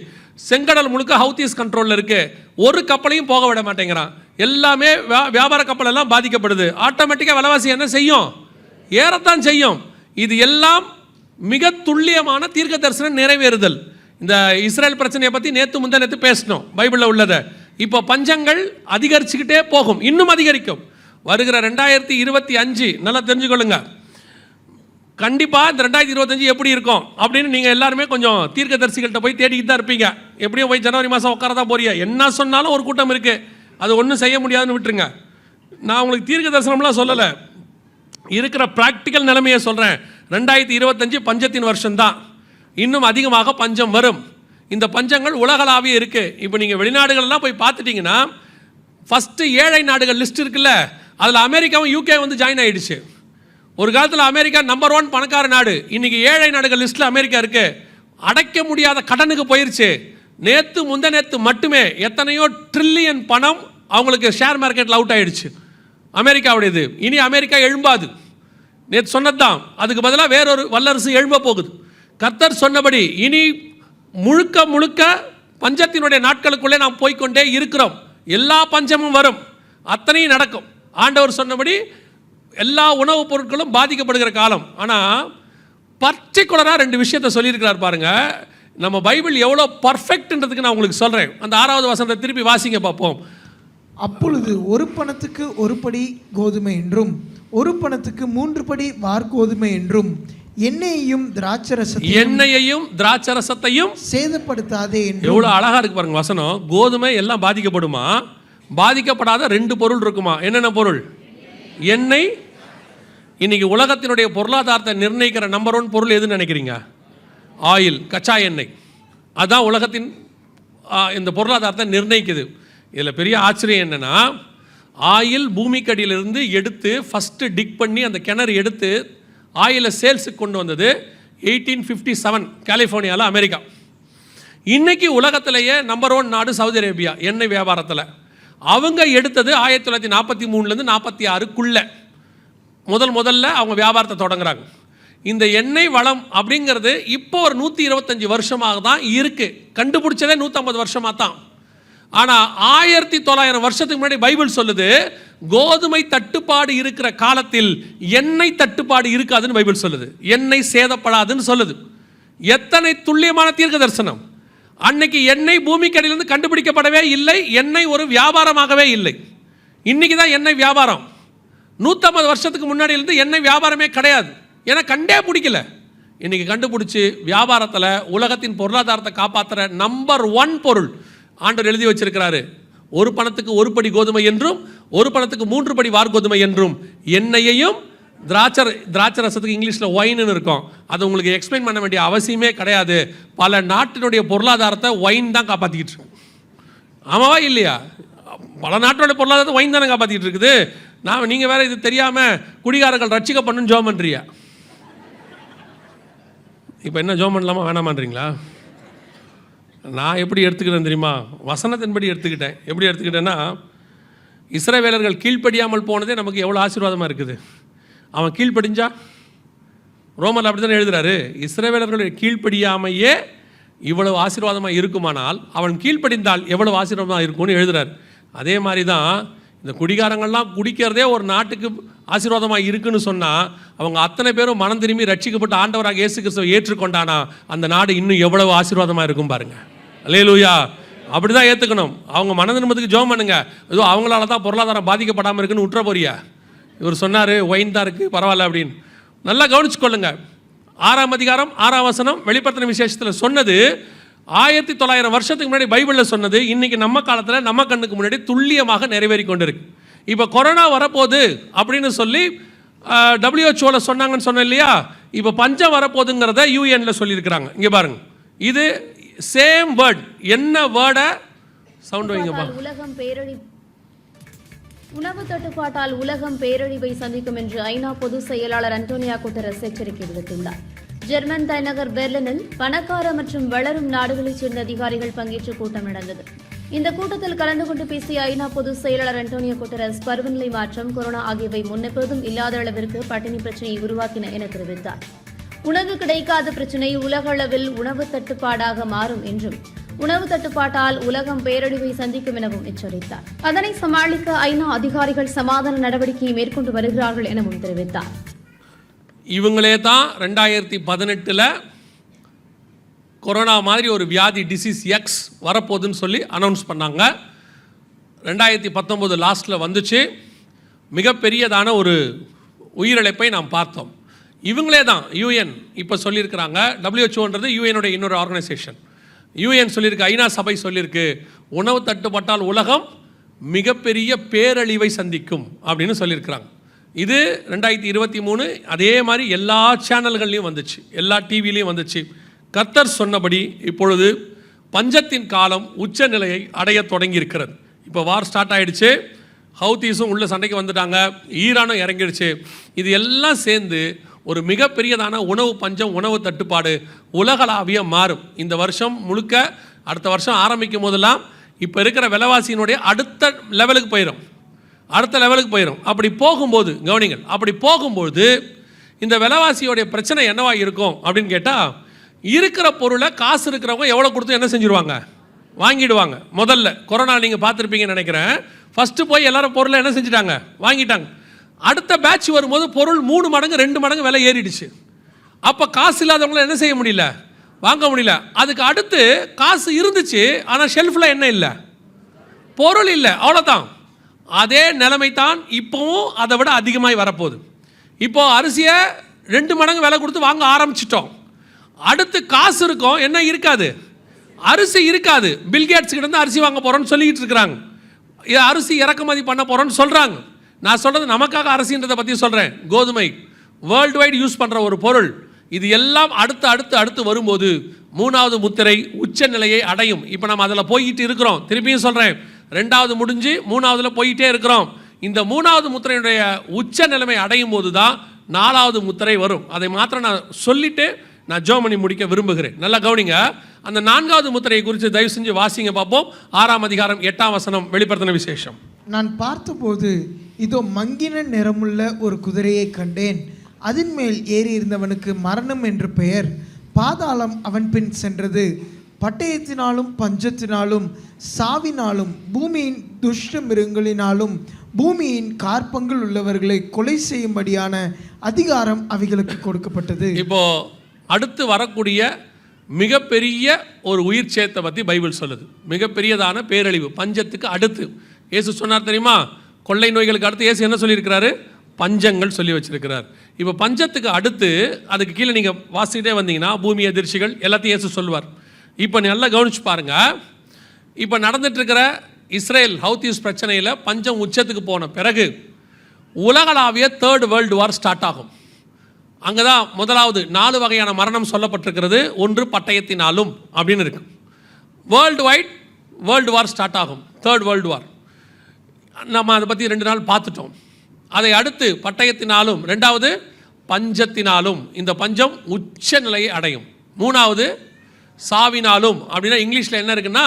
செங்கடல் முழுக்க ஹவுத்தீஸ் கண்ட்ரோலில் இருக்குது. ஒரு கப்பலையும் போக விட மாட்டேங்கிறான். எல்லாமே வியாபார கப்பல் எல்லாம் பாதிக்கப்படுது. ஆட்டோமேட்டிக்காக விலைவாசி என்ன செய்யும்? ஏறத்தான் செய்யும். இது எல்லாம் மிக துல்லியமான தீர்க்க தரிசனம் நிறைவேறுதல். இந்த இஸ்ரேல் பிரச்சனையை பற்றி நேற்று பேசணும், பைபிளில் உள்ளதை. இப்போ பஞ்சங்கள் அதிகரிச்சுக்கிட்டே போகும், இன்னும் அதிகரிக்கும். வருகிற 2025 நல்லா தெரிஞ்சுக்கொள்ளுங்க. கண்டிப்பாக இந்த 2025 எப்படி இருக்கும் அப்படின்னு நீங்கள் எல்லாருமே கொஞ்சம் தீர்க்கதரிசிகள்கிட்ட போய் தேடிக்கிட்டு தான் இருப்பீங்க. எப்படியும் போய் ஜனவரி மாதம் உட்காரதான் போறீங்க. என்ன சொன்னாலும் ஒரு கூட்டம் இருக்குது, அது ஒன்றும் செய்ய முடியாதுன்னு விட்டுருங்க. நான் உங்களுக்கு தீர்க்க தரிசனம்லாம் சொல்லலை, இருக்கிற ப்ராக்டிக்கல் நிலைமையை சொல்கிறேன். 2025 பஞ்சத்தின் வருஷம்தான். இன்னும் அதிகமாக பஞ்சம் வரும். இந்த பஞ்சங்கள் உலகளாவிய இருக்குது. இப்போ நீங்கள் வெளிநாடுகள்லாம் போய் பார்த்துட்டிங்கன்னா, ஃபஸ்ட்டு ஏழை நாடுகள் லிஸ்ட் இருக்குல்ல, அதில் அமெரிக்காவும் UK ஜாயின் ஆகிடுச்சு. ஒரு காலத்தில் அமெரிக்கா நம்பர் 1 பணக்கார நாடு. இன்றைக்கி ஏழை நாடுகள் லிஸ்ட்டில் அமெரிக்கா இருக்குது. அடைக்க முடியாத கடனுக்கு போயிடுச்சு. முந்தநேத்து மட்டுமே எத்தனையோ ட்ரில்லியன் பணம் அவங்களுக்கு ஷேர் மார்க்கெட்டில் அவுட் ஆகிடுச்சு அமெரிக்காவுடையது. இனி அமெரிக்கா எழும்பாது. நேற்று சொன்னதுதான், அதுக்கு பதிலாக வேறொரு வல்லரசு எழும்ப போகுது. கர்த்தர் சொன்னபடி இனி முழுக்க பஞ்சத்தினுடைய நாட்களுக்குள்ளே நாம் போய்கொண்டே இருக்கிறோம். எல்லா பஞ்சமும் வரும், அத்தனையும் நடக்கும். ஆண்டவர் சொன்னபடி எல்லா உணவுப் பொருட்களும் பாதிக்கப்படுகிற காலம். ஆனால் பர்டிகுலராக 2 விஷயத்தை சொல்லியிருக்கிறார் பாருங்க. நம்ம பைபிள் எவ்வளோ பர்ஃபெக்ட்ன்றதுக்கு நான் உங்களுக்கு சொல்கிறேன். அந்த 6வது வசனத்தை திருப்பி வாசிங்க பார்ப்போம். அப்பொழுது ஒரு பணத்துக்கு 1 படி கோதுமை என்றும் 1 பணத்துக்கு 3 படி வார்கோதுமை என்றும் எண்ணெயையும் திராட்சரசத்தையும் சேதப்படுத்தாதே என்று. எவ்வளோ அழகா இருக்கு பாருங்க வசனம். கோதுமை எல்லாம் பாதிக்கப்படுமா? பாதிக்கப்படாத 2 பொருள் இருக்குமா? என்னென்ன பொருள்? எண்ணெய். இன்னைக்கு உலகத்தினுடைய பொருளாதாரத்தை நிர்ணயிக்கிற நம்பர் 1 பொருள் எதுன்னு நினைக்கிறீங்க? ஆயில், கச்சா எண்ணெய். அதான் உலகத்தின் இந்த பொருளாதாரத்தை நிர்ணயிக்குது. இதில் பெரிய ஆச்சரியம் என்னன்னா, ஆயில் பூமிக்கடியிலிருந்து எடுத்து ஃபஸ்ட்டு டிக் பண்ணி அந்த கிணறு எடுத்து ஆயிலை சேல்ஸுக்கு கொண்டு வந்தது 1857 கலிஃபோர்னியாவில், அமெரிக்கா. இன்னைக்கு உலகத்திலேயே நம்பர் 1 நாடு சவுதி அரேபியா எண்ணெய் வியாபாரத்தில். அவங்க எடுத்தது 1943 46க்குள்ள முதல்ல அவங்க வியாபாரத்தை தொடங்குறாங்க. இந்த எண்ணெய் வளம் அப்படிங்கிறது இப்போ ஒரு 125 வருஷமாக தான் இருக்குது. கண்டுபிடிச்சதே 150 வருஷமாக தான். ஆனால் 1900 வருஷத்துக்கு முன்னாடி பைபிள் சொல்லுது, கோதுமை தட்டுப்பாடு இருக்கிற காலத்தில் எண்ணெய் தட்டுப்பாடு இருக்காதுன்னு பைபிள் சொல்லுது. எண்ணெய் சேதப்படாதுன்னு சொல்லுது. எத்தனை துல்லியமான தீர்க்க தரிசனம்! அன்னைக்கு எண்ணெய் பூமிக்கடியிலிருந்து கண்டுபிடிக்கப்படவே இல்லை. எண்ணெய் ஒரு வியாபாரமாகவே இல்லை. இன்னைக்கு தான் எண்ணெய் வியாபாரம். 150 வருஷத்துக்கு முன்னாடியிலிருந்து எண்ணெய் வியாபாரமே கிடையாது. ஏன்னா கண்டே பிடிக்கல. இன்னைக்கு கண்டுபிடிச்சி வியாபாரத்தில் உலகத்தின் பொருளாதாரத்தை காப்பாற்றுற நம்பர் 1 பொருள் ஆண்டவர் எழுதி வச்சிருக்கிறாரு. 1 பணத்துக்கு 1 படி கோதுமை என்றும் 1 பணத்துக்கு 3 படி வார்கோதுமை என்றும் எண்ணெயையும் திராட்சை ரசத்துக்கு இங்கிலீஷில் ஒயின்னு இருக்கும். அதை உங்களுக்கு எக்ஸ்பிளைன் பண்ண வேண்டிய அவசியமே கிடையாது. பல நாட்டினுடைய பொருளாதாரத்தை ஒயின் தான் காப்பாற்றிக்கிட்டு இருக்கு. ஆமாவா இல்லையா? பல நாட்டினுடைய பொருளாதாரத்தை ஒயின் தானே காப்பாற்றிக்கிட்டு இருக்குது. நீங்கள் வேற இது தெரியாமல் குடிகாரர்கள் ரட்சிக்கப்படணும்னு ஜோம் பண்ணுறியா? இப்போ என்ன ஜோம் பண்ணலாமா வேணாமான்றீங்களா? நான் எப்படி எடுத்துக்கிட்டேன் தெரியுமா? வசனத்தின்படி எடுத்துக்கிட்டேன். எப்படி எடுத்துக்கிட்டேன்னா, இஸ்ரவேலர்கள் கீழ்ப்படியாமல் போனதே நமக்கு எவ்வளோ ஆசீர்வாதமாக இருக்குது. அவன் கீழ்ப்படிஞ்சா, ரோமரில் அப்படி தானே எழுதுறாரு, இஸ்ரவேலர்களுடைய கீழ்ப்படியாமையே இவ்வளவு ஆசீர்வாதமாக இருக்குமானால் அவன் கீழ்ப்படிந்தால் எவ்வளவு ஆசீர்வாதமாக இருக்கும்னு எழுதுறாரு. அதே மாதிரி தான் இந்த குடிகாரங்கள்லாம் குடிக்கிறதே ஒரு நாட்டுக்கு ஆசீர்வாதமாக இருக்குன்னு சொன்னால், அவங்க அத்தனை பேரும் மனம் திரும்பி ரட்சிக்கப்பட்டு ஆண்டவராக இயேசு கிறிஸ்துவை ஏற்றுக்கொண்டானா அந்த நாடு இன்னும் எவ்வளவு ஆசீர்வாதமாக இருக்கும் பாருங்க. அல்லேலூயா. அப்படி தான் ஏற்றுக்கணும். அவங்க மன திரும்பத்துக்கு ஜெபம் பண்ணுங்க. ஏதோ அவங்களால தான் பொருளாதாரம் பாதிக்கப்படாமல் இருக்குன்னு விட்டுற போறியா? இவர் சொன்னார் ஒயின் தான் இருக்குது பரவாயில்ல அப்படின்னு. நல்லா கவனிச்சுக்கொள்ளுங்க. 6ஆம் அதிகாரம் 6ஆம் வசனம் வெளிப்படுத்தின விசேஷத்தில் சொன்னது 1900 வருஷத்துக்கு முன்னாடி பைபிளில் சொன்னது இன்னைக்கு நம்ம காலத்தில் நம்ம கண்ணுக்கு முன்னாடி துல்லியமாக நிறைவேறி கொண்டு இருக்கு. இப்போ கொரோனா வரப்போகுது அப்படின்னு சொல்லி WHO சொன்னாங்கன்னு சொன்னேன் இல்லையா? இப்போ பஞ்சம் வரப்போகுதுங்கிறத UN சொல்லியிருக்கிறாங்க. இங்கே பாருங்க, இது சேம் வேர்ட். என்ன வேர்டை சவுண்ட் வைங்கப்பா? உணவு தட்டுப்பாட்டால் உலகம் பேரழிவை சந்திக்கும் என்று ஐநா பொதுச் செயலாளர் அன்டோனியோ குட்டரஸ் எச்சரிக்கை விடுத்துள்ளார். ஜெர்மன் தலைநகர் பெர்லினில் பணக்கார மற்றும் வளரும் நாடுகளைச் சேர்ந்த அதிகாரிகள் பங்கேற்ற கூட்டம் நடந்தது. இந்த கூட்டத்தில் கலந்து கொண்டு பேசிய ஐநா பொதுச் செயலாளர் அன்டோனியோ குட்டரஸ், பருவநிலை மாற்றம், கொரோனா ஆகியவை முன்னெப்போதும் இல்லாத அளவிற்கு பட்டினி பிரச்சினையை உருவாக்கின என தெரிவித்தார். உணவு கிடைக்காத பிரச்சினை உலக அளவில் உணவு தட்டுப்பாடாக மாறும் என்றும், உணவு தட்டுப்பாட்டால் உலகம் பேரழிவை சந்திக்கும் எனவும் எச்சரித்தார். அதனை சமாளிக்க ஐநா அதிகாரிகள் சமாதான நடவடிக்கையை மேற்கொண்டு வருகிறார்கள் எனவும் தெரிவித்தார். இவங்களே தான் 2018 கொரோனா மாதிரி ஒரு வியாதி டிசீஸ் எக்ஸ் வரப்போகுதுன்னு சொல்லி அனௌன்ஸ் பண்ணாங்க. 2019 லாஸ்ட்டில் வந்துச்சு. மிகப்பெரியதான ஒரு உயிரிழப்பை நாம் பார்த்தோம். இவங்களே தான் UN இப்போ சொல்லியிருக்கிறாங்க. WHO யூஎனுடைய இன்னொரு ஆர்கனைசேஷன். UN சொல்லியிருக்கு, ஐநா சபை சொல்லியிருக்கு, உணவு தட்டுப்பாட்டால் உலகம் மிகப்பெரிய பேரழிவை சந்திக்கும் அப்படின்னு சொல்லியிருக்கிறாங்க. இது 2023 அதே மாதிரி எல்லா சேனல்கள்லையும் வந்துச்சு, எல்லா டிவிலையும் வந்துச்சு. கர்த்தர் சொன்னபடி இப்பொழுது பஞ்சத்தின் காலம் உச்ச நிலையை அடைய தொடங்கி இருக்கிறது. இப்போ வார் ஸ்டார்ட் ஆகிடுச்சு. ஹவுதீஸும் உள்ள சண்டைக்கு வந்துட்டாங்க, ஈரானும் இறங்கிடுச்சு. இது எல்லாம் சேர்ந்து ஒரு மிகப்பெரியதான உணவு பஞ்சம், உணவு தட்டுப்பாடு உலகளாவிய மாறும். இந்த வருஷம் முழுக்க, அடுத்த வருஷம் ஆரம்பிக்கும் போதெல்லாம் இப்போ இருக்கிற விலைவாசியினுடைய அடுத்த லெவலுக்கு போயிடும். அப்படி போகும்போது கவனிங்கள், அப்படி போகும்போது இந்த விலைவாசியோடைய பிரச்சனை என்னவா இருக்கும் அப்படின்னு கேட்டால், இருக்கிற பொருளை காசு இருக்கிறவங்க எவ்வளோ கொடுத்து என்ன செஞ்சுருவாங்க? வாங்கிடுவாங்க. முதல்ல கொரோனா நீங்கள் பார்த்துருப்பீங்கன்னு நினைக்கிறேன். ஃபஸ்ட்டு போய் எல்லாரும் பொருளை என்ன செஞ்சுட்டாங்க? வாங்கிட்டாங்க. அடுத்த பேட்ச் வரும்போது பொருள் 3 மடங்கு 2 மடங்கு விலை ஏறிடுச்சு. அப்போ காசு இல்லாதவங்கள என்ன செய்ய முடியல? வாங்க முடியல. அதுக்கு அடுத்து காசு இருந்துச்சு, ஆனால் ஷெல்ஃபில் என்ன இல்லை? பொருள் இல்லை, அவ்வளோதான். அதே நிலைமை தான் இப்போவும், அதை விட அதிகமாகி வரப்போகுது. இப்போது அரிசியை 2 மடங்கு விலை கொடுத்து வாங்க ஆரம்பிச்சிட்டோம். அடுத்து காசு இருக்கும், என்ன இருக்காது? அரிசி இருக்காது. பில்கேட்ஸ் கிட்ட இருந்து அரிசி வாங்க போகிறோன்னு சொல்லிக்கிட்டு இருக்கிறாங்க. அரிசி இறக்குமதி பண்ண போகிறோன்னு சொல்கிறாங்க. நான் சொல்கிறது நமக்காக அரிசின்றதை பற்றி சொல்கிறேன். கோதுமை வேர்ல்டு வைடு யூஸ் பண்ணுற ஒரு பொருள். இது எல்லாம் அடுத்து வரும்போது 3வது முத்திரை உச்ச நிலையை அடையும். இப்போ நம்ம அதில் போய்கிட்டு இருக்கிறோம். திருப்பியும் சொல்கிறேன், 2வது முடிஞ்சு 3வதுல போயிட்டே இருக்கிறோம். இந்த 3வது முத்திரையுடைய உச்ச நிலைமை அடையும் போது தான் 4வது முத்திரை வரும். அதை மாத்திரம் நான் சொல்லிட்டு நான் ஜெபம் முடிக்க விரும்புகிறேன். நல்லா கவனிங்க. அந்த 4வது முத்திரையை குறித்து தயவு செஞ்சு வாசிங்க பார்ப்போம். 6ஆம் அதிகாரம் 8ஆம் வசனம் வெளிப்படுத்தின விசேஷம். நான் பார்த்தபோது இதோ மங்கின நிறமுள்ள ஒரு குதிரையை கண்டேன். அதன் மேல் ஏறி இருந்தவனுக்கு மரணம் என்று பெயர். பாதாளம் அவன் பின் சென்றது. பட்டயத்தினாலும் பஞ்சத்தினாலும் சாவினாலும் பூமியின் துஷ்ட மிருகங்களினாலும் பூமியின் காற்பங்கள் உள்ளவர்களை கொலை செய்யும்படியான அதிகாரம் அவைகளுக்கு கொடுக்கப்பட்டது. இப்போ அடுத்து வரக்கூடிய மிகப்பெரிய ஒரு உயிர் சேத்தை பற்றி பைபிள் சொல்லுது. மிகப்பெரியதான பேரழிவு பஞ்சத்துக்கு அடுத்து. இயேசு சொன்னார் தெரியுமா? கொள்ளை நோய்களுக்கு அடுத்து இயேசு என்ன சொல்லியிருக்கிறாரு? பஞ்சங்கள் சொல்லி வச்சிருக்கிறார். இப்போ பஞ்சத்துக்கு அடுத்து அதுக்கு கீழே நீங்கள் வாசிக்கிட்டே வந்தீங்கன்னா பூமி அதிர்ச்சிகள் எல்லாத்தையும் இயேசு சொல்லுவார். இப்போ நல்லா கவனிச்சு பாருங்க. இப்போ நடந்துட்டு இருக்கிற இஸ்ரேல் ஹவுதீஸ் பிரச்சனையில் பஞ்சம் உச்சத்துக்கு போன பிறகு உலகளாவிய 3rd வேர்ல்டு வார் ஸ்டார்ட் ஆகும். அங்கே தான் முதலாவது 4 வகையான மரணம் சொல்லப்பட்டிருக்கிறது. ஒன்று பட்டயத்தினாலும் அப்படின்னு இருக்கு. World wide world war start ஆகும், 3rd வேர்ல்டு வார். நம்ம அதை பற்றி 2 நாள் பார்த்துட்டோம். அதை அடுத்து பட்டயத்தினாலும், 2வது பஞ்சத்தினாலும் இந்த பஞ்சம் உச்ச நிலையை அடையும். 3வது சாவினாலும் அப்படின்னா இங்கிலீஷில் என்ன இருக்குன்னா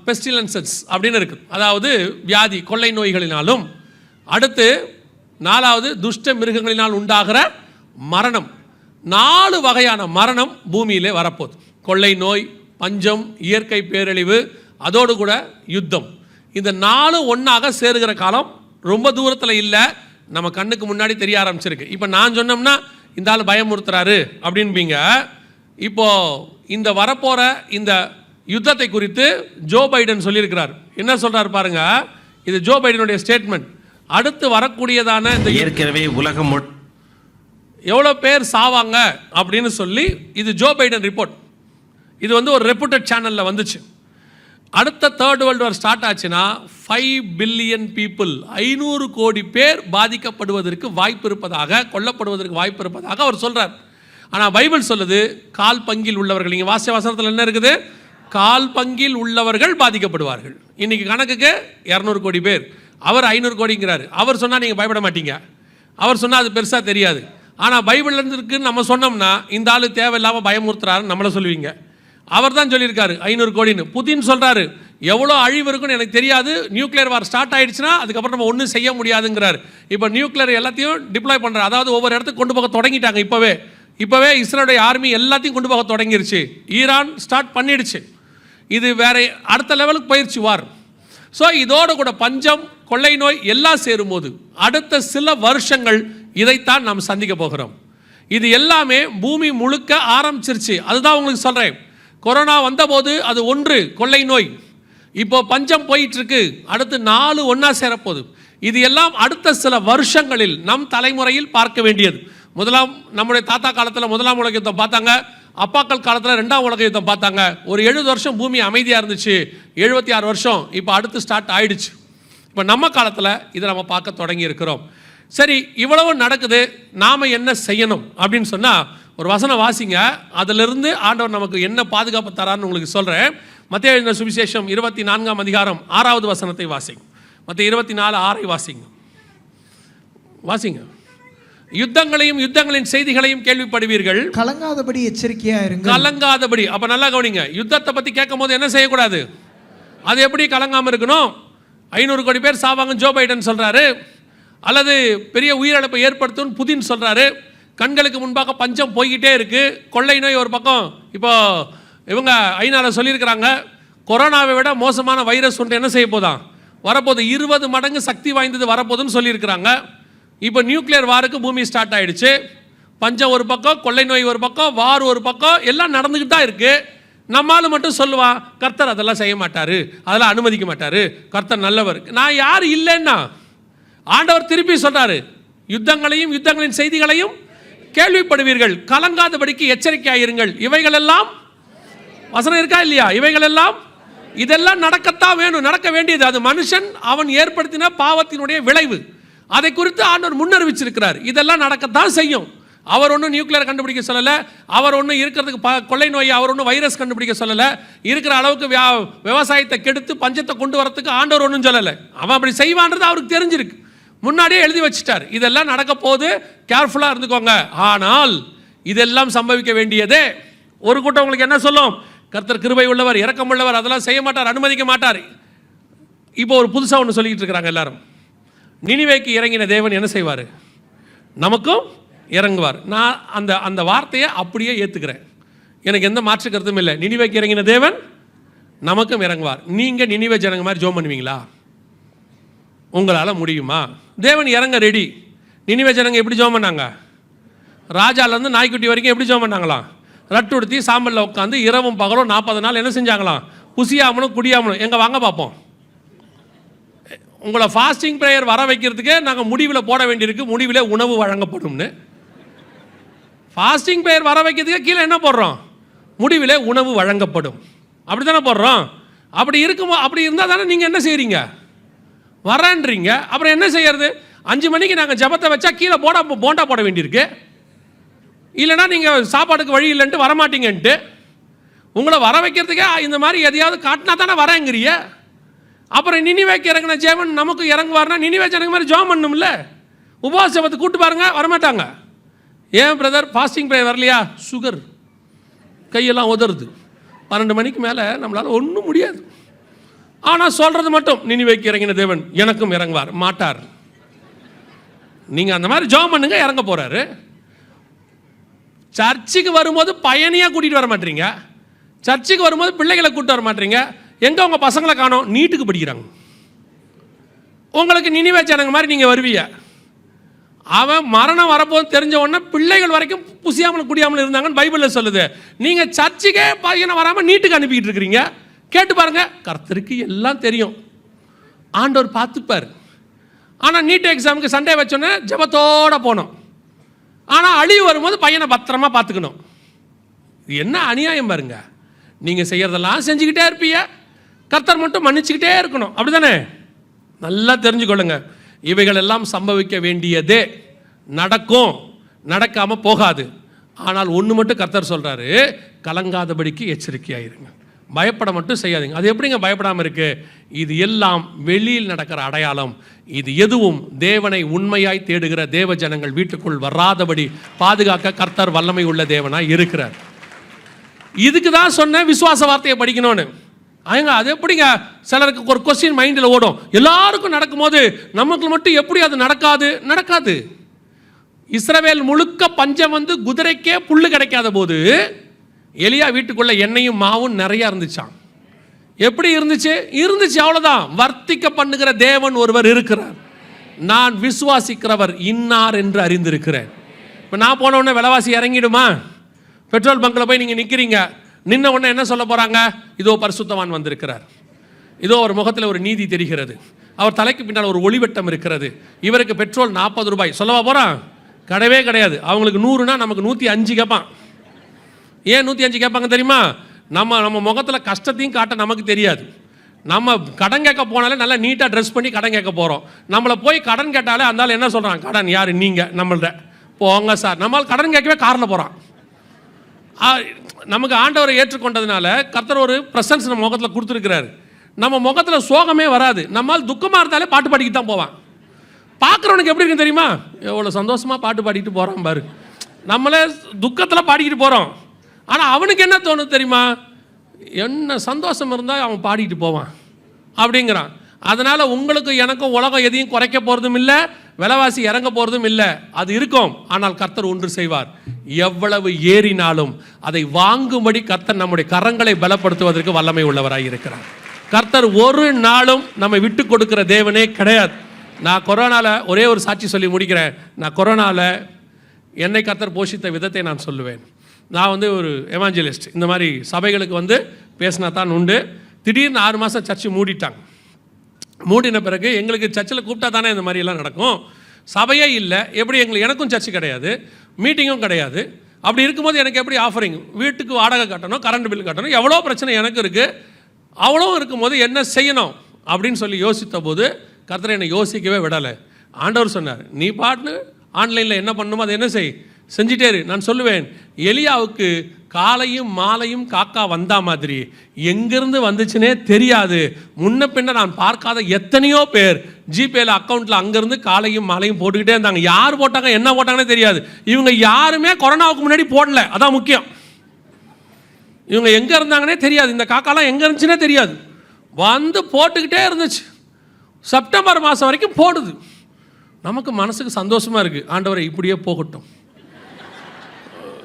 பெஸ்டிலன்சஸ் அப்படின்னு இருக்குது, அதாவது வியாதி கொள்ளை நோய்களினாலும். அடுத்து 4வது துஷ்ட மிருகங்களினால் உண்டாகிற மரணம். 4 வகையான மரணம் பூமியிலே வரப்போகுது. கொள்ளை நோய், பஞ்சம், இயற்கை பேரழிவு, அதோடு கூட யுத்தம். இந்த 4 ஒன்றாக சேருகிற காலம் ரொம்ப தூரத்தில் இல்லை, நம்ம கண்ணுக்கு முன்னாடி தெரிய ஆரம்பிச்சிருக்கு. இப்போ நான் சொன்னோம்னா இந்த ஆள் பயமுறுத்துறாரு அப்படின்பீங்க. இப்போது இந்த வரப்போகிற இந்த யுத்தத்தை குறித்து ஜோ பைடன் சொல்லியிருக்கிறார். என்ன சொல்கிறார் பாருங்க, இது ஜோ பைடனுடைய ஸ்டேட்மெண்ட். அடுத்து வரக்கூடியதான இந்த ஏற்கனவே உலகம் எவ்வளோ பேர் சாவாங்க அப்படின்னு சொல்லி இது ஜோ பைடன் ரிப்போர்ட். இது வந்து ஒரு ரெப்யூட்டட் சேனலில் வந்துச்சு. அடுத்த தேர்ட் வேர்ல்டு வார் ஸ்டார்ட் ஆச்சுன்னா 5 பில்லியன் பீப்புள், 500 கோடி பேர் பாதிக்கப்படுவதற்கு வாய்ப்பு இருப்பதாக, கொல்லப்படுவதற்கு வாய்ப்பு இருப்பதாக அவர் சொல்கிறார். ஆனால் பைபிள் சொல்லுது கால் பங்கில் உள்ளவர்கள், நீங்கள் வாசிய வசனத்தில் என்ன இருக்குது, கால் பங்கில் உள்ளவர்கள் பாதிக்கப்படுவார்கள். இன்றைக்கி கணக்குக்கு 200 கோடி பேர், அவர் 500 கோடிங்கிறாரு. அவர் சொன்னால் நீங்கள் பயப்பட மாட்டீங்க, அவர் சொன்னால் அது பெருசாக தெரியாது. ஆனால் பைபிள்லேருந்து இருக்குன்னு நம்ம சொன்னோம்னா இந்த ஆள் தேவையில்லாமல் பயமுறுத்துறாருன்னு நம்மளை சொல்லுவீங்க. அவர் தான் சொல்லியிருக்காரு 500 கோடின்னு. புதின் சொல்கிறாரு எவ்வளோ அழிவு இருக்குன்னு எனக்கு தெரியாது, நியூக்ளியர் வார் ஸ்டார்ட் ஆகிடுச்சுன்னா அதுக்கப்புறம் நம்ம ஒன்றும் செய்ய முடியாதுங்கிறார். இப்போ நியூக்ளியர் எல்லாத்தையும் டிப்ளாய் பண்ணுறாரு, அதாவது ஒவ்வொரு இடத்துக்கு கொண்டு போக தொடங்கிட்டாங்க. இப்போவே இஸ்ரேலுடைய ஆர்மி எல்லாத்தையும் கொண்டு போக தொடங்கிருச்சு. ஈரான் ஸ்டார்ட் பண்ணிடுச்சு. இது வேற அடுத்த லெவலுக்கு போயிடுச்சு வார். ஸோ இதோடு கூட பஞ்சம், கொள்ளை நோய் எல்லாம் சேரும்போது அடுத்த சில வருஷங்கள் இதைத்தான் நாம் சந்திக்க போகிறோம். இது எல்லாமே பூமி முழுக்க ஆரம்பிச்சிருச்சு. அதுதான் உங்களுக்கு சொல்கிறேன். கொரோனா வந்தபோது அது 1 கொள்ளை நோய், இப்போ பஞ்சம் போயிட்டுருக்கு, அடுத்து 4 ஒன்றா சேரப்போகுது. இது எல்லாம் அடுத்த சில வருஷங்களில் நம் தலைமுறையில் பார்க்க வேண்டியது. நம்முடைய தாத்தா காலத்தில் 1ஆம் உலக யுத்தம் பார்த்தாங்க, அப்பாக்கள் காலத்தில் 2ஆம் உலக யுத்தம் பார்த்தாங்க. ஒரு 70 வருஷம் பூமி அமைதியாக இருந்துச்சு, 76 வருஷம் இப்போ அடுத்து ஸ்டார்ட் ஆயிடுச்சு. இப்போ நம்ம காலத்தில் இதை நம்ம பார்க்க தொடங்கி இருக்கிறோம். சரி, இவ்வளவு நடக்குது, நாம் என்ன செய்யணும் அப்படின்னு சொன்னால் ஒரு வசனம் வாசிங்க, அதிலிருந்து ஆண்டவர் நமக்கு என்ன பாதுகாப்பு தரான்னு உங்களுக்கு சொல்கிறேன். மத்தேயு எழுதின சுவிசேஷம் 24ஆம் அதிகாரம் 6வது வசனத்தை வாசிங்க. மத்தேயு 24:6 வாசிங்க. யுத்தங்களையும் யுத்தங்களின் செய்திகளையும் கேள்விப்படுவீர்கள், கலங்காதபடி எச்சரிக்கையா இருங்க. கலங்காதபடி. அப்ப நல்லா கவனிங்க, யுத்தத்தை பத்தி கேட்கும் போது என்ன செய்யக்கூடாது, அது எப்படி கலங்காம இருக்கணும்? 500 கோடி பேர் சாவாங்க ஜோ பைடன் சொல்றாரு, அல்லது பெரிய உயிரிழப்பை ஏற்படுத்தும் புதின் சொல்றாரு. கண்களுக்கு முன்பாக பஞ்சம் போய்கிட்டே இருக்கு, கொள்ளை நோய் ஒரு பக்கம். இப்போ இவங்க ஐநால சொல்லியிருக்கிறாங்க, கொரோனாவை விட மோசமான வைரஸ் ஒன்று என்ன செய்ய போதான் வரப்போகுது, 20 மடங்கு சக்தி வாய்ந்தது வரப்போகுதுன்னு சொல்லியிருக்கிறாங்க. இப்போ நியூக்ளியர் வாருக்கு பூமி ஸ்டார்ட் ஆயிடுச்சு. பஞ்சம் ஒரு பக்கம், கொள்ளை நோய் ஒரு பக்கம், வார் ஒரு பக்கம், எல்லாம் நடந்துக்கிட்டு தான் இருக்கு. நம்மால் மட்டும் சொல்லுவான் கர்த்தர் அதெல்லாம் செய்ய மாட்டாரு, அதெல்லாம் அனுமதிக்க மாட்டாரு, கர்த்தர் நல்லவர். நான் யார் இல்லைன்னா ஆண்டவர் திருப்பி சொல்றாரு, யுத்தங்களையும் யுத்தங்களின் செய்திகளையும் கேள்விப்படுவீர்கள், கலங்காதபடிக்கு எச்சரிக்கையாயிருங்கள். இவைகள் எல்லாம் வசனம் இருக்கா இல்லையா? இவைகள் எல்லாம் இதெல்லாம் நடக்கத்தான் வேணும், நடக்க வேண்டியது. அது மனுஷன் அவன் ஏற்படுத்தின பாவத்தினுடைய விளைவு. அதை குறித்து ஆண்டவர் முன்னறிவிச்சிருக்கிறார். இதெல்லாம் நடக்கத்தான் செய்யும். அவர் ஒன்றும் நியூக்ளியர் கண்டுபிடிக்க சொல்லலை, அவர் ஒன்றும் இருக்கிறதுக்கு கொள்ளை நோய், அவர் ஒன்றும் வைரஸ் கண்டுபிடிக்க சொல்லலை, இருக்கிற அளவுக்கு விவசாயத்தை கெடுத்து பஞ்சத்தை கொண்டு வரத்துக்கு ஆண்டவர் ஒன்றும் சொல்லலை. அவன் அப்படி செய்வான்றது அவருக்கு தெரிஞ்சிருக்கு, முன்னாடியே எழுதி வச்சுட்டார். இதெல்லாம் நடக்க போது, கேர்ஃபுல்லாக இருந்துக்கோங்க. ஆனால் இதெல்லாம் சம்பவிக்க வேண்டியதே. ஒரு கூட்டம் உங்களுக்கு என்ன சொல்லும், கர்த்தர் கிருபை உள்ளவர், இரக்கம் உள்ளவர், அதெல்லாம் செய்ய மாட்டார், அனுமதிக்க மாட்டார். இப்போ ஒரு புதுசாக ஒன்று சொல்லிக்கிட்டு இருக்கிறாங்க எல்லாரும், நினிவேக்கு இறங்கின தேவன் என்ன செய்வார், நமக்கும் இறங்குவார். நான் அந்த வார்த்தையை அப்படியே ஏற்றுக்கிறேன், எனக்கு எந்த மாற்று கருத்தும் இல்லை. நினிவேக்கு இறங்கின தேவன் நமக்கும் இறங்குவார். நீங்கள் நினிவே ஜனங்க மாதிரி ஜோம் பண்ணுவீங்களா? உங்களால் முடியுமா? தேவன் இறங்க ரெடி. நினிவே ஜனங்க எப்படி ஜோம் பண்ணாங்க? ராஜாலேருந்து நாய்க்குட்டி வரைக்கும் எப்படி ஜோம் பண்ணாங்களாம்? ரட்டு உடுத்தி சாம்பலில் உட்காந்து இரவும் பகலும் 40 நாள் என்ன செஞ்சாங்களாம்? புசியாமலும் குடியாமலும். எங்கே வாங்க பார்ப்போம். உங்களை ஃபாஸ்டிங் ப்ரேயர் வர வைக்கிறதுக்கு நாங்கள் முடிவில் போட வேண்டியிருக்கு, முடிவில் உணவு வழங்கப்படும்னு. ஃபாஸ்டிங் ப்ரேயர் வர வைக்கிறதுக்கு கீழே என்ன போடுறோம்? முடிவில் உணவு வழங்கப்படும். அப்படி தானே போடுறோம். அப்படி இருக்குமோ, அப்படி இருந்தால் தானே நீங்கள் என்ன செய்கிறீங்க, வரேன்றீங்க. அப்புறம் என்ன செய்யறது? 5 மணிக்கு நாங்கள் ஜபத்தை வச்சா கீழே போண்டா போட வேண்டியிருக்கு. இல்லைனா நீங்கள் சாப்பாடுக்கு வழி இல்லைன்ட்டு வரமாட்டீங்கன்ட்டு. உங்களை வர வைக்கிறதுக்கே இந்த மாதிரி எதையாவது காட்டினா தானே வரேங்கிறிய. அப்புறம் நினிவேக்கு இறங்கின ஜெபம் நமக்கு இறங்குவார்னா நினிவே ஜனங்க மாதிரி ஜெபம் பண்ணணும்ல. உபவாச ஜெபத்தை கூப்பிட்டு பாருங்க, வரமாட்டாங்க. ஏன் பிரதர் ஃபாஸ்டிங் ப்ரேயர் வரலையா? சுகர் கையெல்லாம் உதறுது. 12 மணிக்கு மேலே நம்மளால் ஒன்றும் முடியாது. ஆனால் சொல்கிறது மட்டும், நினிவேக்கு இறங்கின தேவன் எனக்கும் இறங்குவார் மாட்டார். நீங்கள் அந்த மாதிரி ஜெபம் பண்ணுங்க, இறங்க போகிறாரு. சர்ச்சுக்கு வரும்போது பயணியாக கூட்டிகிட்டு வர மாட்டீங்க, சர்ச்சுக்கு வரும்போது பிள்ளைகளை கூப்பிட்டு வர மாட்டீங்க. எங்கே உங்கள் பசங்களை காணோம்? நீட்டுக்கு படிக்கிறாங்க. உங்களுக்கு நினிவே ஜனங்க மாதிரி நீங்கள் வருவீங்க. அவன் மரணம் வரப்போது தெரிஞ்ச உடனே பிள்ளைகள் வரைக்கும் புசியாமல் குடியாமல் இருந்தாங்கன்னு பைபிளில் சொல்லுது. நீங்கள் சர்ச்சுக்கே பையனை வராமல் நீட்டுக்கு அனுப்பிக்கிட்டு இருக்கிறீங்க. கேட்டு பாருங்க, கர்த்தருக்கு எல்லாம் தெரியும், ஆண்டவர் பார்த்துப்பார். ஆனால் நீட் எக்ஸாமுக்கு சண்டே வச்சோன்னே ஜபத்தோடு போனோம். ஆனால் அழிவு வரும்போது பையனை பத்திரமா பார்த்துக்கணும். இது என்ன அநியாயம் பாருங்க. நீங்கள் செய்கிறதெல்லாம் செஞ்சுக்கிட்டே இருப்பீங்க, கர்த்தர் மட்டும் மன்னிச்சுக்கிட்டே இருக்கணும். அப்படி தானே? நல்லா தெரிஞ்சுக்கொள்ளுங்க, இவைகள் எல்லாம் சம்பவிக்க வேண்டியதே, நடக்கும், நடக்காமல் போகாது. ஆனால் ஒன்று மட்டும் கர்த்தர் சொல்கிறாரு, கலங்காதபடிக்கு எச்சரிக்கையாயிருங்க, பயப்பட மட்டும் செய்யாதீங்க. அது எப்படிங்க பயப்படாமல் இருக்கு? இது எல்லாம் வெளியில் நடக்கிற அடையாளம். இது எதுவும் தேவனை உண்மையாய் தேடுகிற தேவ ஜனங்கள் வீட்டுக்குள் வராதபடி பாதுகாக்க கர்த்தர் வல்லமை உள்ள தேவனாய் இருக்கிறார். இதுக்கு தான் சொன்ன விசுவாச வார்த்தையை படிக்கணும்னு. அது எப்படிங்க? சிலருக்கு ஒரு கொஸ்டின் மைண்டில் ஓடும், எல்லாருக்கும் நடக்கும்போது நமக்கு மட்டும் எப்படி அது நடக்காது. இஸ்ரவேல் முழுக்க பஞ்சம் வந்து குதிரைக்கே புல்லு கிடைக்காத போது எலியா வீட்டுக்குள்ள எண்ணெயும் மாவும் நிறைய இருந்துச்சான். எப்படி இருந்துச்சு? அவ்வளோதான். வர்த்திக்க பண்ணுகிற தேவன் ஒருவர் இருக்கிறார். நான் விசுவாசிக்கிறவர் இன்னார் என்று அறிந்திருக்கிறேன். இப்போ நான் போன உடனே விலைவாசி இறங்கிடுமா? பெட்ரோல் பங்கில் போய் நீங்கள் நிற்கிறீங்க, நின்ன உடனே என்ன சொல்ல போகிறாங்க? இதோ பரிசுத்தவான் வந்திருக்கிறார், இதோ ஒரு முகத்தில் ஒரு நீதி தெரிகிறது, அவர் தலைக்கு பின்னால் ஒரு ஒளிவட்டம் இருக்கிறது, இவருக்கு பெட்ரோல் 40 ரூபாய் சொல்லவா போகிறான்? கிடையாது. அவங்களுக்கு 100னா நமக்கு 105 கேட்பான். ஏன் 105 கேட்பாங்க தெரியுமா? நம்ம முகத்தில் கஷ்டத்தையும் காட்ட நமக்கு தெரியாது. நம்ம கடன் கேட்க போனாலே நல்லா நீட்டாக ட்ரெஸ் பண்ணி கடன் கேட்க போகிறோம். நம்மளை போய் கடன் கேட்டாலே அந்தாலும் என்ன சொல்கிறான்? கடன் யார்? நீங்கள் நம்மள்ட போங்க சார். நம்மளால் கடன் கேட்கவே காரில் போகிறான். நமக்கு ஆண்டவரை ஏற்றுக்கொண்டதுனால கர்த்தர் ஒரு ப்ரெசன்ஸ் நம்ம முகத்தில் கொடுத்துருக்கிறாரு. நம்ம முகத்தில் சோகமே வராது. நம்மால் துக்கமாக இருந்தாலே பாட்டு பாடிக்கிட்டு தான் போவான். பார்க்குறவனுக்கு எப்படி இருக்குன்னு தெரியுமா? எவ்வளோ சந்தோஷமாக பாட்டு பாடிக்கிட்டு போகிறான் பாரு. நம்மளே துக்கத்தில் பாடிக்கிட்டு போகிறோம். ஆனால் அவனுக்கு என்ன தோணுது தெரியுமா? என்ன சந்தோஷம் இருந்தால் அவன் பாடிக்கிட்டு போவான் அப்படிங்கிறான். அதனால் உங்களுக்கு எனக்கும் உலகம் எதையும் குறைக்க போகிறதும் இல்லை, விலைவாசி இறங்க போகிறதும் இல்லை. அது இருக்கும். ஆனால் கர்த்தர் ஒன்று செய்வார், எவ்வளவு ஏறினாலும் அதை வாங்கும்படி கர்த்தர் நம்முடைய கரங்களை பலப்படுத்துவதற்கு வல்லமை உள்ளவராக இருக்கிறார். கர்த்தர் ஒரு நாளும் நம்ம விட்டு கொடுக்கிற தேவனே கிடையாது. நான் கொரோனாவில் ஒரே ஒரு சாட்சி சொல்லி முடிக்கிறேன். நான் கொரோனாவில் என்னை கர்த்தர் போஷித்த விதத்தை நான் சொல்லுவேன். நான் வந்து ஒரு எவாஞ்சலிஸ்ட். இந்த மாதிரி சபைகளுக்கு வந்து பேசினா தான் உண்டு. திடீர்னு 6 மாதம் சர்ச்சு மூடிட்டாங்க. மூடின பிறகு எங்களுக்கு சர்ச்சில் கூப்பிட்டா தானே இந்த மாதிரிலாம் நடக்கும். சபையே இல்லை. எப்படி எனக்கும் சர்ச்சு கிடையாது, மீட்டிங்கும் கிடையாது. அப்படி இருக்கும்போது எனக்கு எப்படி ஆஃபரிங்? வீட்டுக்கு வாடகை கட்டணும், கரண்ட் பில் கட்டணும், எவ்வளோ பிரச்சனை எனக்கு இருக்குது. அவ்வளோ இருக்கும்போது என்ன செய்யணும் அப்படின்னு சொல்லி யோசித்த போது கர்த்தர் என்னை யோசிக்கவே விடலை. ஆண்டவர் சொன்னார், நீ பாட்டு ஆன்லைனில் என்ன பண்ணணுமோ அதை என்ன செஞ்சிட்டே இரு. நான் சொல்லுவேன், எலியாவுக்கு காலையும் மாலையும் காக்கா வந்தா மாதிரி எங்கிருந்து வந்துச்சுன்னே தெரியாது. முன்ன பின்ன நான் பார்க்காத எத்தனையோ பேர் ஜிபேல அக்கௌண்ட்டில் அங்கேருந்து காலையும் மாலையும் போட்டுக்கிட்டே இருந்தாங்க. யார் போட்டாங்க என்ன போட்டாங்கன்னே தெரியாது. இவங்க யாருமே கொரோனாவுக்கு முன்னாடி போடல, அதான் முக்கியம். இவங்க எங்கே இருந்தாங்கன்னே தெரியாது. இந்த காக்காலாம் எங்கே இருந்துச்சுன்னே தெரியாது. வந்து போட்டுக்கிட்டே இருந்துச்சு. செப்டம்பர் மாதம் வரைக்கும் போடுது. நமக்கு மனசுக்கு சந்தோஷமாக இருக்குது. ஆண்டவரை இப்படியே போகட்டும்.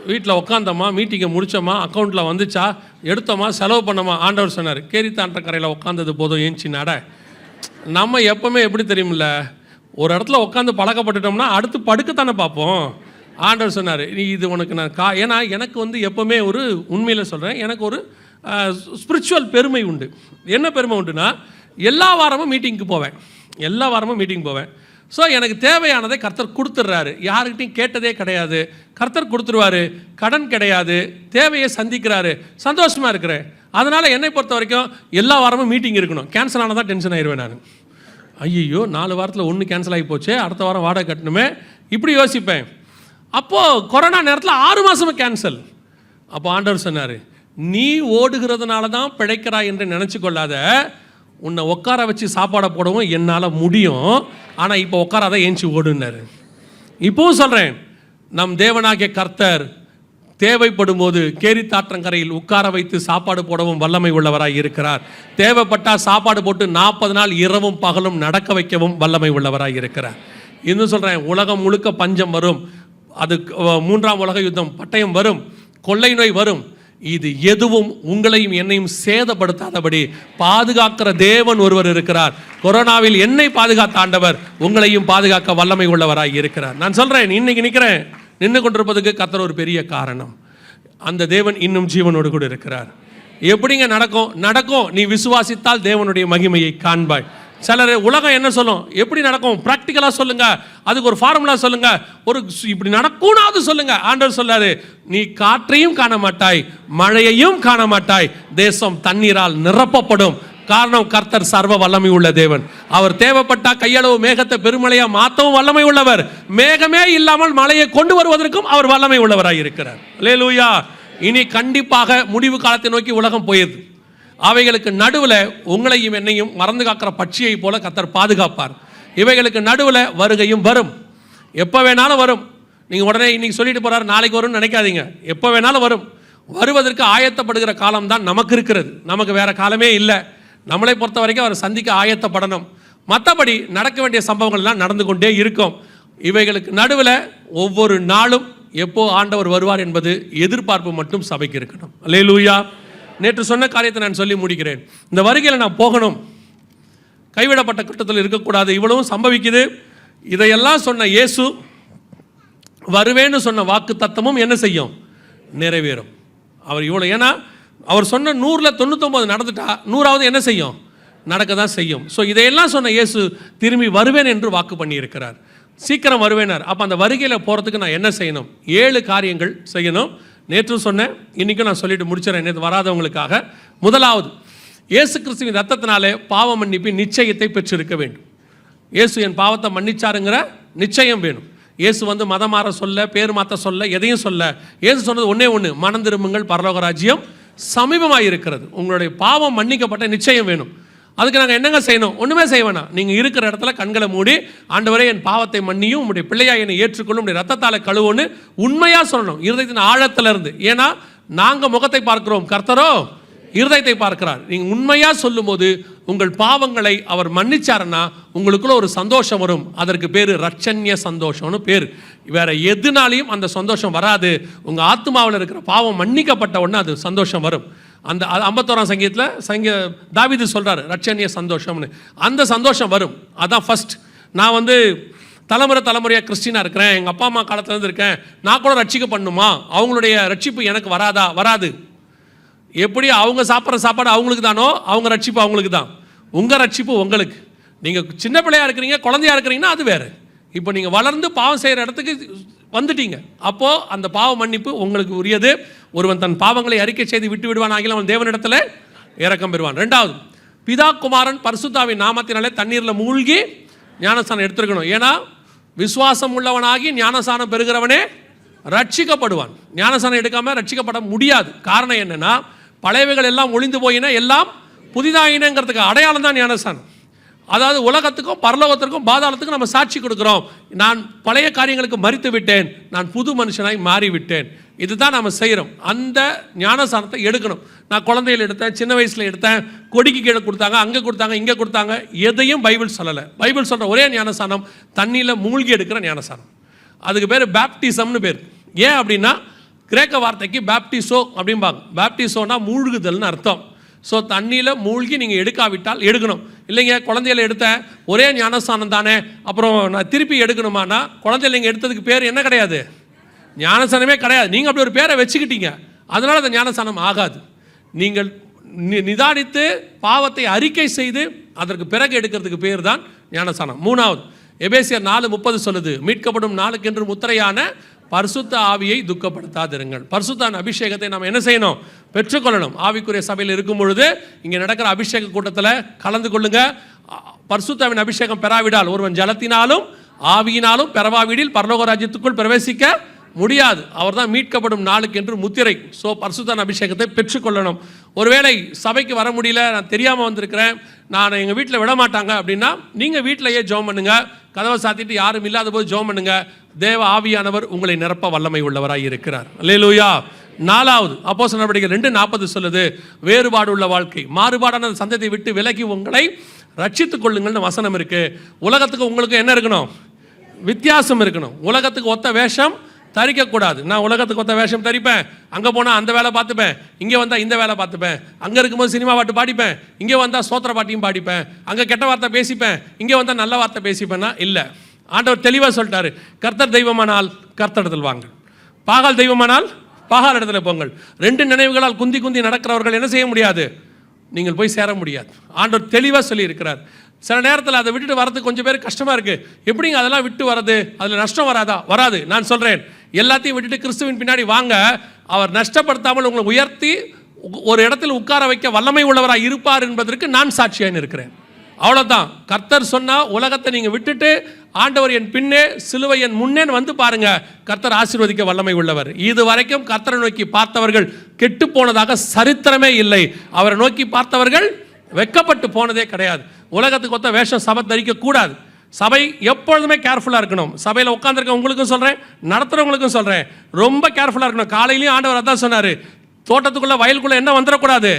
வீட்டில் உட்காந்தோமா, மீட்டிங்கை முடித்தோமா, அக்கௌண்ட்டில் வந்துச்சா, எடுத்தோமா, செலவு பண்ணோமா. ஆண்டவர் சொன்னார், கேரித்தாண்ட கரையில் உட்காந்தது போதும் ஏஞ்சி நட. நம்ம எப்போவுமே எப்படி தெரியுமில்ல, ஒரு இடத்துல உட்காந்து பழக்கப்பட்டுட்டோம்னா அடுத்து படுக்கத்தானே பார்ப்போம். ஆண்டவர் சொன்னார், நீ இது உனக்கு நான் ஏன்னா எனக்கு வந்து எப்போவுமே ஒரு உண்மையில் சொல்கிறேன், எனக்கு ஒரு ஸ்பிரிச்சுவல் பெருமை உண்டு. என்ன பெருமை உண்டுன்னா, எல்லா வாரமும் மீட்டிங்க்கு போவேன். ஸோ எனக்கு தேவையானதை கர்த்தர் கொடுத்துட்றாரு. யாருக்கிட்டையும் கேட்டதே கிடையாது, கர்த்தர் கொடுத்துருவாரு. கடன் கிடையாது, தேவையை சந்திக்கிறாரு. சந்தோஷமாக இருக்கிறேன். அதனால் என்னை பொறுத்த வரைக்கும் எல்லா வாரமும் மீட்டிங் இருக்கணும். கேன்சல் ஆனால் தான் டென்ஷன் ஆயிடுவேன் நான். ஐயோ 4 வாரத்தில் 1 கேன்சல் ஆகி போச்சு, அடுத்த வாரம் வாடகை கட்டணுமே, இப்படி யோசிப்பேன். அப்போது கொரோனா நேரத்தில் 6 மாதமும் கேன்சல். அப்போ ஆண்டவர் சொன்னார், நீ ஓடுகிறதுனால தான் பிழைக்கிறாய் என்று நினச்சி கொள்ளாத, உன்னை உட்கார வச்சு சாப்பாடை போடவும் என்னால் முடியும். ஆனால் இப்போ உட்காராத, ஏஞ்சி ஓடுனாரு. இப்போவும் சொல்கிறேன், நம் தேவனாகிய கர்த்தர் தேவைப்படும் போது கேரித்தாற்றங்கரையில் உட்கார வைத்து சாப்பாடு போடவும் வல்லமை உள்ளவராய் இருக்கிறார். தேவைப்பட்டால் சாப்பாடு போட்டு 40 நாள் இரவும் பகலும் நடக்க வைக்கவும் வல்லமை உள்ளவராய் இருக்கிறார். இன்னும் சொல்கிறேன், உலகம் முழுக்க பஞ்சம் வரும், அது 3ஆம் உலக யுத்தம், பட்டயம் வரும், கொள்ளை நோய் வரும். இது எதுவும் உங்களையும் என்னையும் சேதப்படுத்தாதபடி பாதுகாக்கிற தேவன் ஒருவர் இருக்கிறார். கொரோனாவில் என்னை பாதுகாத்த ஆண்டவர் உங்களையும் பாதுகாக்க வல்லமை உள்ளவராய் இருக்கிறார். நான் சொல்கிறேன், இன்னைக்கு நிற்கிறேன், நின்று கொண்டிருப்பதுக்கு கர்த்தர் ஒரு பெரிய காரணம். அந்த தேவன் இன்னும் ஜீவனோடு கூட இருக்கிறார். எப்படிங்க நடக்கும்? நீ விசுவாசித்தால் தேவனுடைய மகிமையை காண்பாய். சிலர் உலகம் என்ன சொல்லும், எப்படி நடக்கும் ப்ராக்டிக்கலாக சொல்லுங்க, அதுக்கு ஒரு ஃபார்முலா சொல்லுங்க, ஒரு இப்படி நடக்கும்னாவது சொல்லுங்க. ஆண்டவர் சொல்லாரு, நீ காற்றையும் காண மாட்டாய், மழையையும் காண மாட்டாய், தேசம் தண்ணீரால் நிரப்பப்படும். காரணம், கர்த்தர் சர்வ வல்லமை உள்ள தேவன். அவர் தேவைப்பட்டா கையளவு மேகத்தை பெருமழையா மாற்றவும் வல்லமை உள்ளவர். மேகமே இல்லாமல் மழையை கொண்டு வருவதற்கும் அவர் வல்லமை உள்ளவராய் இருக்கிறார். அல்லேலூயா. இனி கண்டிப்பாக முடிவு காலத்தை நோக்கி உலகம் போயிடுது. அவைகளுக்கு நடுவில் உங்களையும் என்னையும் மறந்து காக்கிற பட்சியை போல கர்த்தர் பாதுகாப்பார். இவைகளுக்கு நடுவில் வருகையும் வரும், எப்போ வேணாலும் வரும். நீங்கள் உடனே இன்னைக்கு சொல்லிட்டு போறாரு நாளைக்கு வரும்னு நினைக்காதீங்க. எப்போ வேணாலும் வரும். வருவதற்கு ஆயத்தப்படுகிற காலம் தான் நமக்கு இருக்கிறது. நமக்கு வேற காலமே இல்லை. நம்மளை பொறுத்த வரைக்கும் அவர் சந்திக்க ஆயத்தப்படணும். மற்றபடி நடக்க வேண்டிய சம்பவங்கள் எல்லாம் நடந்து கொண்டே இருக்கும். இவைகளுக்கு நடுவில் ஒவ்வொரு நாளும் எப்போ ஆண்டவர் வருவார் என்பது எதிர்பார்ப்பு மட்டும் சபைக்கு இருக்கணும். அல்லேலூயா. நேற்று சொன்ன காரியத்தை நான் சொல்லி முடிக்கிறேன். இந்த வருகையில் நான் போகணும், கைவிடப்பட்ட கூட்டத்தில் இருக்கக்கூடாது, இவ்வளவும் சம்பவிக்குது. இதையெல்லாம் சொன்ன இயேசு வருவேன்னு சொன்ன வாக்கு தத்தமும் என்ன செய்யும், நிறைவேறும். அவர் இவ்வளோ, ஏன்னா அவர் சொன்ன 100ல் 99 நடந்துட்டா 100வது என்ன செய்யும், நடக்க தான் செய்யும். ஸோ இதையெல்லாம் சொன்ன இயேசு திரும்பி வருவேன் என்று வாக்கு பண்ணியிருக்கிறார். சீக்கிரம் வருவேனார். அப்போ அந்த வருகையில் போகிறதுக்கு நான் என்ன செய்யணும்? 7 காரியங்கள் செய்யணும். நேற்று சொன்னேன், இன்றைக்கும் நான் சொல்லிட்டு முடிச்சிடறேன் நேற்று வராதவங்களுக்காக. முதலாவது, இயேசு கிறிஸ்துவின் ரத்தத்தினாலே பாவ மன்னிப்பின் நிச்சயத்தை பெற்றிருக்க வேண்டும். இயேசு என் பாவத்தை மன்னிச்சாருங்கிற நிச்சயம் வேணும். இயேசு வந்து மதம் மாற சொல்ல, பேர் மாற்ற சொல்ல, எதையும் சொல்ல. இயேசு சொன்னது ஒன்றே ஒன்று, மனம் திரும்புங்கள், பரலோக ராஜ்யம் சமீபமாக இருக்கிறது. உங்களுடைய பாவம் மன்னிக்கப்பட்ட நிச்சயம் வேணும். அதுக்கு நாங்கள் என்னங்க செய்யணும்? ஒன்றுமே செய்ய வேணாம். நீங்கள் இருக்கிற இடத்துல கண்களை மூடி, ஆண்டவரே என் பாவத்தை மன்னியும், உங்களுடைய பிள்ளையாக என்னை ஏற்றுக்கொள்ளும், உங்களுடைய ரத்தத்தால் கழுவுன்னு உண்மையாக சொல்லணும், இருதயத்தின் ஆழத்தில் இருந்து. ஏன்னா நாங்கள் முகத்தை பார்க்கிறோம், கர்த்தரோ இருதயத்தை பார்க்கிறார். நீங்கள் உண்மையாக சொல்லும்போது உங்கள் பாவங்களை அவர் மன்னிச்சாருன்னா உங்களுக்குள்ள ஒரு சந்தோஷம் வரும். அதற்கு பேர் ரட்சண்ய சந்தோஷம்னு பேர். வேற எதுனாலையும் அந்த சந்தோஷம் வராது. உங்கள் ஆத்மாவில் இருக்கிற பாவம் மன்னிக்கப்பட்ட உடனே அது சந்தோஷம் வரும். அந்த 51ஆம் சங்கீதத்தில் தாவீது சொல்கிறார் ரட்சண்ய சந்தோஷம்னு. அந்த சந்தோஷம் வரும். அதான் ஃபர்ஸ்ட். நான் வந்து தலைமுறையாக கிறிஸ்டினாக இருக்கிறேன், எங்கள் அப்பா அம்மா காலத்துலேருந்து இருக்கேன், நான் கூட ரட்சிக்க பண்ணுமா? அவங்களுடைய ரட்சிப்பு எனக்கு வராது. எப்படி அவங்க சாப்பிட்ற சாப்பாடு அவங்களுக்கு தானோ, அவங்க ரட்சிப்பு அவங்களுக்கு தான். உங்கள் ரட்சிப்பு உங்களுக்கு. நீங்கள் சின்ன பிள்ளையாக இருக்கிறீங்க, குழந்தையாக இருக்கிறீங்கன்னா அது வேறு. இப்போ நீங்கள் வளர்ந்து பாவம் செய்கிற இடத்துக்கு வந்துட்டீங்க. அப்போது அந்த பாவ மன்னிப்பு உங்களுக்கு உரியது. ஒருவன் தன் பாவங்களை அறிக்கை செய்து விட்டு விடுவான் ஆகிய அவன் தேவனிடத்தில் இரக்கம் பெறுவான். 2வது, பிதா குமாரன் பரிசுத்தாவின் நாமத்தினாலே தண்ணீரில் மூழ்கி ஞானஸ்தானம் எடுத்துருக்கணும். ஏன்னா விசுவாசம் உள்ளவனாகி ஞானஸ்தானம் பெறுகிறவனே ரட்சிக்கப்படுவான். ஞானஸ்தானம் எடுக்காமல் ரட்சிக்கப்பட முடியாது. காரணம் என்னென்னா, பழையவைகள் எல்லாம் ஒளிந்து போயின, எல்லாம் புதிதாயினங்கிறதுக்கு அடையாளம் தான் ஞானஸ்தானம். அதாவது உலகத்துக்கும் பரலோகத்திற்கும் பாதாளத்துக்கும் நம்ம சாட்சி கொடுக்குறோம். நான் பழைய காரியங்களுக்கு மரித்து விட்டேன், நான் புது மனுஷனாய் மாறிவிட்டேன். இதுதான் நம்ம செய்கிறோம். அந்த ஞானஸ்தானத்தை எடுக்கணும். நான் குழந்தையில் எடுத்தேன், சின்ன வயசில் எடுத்தேன், கொடிக்கு கீழே கொடுத்தாங்க, அங்கே கொடுத்தாங்க, இங்கே கொடுத்தாங்க, எதையும் பைபிள் சொல்லலை. பைபிள் சொல்கிற ஒரே ஞானஸ்தானம் தண்ணியில் மூழ்கி எடுக்கிற ஞானஸ்தானம். அதுக்கு பேர் பேப்டிசம்னு பேர். ஏன் அப்படின்னா கிரேக்க வார்த்தைக்கு பேப்டிசோ அப்படிம்பாங்க. பேப்டிசோனா மூழ்குதல்னு அர்த்தம். ஸோ தண்ணியில் மூழ்கி நீங்கள் எடுக்காவிட்டால் எடுக்கணும். இல்லைங்க குழந்தையில எடுத்த ஒரே ஞானஸ்தானம் தானே, அப்புறம் நான் திருப்பி எடுக்கணுமானா, குழந்தையில நீங்கள் எடுத்ததுக்கு பேர் என்ன கிடையாது, ஞானஸ்தானமே கிடையாது. நீங்கள் அப்படி ஒரு பேரை வச்சுக்கிட்டீங்க, அதனால் அந்த ஞானஸ்தானம் ஆகாது. நீங்கள் நிதானித்து பாவத்தை அறிக்கை செய்து அதற்கு பிறகு எடுக்கிறதுக்கு பேர் தான் ஞானஸ்தானம். 3வது, எபேசியர் 4:30 சொல்லுது, மீட்கப்படும் நாளுக்கென்று முத்திரையான பரிசுத்த ஆவியை துக்கப்படுத்தாதிருங்கள். பரிசுத்தான அபிஷேகத்தை நம்ம என்ன செய்யணும், பெற்றுக்கொள்ளணும். ஆவிக்குரிய சபையில் இருக்கும் பொழுது இங்கே நடக்கிற அபிஷேக கூட்டத்தில் கலந்து கொள்ளுங்க. பரிசுத்தாவின் அபிஷேகம் பெறாவிடால் ஒருவன் ஜலத்தினாலும் ஆவியினாலும் பெறவாவிடில் பரலோக ராஜ்யத்துக்குள் பிரவேசிக்க முடியாது. அவர் தான் மீட்கப்படும் நாளுக்கு என்று முத்திரை. ஸோ பரிசுத்த அபிஷேகத்தை பெற்றுக்கொள்ளணும். ஒருவேளை சபைக்கு வர முடியல, நான் தெரியாமல் வந்திருக்கிறேன், நான் எங்கள் வீட்டில் விட மாட்டாங்க அப்படின்னா நீங்கள் வீட்டிலையே ஜெபம் பண்ணுங்க. கதவை சாத்திட்டு யாரும் இல்லாத போது ஜெபம் பண்ணுங்க. தேவ ஆவியானவர் உங்களை நிரப்ப வல்லமை உள்ளவராய் இருக்கிறார். அல்லேலூயா. 4வது அப்போஸ்தலர் நடவடிக்கைகள் 2:40 சொல்லுது, வேறுபாடு உள்ள வாழ்க்கை, மாறுபாடான சந்தத்தை விட்டு விலகி உங்களை ரட்சித்துக் கொள்ளுங்கள்னு வசனம் இருக்கு. உலகத்துக்கு உங்களுக்கு என்ன இருக்கணும்? வித்தியாசம் இருக்கணும். உலகத்துக்கு ஒத்த வேஷம் தரிக்கக்கூடாது. நான் உலகத்துக்கு ஒத்த வேஷம் தரிப்பேன், அங்கே போனால் அந்த வேலை பார்த்துப்பேன், இங்கே வந்தால் இந்த வேலை பார்த்துப்பேன், அங்கே இருக்கும்போது சினிமா பாட்டு பாடிப்பேன், இங்கே வந்தால் சோத்திர பாட்டியும் பாடிப்பேன், அங்கே கெட்ட வார்த்தை பேசிப்பேன், இங்கே வந்தால் நல்ல வார்த்தை பேசிப்பேன்னா இல்லை. ஆண்டவர் தெளிவாக சொல்லிட்டாரு, கர்த்தர் தெய்வமானால் கர்த்தரிடத்தில் வாங்க, பாகால் தெய்வமானால் பாகால் இடத்துல போங்கள். 2 நினைவுகளால் குந்தி குந்தி நடக்கிறவர்கள் என்ன செய்ய முடியாது? நீங்கள் போய் சேர முடியாது. ஆண்டவர் தெளிவாக சொல்லி இருக்கிறார். சில நேரத்தில் அதை விட்டுட்டு வரதுக்கு கொஞ்சம் பேர் கஷ்டமாக இருக்குது. எப்படிங்க அதெல்லாம் விட்டு வரது? அதில் நஷ்டம் வராதா? வராது. நான் சொல்கிறேன், எல்லாத்தையும் விட்டுட்டு கிறிஸ்துவின் பின்னாடி வாங்க. அவர் நஷ்டப்படுத்தாமல் உங்களை உயர்த்தி ஒரு இடத்தில் உட்கார வைக்க வல்லமை உள்ளவராக இருப்பார் என்பதற்கு நான் சாட்சியாக இருக்கிறேன். அவ்வளோதான். கர்த்தர் சொன்னால் உலகத்தை நீங்கள் விட்டுட்டு ஆண்டவர் என் பின்னே சிலுவை என் முன்னே வந்து பாருங்க, கர்த்தர் ஆசீர்வதிக்க வல்லமை உள்ளவர். இது வரைக்கும் கர்த்தரை நோக்கி பார்த்தவர்கள் கெட்டு போனதாக சரித்திரமே இல்லை. அவரை நோக்கி பார்த்தவர்கள் வெக்கப்பட்டு போனதே கிடையாது. உலகத்துக்கு ஒத்த வேஷம் சபை தரிக்க கூடாது. சபை எப்பொழுதுமே கேர்ஃபுல்லாக இருக்கணும். சபையில் உட்காந்துருக்க உங்களுக்கும் சொல்கிறேன், நடத்துகிறவங்களுக்கும் சொல்கிறேன், ரொம்ப கேர்ஃபுல்லாக இருக்கணும். காலையிலையும் ஆண்டவர் அதான் சொன்னார், தோட்டத்துக்குள்ளே வயலுக்குள்ளே என்ன வந்துடக்கூடாது?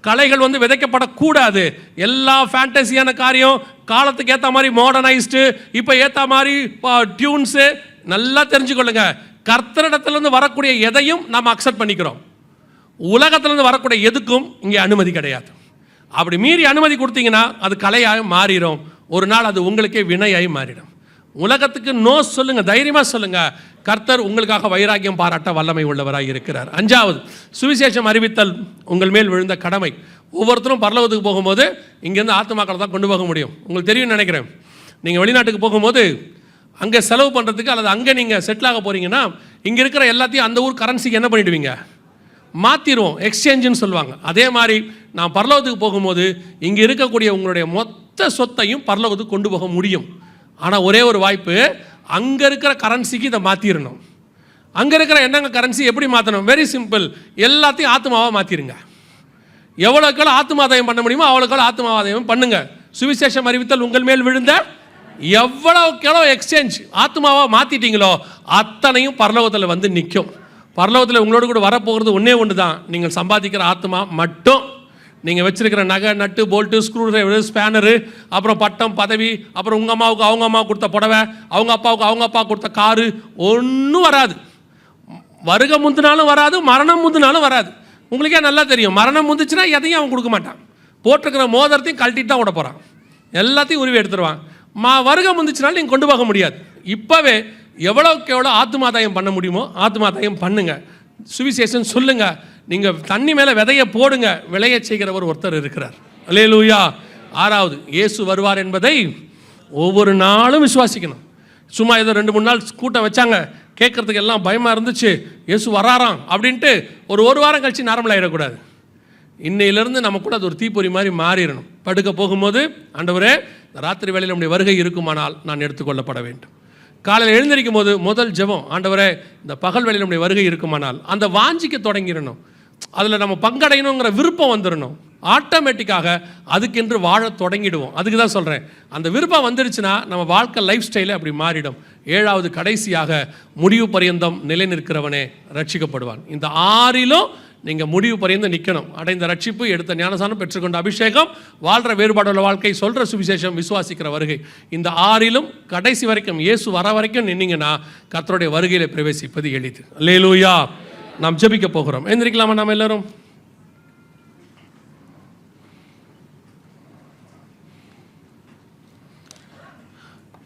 கலைகள் வந்து விதைக்கப்படக்கூடாது. எல்லா ஃபேண்டசியான காரியம், காலத்துக்கு ஏற்ற மாதிரி மாடர்னைஸ்டு, இப்போ ஏற்ற மாதிரி டியூன்ஸு, நல்லா தெரிஞ்சுக்கொள்ளுங்க. கர்த்தரிடத்துலேருந்து வரக்கூடிய எதையும் நாம் அக்செப்ட் பண்ணிக்கிறோம். உலகத்திலேருந்து வரக்கூடிய எதுக்கும் இங்கே அனுமதி கிடையாது. அப்படி மீறி அனுமதி கொடுத்தீங்கன்னா அது கலையாக மாறிடும். ஒரு நாள் அது உங்களுக்கே வினையாகி மாறிடும். உலகத்துக்கு நோ சொல்லுங்க, தைரியமாக சொல்லுங்க. கர்த்தர் உங்களுக்காக வைராக்கியம் பாராட்ட வல்லமை உள்ளவராக இருக்கிறார். 5வது சுவிசேஷம் அறிவித்தல் உங்கள் மேல் விழுந்த கடமை. ஒவ்வொருத்தரும் பரலோகத்துக்கு போகும்போது இங்கேருந்து ஆத்துமாக்களை தான் கொண்டு போக முடியும். உங்களுக்கு தெரியும்னு நினைக்கிறேன். நீங்கள் வெளிநாட்டுக்கு போகும்போது அங்கே செலவு பண்ணுறதுக்கு அல்லது அங்கே நீங்கள் செட்டில் ஆக போகிறீங்கன்னா இங்கே இருக்கிற எல்லாத்தையும் அந்த ஊர் கரன்சிக்கு என்ன பண்ணிவிடுவீங்க? மாற்றிடுவோம், எக்ஸ்சேஞ்சுன்னு சொல்லுவாங்க. அதே மாதிரி நான் பரலோகத்துக்கு போகும்போது இங்கே இருக்கக்கூடிய உங்களுடைய மொத்த சொத்தையும் பரலோகத்துக்கு கொண்டு போக முடியும். ஆனால் ஒரே ஒரு வாய்ப்பு, அங்கே இருக்கிற கரன்சிக்கு இதை மாற்றிடணும். அங்கே இருக்கிற என்னங்க கரன்சி எப்படி மாற்றணும்? வெரி சிம்பிள், எல்லாத்தையும் ஆத்மாவாக மாற்றிடுங்க. எவ்வளோக்கள் ஆத்மாதாயம் பண்ண முடியுமோ அவ்வளோக்கள் ஆத்மாதாயம் பண்ணுங்க. சுவிசேஷம் அறிவித்தல் உங்கள் மேல் விழுந்த எவ்வளோக்கெவ்வளோ எக்ஸ்சேஞ்ச் ஆத்மாவாக மாற்றிட்டீங்களோ அத்தனையும் பரலோகத்தில் வந்து நிற்கும். பரலோகத்தில் உங்களோட கூட வரப்போகிறது ஒன்றே ஒன்று தான், நீங்கள் சம்பாதிக்கிற ஆத்மா மட்டும். நீங்கள் வச்சுருக்கிற நகை, நட்டு, போல்ட்டு, ஸ்க்ரூ டிரைவர், ஸ்பேனரு, அப்புறம் பட்டம், பதவி, அப்புறம் உங்கள் அம்மாவுக்கு அவங்க அம்மா கொடுத்த புடவை, அவங்க அப்பாவுக்கு அவங்க அப்பா கொடுத்த காரு, ஒன்றும் வராது. வருகை முந்தினாலும் வராது, மரணம் முந்தினாலும் வராது. உங்களுக்கே நல்லா தெரியும், மரணம் முந்துச்சுன்னா எதையும் அவன் கொடுக்க மாட்டான். போட்டிருக்கிற மோதிரத்தையும் கழட்டிட்டு தான் விட போகிறான், எல்லாத்தையும் உருவி எடுத்துருவான். வருகை முந்துச்சுனாலும் நீங்கள் கொண்டு போக முடியாது. இப்போவே எவ்வளோக்கு எவ்வளோ ஆத்மாதாயம் பண்ண முடியுமோ ஆத்மாதாயம் பண்ணுங்க. சுவிசேஷன் சொல்லுங்க. நீங்கள் தண்ணி மேலே விதையை போடுங்க, விளைய செய்கிறவர் ஒருத்தர் இருக்கிறார். அல்லேலூயா. 6வது இயேசு வருவார் என்பதை ஒவ்வொரு நாளும் விசுவாசிக்கணும். சும்மா ஏதோ 2-3 நாள் கூட்டம் வச்சாங்க, கேட்கறதுக்கு எல்லாம் பயமாக இருந்துச்சு, இயேசு வராராம் அப்படின்ட்டு ஒரு வாரம் கழிச்சு நார்மல் ஆகிடக்கூடாது. இன்னையிலேருந்து நம்ம கூட அது ஒரு தீப்பொறி மாதிரி மாறிடணும். படுக்க போகும்போது, ஆண்டவரே ராத்திரி வேளையில் நம்முடைய வருகை இருக்குமானால் நான் எடுத்துக்கொள்ளப்பட வேண்டும். காலையில் எழுந்திருக்கும் போது முதல் ஜெபம், ஆண்டவரே இந்த பகல் வேளையில் நம்முடைய வருகை இருக்குமானால், அந்த வாஞ்சிக்க தொடங்கிடணும். அதில் நம்ம பங்கடையணுங்கிற விருப்பம் வந்துடணும். ஆட்டோமேட்டிக்காக அதுக்கென்று வாழ தொடங்கிடுவோம். அதுக்கு தான் சொல்கிறேன், அந்த விருப்பம் வந்துடுச்சுன்னா நம்ம வாழ்க்கை லைஃப் ஸ்டைலே அப்படி மாறிடும். 7வது கடைசியாக முடிவு பரியந்தம் நிலை நிற்கிறவனே ரட்சிக்கப்படுவான். இந்த 6லும் நீங்கள் முடிவு பரியந்தம் நிற்கணும். அடைந்த ரட்சிப்பு, எடுத்த ஞானசானம், பெற்றுக்கொண்ட அபிஷேகம், வாழ்கிற வேறுபாடுள்ள வாழ்க்கை, சொல்கிற சுவிசேஷம், விசுவாசிக்கிற வருகை, இந்த 6லும் கடைசி வரைக்கும் இயேசு வர வரைக்கும் நின்னீங்கன்னா கர்த்தருடைய வருகையில் பிரவேசிப்பது எளிது. அல்லேலூயா. நாம் ஜெபிக்க போகிறோம். எழுந்திருக்கலாமா? நாம் எல்லாரும்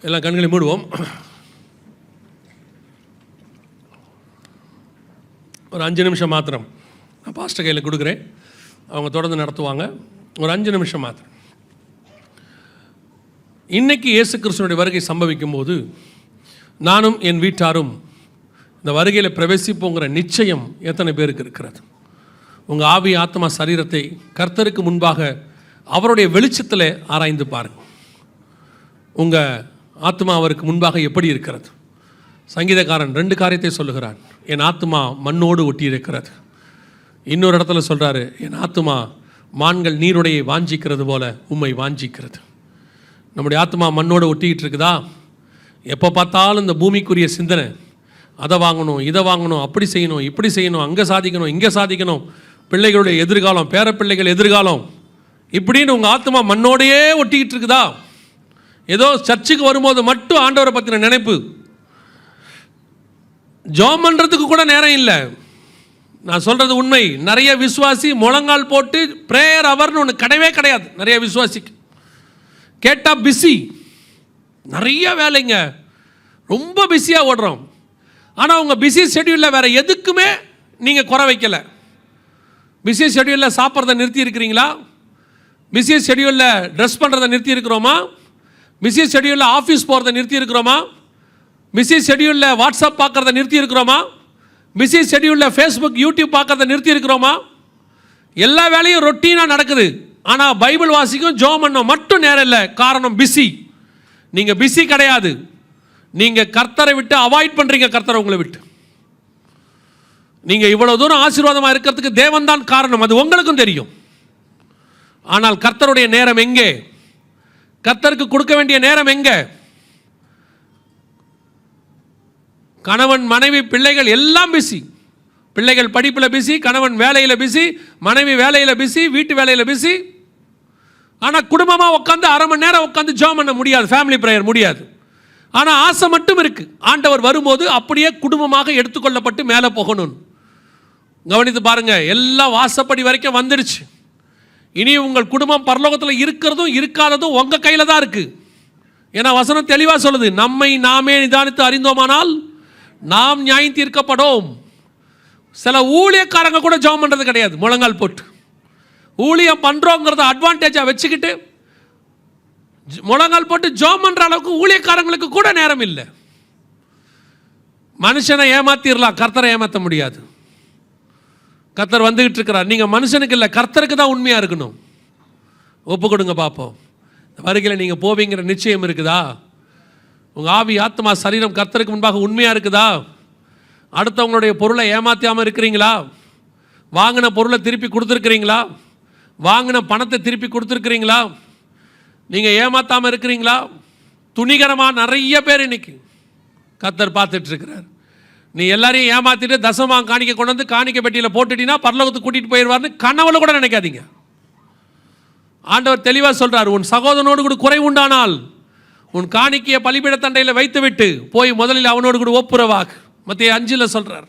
எல்லாம் கண்களை மூடுவோம். ஒரு 5 நிமிஷம் மாத்திரம் நான் பாஸ்டர் கையில் கொடுக்குறேன், அவங்க தொடர்ந்து நடத்துவாங்க. ஒரு 5 நிமிஷம் மாத்திரம். இன்னைக்கு இயேசு கிறிஸ்துவினுடைய வருகை சம்பவிக்கும் போது நானும் என் வீட்டாரும் இந்த வருகையில் பிரவேசிப்போங்கிற நிச்சயம் எத்தனை பேருக்கு இருக்கிறது? உங்கள் ஆவி, ஆத்மா, சரீரத்தை கர்த்தருக்கு முன்பாக அவருடைய வெளிச்சத்தில் ஆராய்ந்து பாருங்கள். உங்கள் ஆத்மா அவருக்கு முன்பாக எப்படி இருக்கிறது? சங்கீதக்காரன் 2 காரியத்தை சொல்லுகிறான். என் ஆத்துமா மண்ணோடு ஒட்டி இருக்கிறது. இன்னொரு இடத்துல சொல்கிறாரு, என் ஆத்துமா மான்கள் நீருடையை வாஞ்சிக்கிறது போல உம்மை வாஞ்சிக்கிறது. நம்முடைய ஆத்மா மண்ணோடு ஒட்டிக்கிட்டு இருக்குதா? எப்போ பார்த்தாலும் இந்த பூமிக்குரிய சிந்தனை, அதை வாங்கணும், இதை வாங்கணும், அப்படி செய்யணும், இப்படி செய்யணும், அங்கே சாதிக்கணும், இங்கே சாதிக்கணும், பிள்ளைகளுடைய எதிர்காலம், பேர பிள்ளைகள் எதிர்காலம், இப்படின்னு உங்கள் ஆத்மா மண்ணோடையே ஒட்டிக்கிட்டு இருக்குதா? ஏதோ சர்ச்சுக்கு வரும்போது மட்டும் ஆண்டவரை பற்றின நினைப்பு, ஜெபம் பண்ணுறதுக்கு கூட நேரம் இல்லை. நான் சொல்கிறது உண்மை. நிறைய விசுவாசி முழங்கால் போட்டு ப்ரேயர் அவர்னு ஒன்று கிடையவே கிடையாது. நிறைய விசுவாசிக்கு கேட்டால் பிஸி, நிறைய வேலைங்க, ரொம்ப பிஸியாக ஓடுறோம். ஆனால் உங்கள் பிஸி ஷெட்யூலில் வேறு எதுக்குமே நீங்கள் குறை வைக்கலை. பிஸி ஷெட்யூலில் சாப்பிட்றத நிறுத்தி இருக்கிறீங்களா? பிஸி ஷெட்யூலில் ட்ரெஸ் பண்ணுறதை நிறுத்தி இருக்கிறோமா? பிஸி ஷெட்யூலில் ஆஃபீஸ் போகிறத நிறுத்தி இருக்கிறோமா? பிஸி ஷெட்யூலில் வாட்ஸ்அப் பார்க்குறத நிறுத்தி இருக்கிறோமா? பிஸி ஷெட்யூலில் ஃபேஸ்புக், யூடியூப் பார்க்குறத நிறுத்தி இருக்கிறோமா? எல்லா வேலையும் ரொட்டீனாக நடக்குது. ஆனால் பைபிள் வாசிக்கும் ஜெபம் பண்ண மட்டும் நேரம் இல்லை. காரணம் பிஸி. நீங்கள் பிஸி கிடையாது, நீங்கள் கர்த்தரை விட்டு அவாய்ட் பண்ணுறீங்க. கர்த்தரை உங்களை விட்டு நீங்கள் இவ்வளோ தூரம் ஆசீர்வாதமாக இருக்கிறதுக்கு தேவன் தான் காரணம், அது உங்களுக்கும் தெரியும். ஆனால் கர்த்தருடைய நேரம் எங்கே? கர்த்தருக்கு கொடுக்க வேண்டிய நேரம் எங்கே? கணவன், மனைவி, பிள்ளைகள் எல்லாம் பிஸி. பிள்ளைகள் படிப்பில் பிஸி, கணவன் வேலையில் பிஸி, மனைவி வேலையில் பிஸி, வீட்டு வேலையில் பிஸி. ஆனால் குடும்பமாக உட்காந்து அரை மணி நேரம் உட்காந்து ஜெபம் பண்ண முடியாது, ஃபேமிலி ப்ரேயர் முடியாது. ஆனால் ஆசை மட்டும் இருக்குது. ஆண்டவர் வரும்போது அப்படியே குடும்பமாக எடுத்துக்கொள்ளப்பட்டு மேலே போகணும். கவனித்து பாருங்கள், எல்லாம் வாசப்படி வரைக்கும் வந்துடுச்சு. இனி உங்கள் குடும்பம் பரலோகத்தில் இருக்கிறதும் இருக்காததும் உங்கள் கையில் தான் இருக்குது. ஏன்னா வசனம் தெளிவாக சொல்லுது, நம்மை நாமே நிதானித்து அறிந்தோமானால் நாம் நியாயம் தீர்க்கப்படும். சில ஊழியக்காரங்க கூட ஜெபம் பண்ணுறது கிடையாது. முழங்கால் போட்டு ஊழியம் பண்ணுறோங்கிறத அட்வான்டேஜாக வச்சுக்கிட்டு முழங்கால் போட்டு ஜெபம் பண்ணுற அளவுக்கு ஊழியக்காரங்களுக்கு கூட நேரம் இல்லை. மனுஷனை ஏமாத்திரலாம், கர்த்தரை ஏமாற்ற முடியாது. கர்த்தர் வந்துகிட்டு இருக்கிறார். நீங்கள் மனுஷனுக்கு இல்லை, கர்த்தருக்கு தான் உண்மையாக இருக்கணும். ஒப்பு கொடுங்க பார்ப்போம். வருகையில் நீங்கள் போவீங்கிற நிச்சயம் இருக்குதா? உங்கள் ஆவி, ஆத்மா, சரீரம் கர்த்தருக்கு முன்பாக உண்மையாக இருக்குதா? அடுத்தவங்களுடைய பொருளை ஏமாற்றாமல் இருக்கிறீங்களா? வாங்கின பொருளை திருப்பி கொடுத்துருக்கிறீங்களா? வாங்கின பணத்தை திருப்பி கொடுத்துருக்கிறீங்களா? நீங்கள் ஏமாற்றாமல் இருக்கிறீங்களா? துணிகரமாக நிறைய பேர் இன்னைக்கு கர்த்தர் பார்த்துட்ருக்கிறார். நீ எல்லாரையும் ஏமாற்றிட்டு தசமாக காணிக்க கொண்டு வந்து காணிக்க பெட்டியில் போட்டுட்டீங்கன்னா பரலோகத்துக்கு கூட்டிகிட்டு போயிடுவார்னு கனவுல கூட நினைக்காதீங்க. ஆண்டவர் தெளிவாக சொல்கிறார், உன் சகோதரனோடு கூட குறை உண்டானால் உன் காணிக்கையை பலிபீட தண்டையில் வைத்து விட்டு போய் முதலில் அவனோடு கூட ஒப்புரவாக்கு. மத்திய 5 சொல்கிறார்.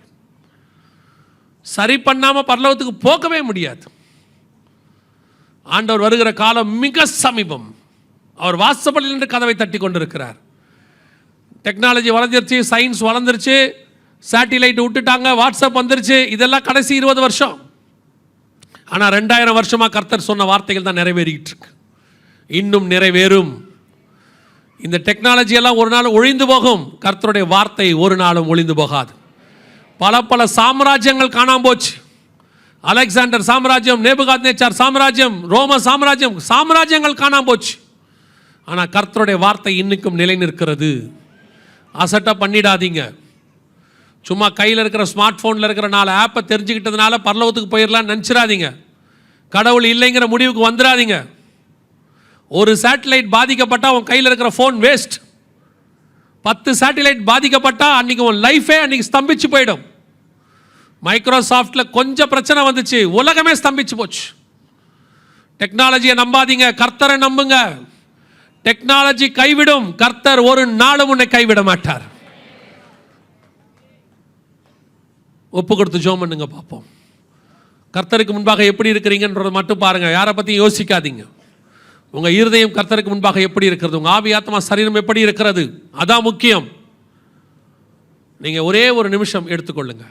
சரி பண்ணாமல் பரலோகத்துக்கு போகவே முடியாது. ஆண்டவர் வருகிற காலம் மிக சமீபம். அவர் வாசப்படியில் நின்று கதவை தட்டி கொண்டிருக்கிறார். டெக்னாலஜி வளர்ந்துருச்சு, சயின்ஸ் வளர்ந்துருச்சு, சேட்டிலைட் விட்டுட்டாங்க, வாட்ஸ்அப் வந்துருச்சு. இதெல்லாம் கடைசி 20 வருஷம். ஆனால் 2000 வருஷமாக கர்த்தர் சொன்ன வார்த்தைகள் தான் நிறைவேறிக்கிட்டு இருக்கு. இன்னும் நிறைவேறும். இந்த டெக்னாலஜி எல்லாம் ஒரு நாள் ஒழிந்து போகும். கர்த்தருடைய வார்த்தை ஒரு நாளும் ஒழிந்து போகாது. பல சாம்ராஜ்யங்கள் காணாம போச்சு. அலெக்சாண்டர் சாம்ராஜ்யம், நேபுகாத்நேச்சார் சாம்ராஜ்யம், ரோம சாம்ராஜ்யம், சாம்ராஜ்யங்கள் காணாம போச்சு. ஆனால் கர்த்தருடைய வார்த்தை இன்னைக்கும் நிலை நிற்கிறது. அசட்டா பண்ணிடாதீங்க. சும்மா கையில் இருக்கிற ஸ்மார்ட் ஃபோனில் இருக்கிற 4 ஆப்பை தெரிஞ்சுக்கிட்டதுனால பரலோகத்துக்கு போயிடலான்னு நினச்சிடாதீங்க. கடவுள் இல்லைங்கிற முடிவுக்கு வந்துடாதீங்க. ஒரு சேட்டலைட் பாதிக்கப்பட்டால் உன் கையில் இருக்கிற ஃபோன் வேஸ்ட். 10 சேட்டலைட் பாதிக்கப்பட்டால் அன்றைக்கி உன் லைஃபே அன்றைக்கி ஸ்தம்பிச்சு போயிடும். மைக்ரோசாஃப்டில் கொஞ்சம் பிரச்சனை வந்துச்சு, உலகமே ஸ்தம்பிச்சு போச்சு. டெக்னாலஜியை நம்பாதீங்க, கர்த்தரை நம்புங்க. டெக்னாலஜி கைவிடும், கர்த்தர் ஒரு நாளும் உன்னை கைவிட மாட்டார். ஒப்பு கொடுத்து ஜெபம் பண்ணுங்க பார்ப்போம். கர்த்தருக்கு முன்பாக எப்படி இருக்கிறீங்கன்றதை மட்டும் பாருங்கள். யாரை பற்றியும் யோசிக்காதீங்க. உங்கள் இருதயம் கர்த்தருக்கு முன்பாக எப்படி இருக்கிறது, உங்கள் ஆவி, ஆத்மா, சரீரம் எப்படி இருக்கிறது, அதான் முக்கியம். நீங்கள் ஒரே ஒரு நிமிஷம் எடுத்துக்கொள்ளுங்க.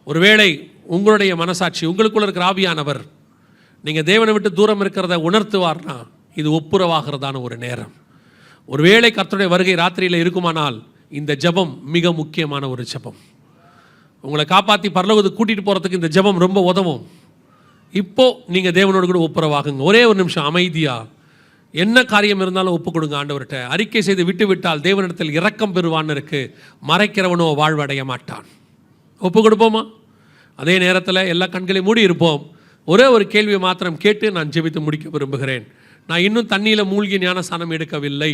ஒருவேளை உங்களுடைய மனசாட்சி, உங்களுக்குள்ள இருக்கிற ஆவியானவர் நீங்கள் தேவனை விட்டு தூரம் இருக்கிறத உணர்த்துவார்னா இது ஒப்புரவாகிறதான ஒரு நேரம். ஒருவேளை கர்த்தருடைய வருகை ராத்திரியில் இருக்குமானால் இந்த ஜெபம் மிக முக்கியமான ஒரு ஜெபம். உங்களை காப்பாற்றி பரலோகத்துக்கு கூட்டிகிட்டு போகிறதுக்கு இந்த ஜெபம் ரொம்ப உதவும். இப்போது நீங்கள் தேவனோடு கூட ஒப்புரவாகுங்க. ஒரே ஒரு நிமிஷம் அமைதியாக என்ன காரியம் இருந்தாலும் ஒப்பு கொடுங்க ஆண்டவர்கிட்ட. அறிக்கை செய்து விட்டு விட்டால் தேவனிடத்தில் இரக்கம் பெறுவான்னு இருக்கு. மறைக்கிறவனோ வாழ்வடைய மாட்டான். ஒப்பு கொடுப்போமா? அதே நேரத்தில் எல்லா கண்களையும் மூடி இருப்போம். ஒரே ஒரு கேள்வியை மாத்திரம் கேட்டு நான் ஜெபித்து முடிக்க விரும்புகிறேன். நான் இன்னும் தண்ணியில் மூழ்கி ஞானஸ்நானம் எடுக்கவில்லை.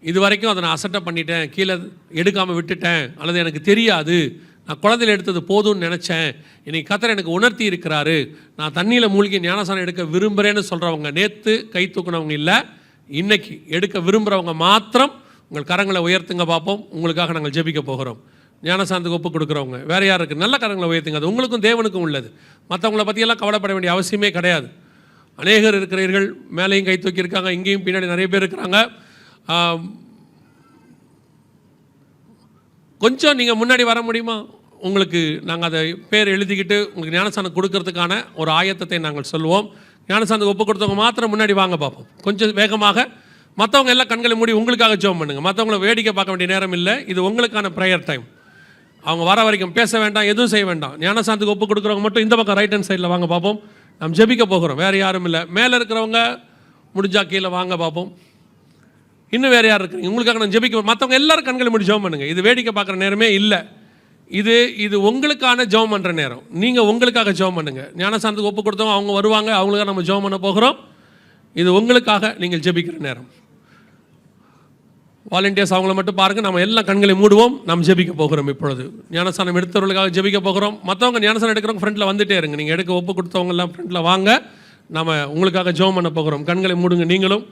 இது வரைக்கும் அதை நான் அசட்டை பண்ணிட்டேன், கீழே எடுக்காமல் விட்டுட்டேன், அல்லது எனக்கு தெரியாது, நான் குழந்தையில் எடுத்தது போதும்னு நினச்சேன், இன்னைக்கு கர்த்தர் எனக்கு உணர்த்தி இருக்கிறாரு, நான் தண்ணியில் மூழ்கி ஞானஸ்நானம் எடுக்க விரும்புகிறேன்னு சொல்கிறவங்க, நேற்று கை தூக்குனவங்க இல்லை, இன்னைக்கு எடுக்க விரும்புகிறவங்க மாத்திரம் உங்கள் கரங்களை உயர்த்துங்க பார்ப்போம். உங்களுக்காக நாங்கள் ஜெபிக்க போகிறோம். ஞானஸ்நானத்துக்கு ஒப்பு கொடுக்குறவங்க வேறு யார் இருக்குது? நல்ல கரங்களை உயர்த்துங்க. அது உங்களுக்கும் தேவனுக்கும் உள்ளது. மற்றவங்கள பற்றியெல்லாம் கவலைப்பட வேண்டிய அவசியமே கிடையாது. அநேகர் இருக்கிறீர்கள், மேலேயும் கை தூக்கியிருக்காங்க, இங்கேயும் பின்னாடி நிறைய பேர் இருக்கிறாங்க. கொஞ்சம் நீங்கள் முன்னாடி வர முடியுமா? உங்களுக்கு நாங்கள் அதை பேர் எழுதிக்கிட்டு உங்களுக்கு ஞானஸ்நானம் கொடுக்கறதுக்கான ஒரு ஆயத்தத்தை நாங்கள் சொல்லுவோம். ஞானஸ்நானத்துக்கு ஒப்பு கொடுத்தவங்க மாத்திரம் முன்னாடி வாங்க பார்ப்போம். கொஞ்சம் வேகமாக. மற்றவங்க எல்லாம் கண்களை மூடி உங்களுக்காக ஜெபம் பண்ணுங்கள். மற்றவங்கள வேடிக்கை பார்க்க வேண்டிய நேரம் இல்லை. இது உங்களுக்கான ப்ரேயர் டைம். அவங்க வர வரைக்கும் பேச வேண்டாம், எதுவும் செய்ய வேண்டாம். ஞானஸ்நானத்துக்கு ஒப்பு கொடுக்குறவங்க மட்டும் இந்த பக்கம் ரைட் ஹேண்ட் சைடில் வாங்க பார்ப்போம். நாம் ஜெபிக்க போகிறோம். வேறு யாரும் இல்லை. மேலே இருக்கிறவங்க முடிஞ்சா கீழே வாங்க பார்ப்போம். இன்னும் வேறு யார் இருக்கிறீங்க? உங்களுக்காக நான் ஜெபிக்க. மற்றவங்க எல்லாரும் கண்களை மூடி ஜெபம் பண்ணுங்கள். இது வேடிக்கை பார்க்குற நேரமே இல்லை. இது உங்களுக்கான ஜெபம் பண்ணுற நேரம். நீங்கள் உங்களுக்காக ஜெபம் பண்ணுங்கள். ஞானஸ்நானத்துக்கு ஒப்பு கொடுத்தவங்க அவங்க வருவாங்க, அவங்களுக்காக நம்ம ஜெபம் பண்ண போகிறோம். இது உங்களுக்காக நீங்கள் ஜெபிக்கிற நேரம். வாலண்டியர்ஸ் அவங்கள மட்டும் பாருங்கள். நம்ம எல்லாம் கண்களை மூடுவோம். நாம் ஜெபிக்க போகிறோம். இப்பொழுது ஞானஸ்நானம் எடுத்தவர்களுக்காக ஜெபிக்க போகிறோம். மற்றவங்க ஞானஸ்நானம் எடுக்கிறவங்க ஃப்ரெண்டில் வந்துட்டே இருங்க. நீங்கள் எடுக்க ஒப்பு கொடுத்தவங்கெல்லாம் ஃப்ரெண்டில் வாங்க. நம்ம உங்களுக்காக ஜெபம் பண்ண போகிறோம். கண்களை மூடுங்க. நீங்களும்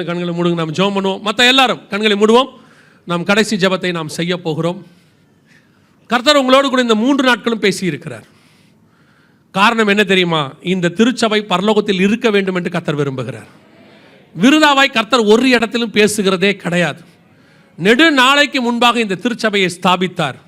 கண்களை மூடுங்க. நாம் ஜெபம் பண்ணுவோம். மற்ற எல்லாரும் கண்களை மூடுவோம். நாம் கடைசி ஜெபத்தை நாம் செய்ய போகிறோம். கர்த்தர் உங்களோடு கூட இந்த 3 நாட்களும் பேசியிருக்கிறார். காரணம் என்ன தெரியுமா? இந்த திருச்சபை பரலோகத்தில் இருக்க வேண்டும் என்று கர்த்தர் விரும்புகிறார். விருதாவாய் கர்த்தர் ஒரு இடத்திலும் பேசுகிறதே கிடையாது. நெடு நாளைக்கு முன்பாக இந்த திருச்சபையை ஸ்தாபித்தார்.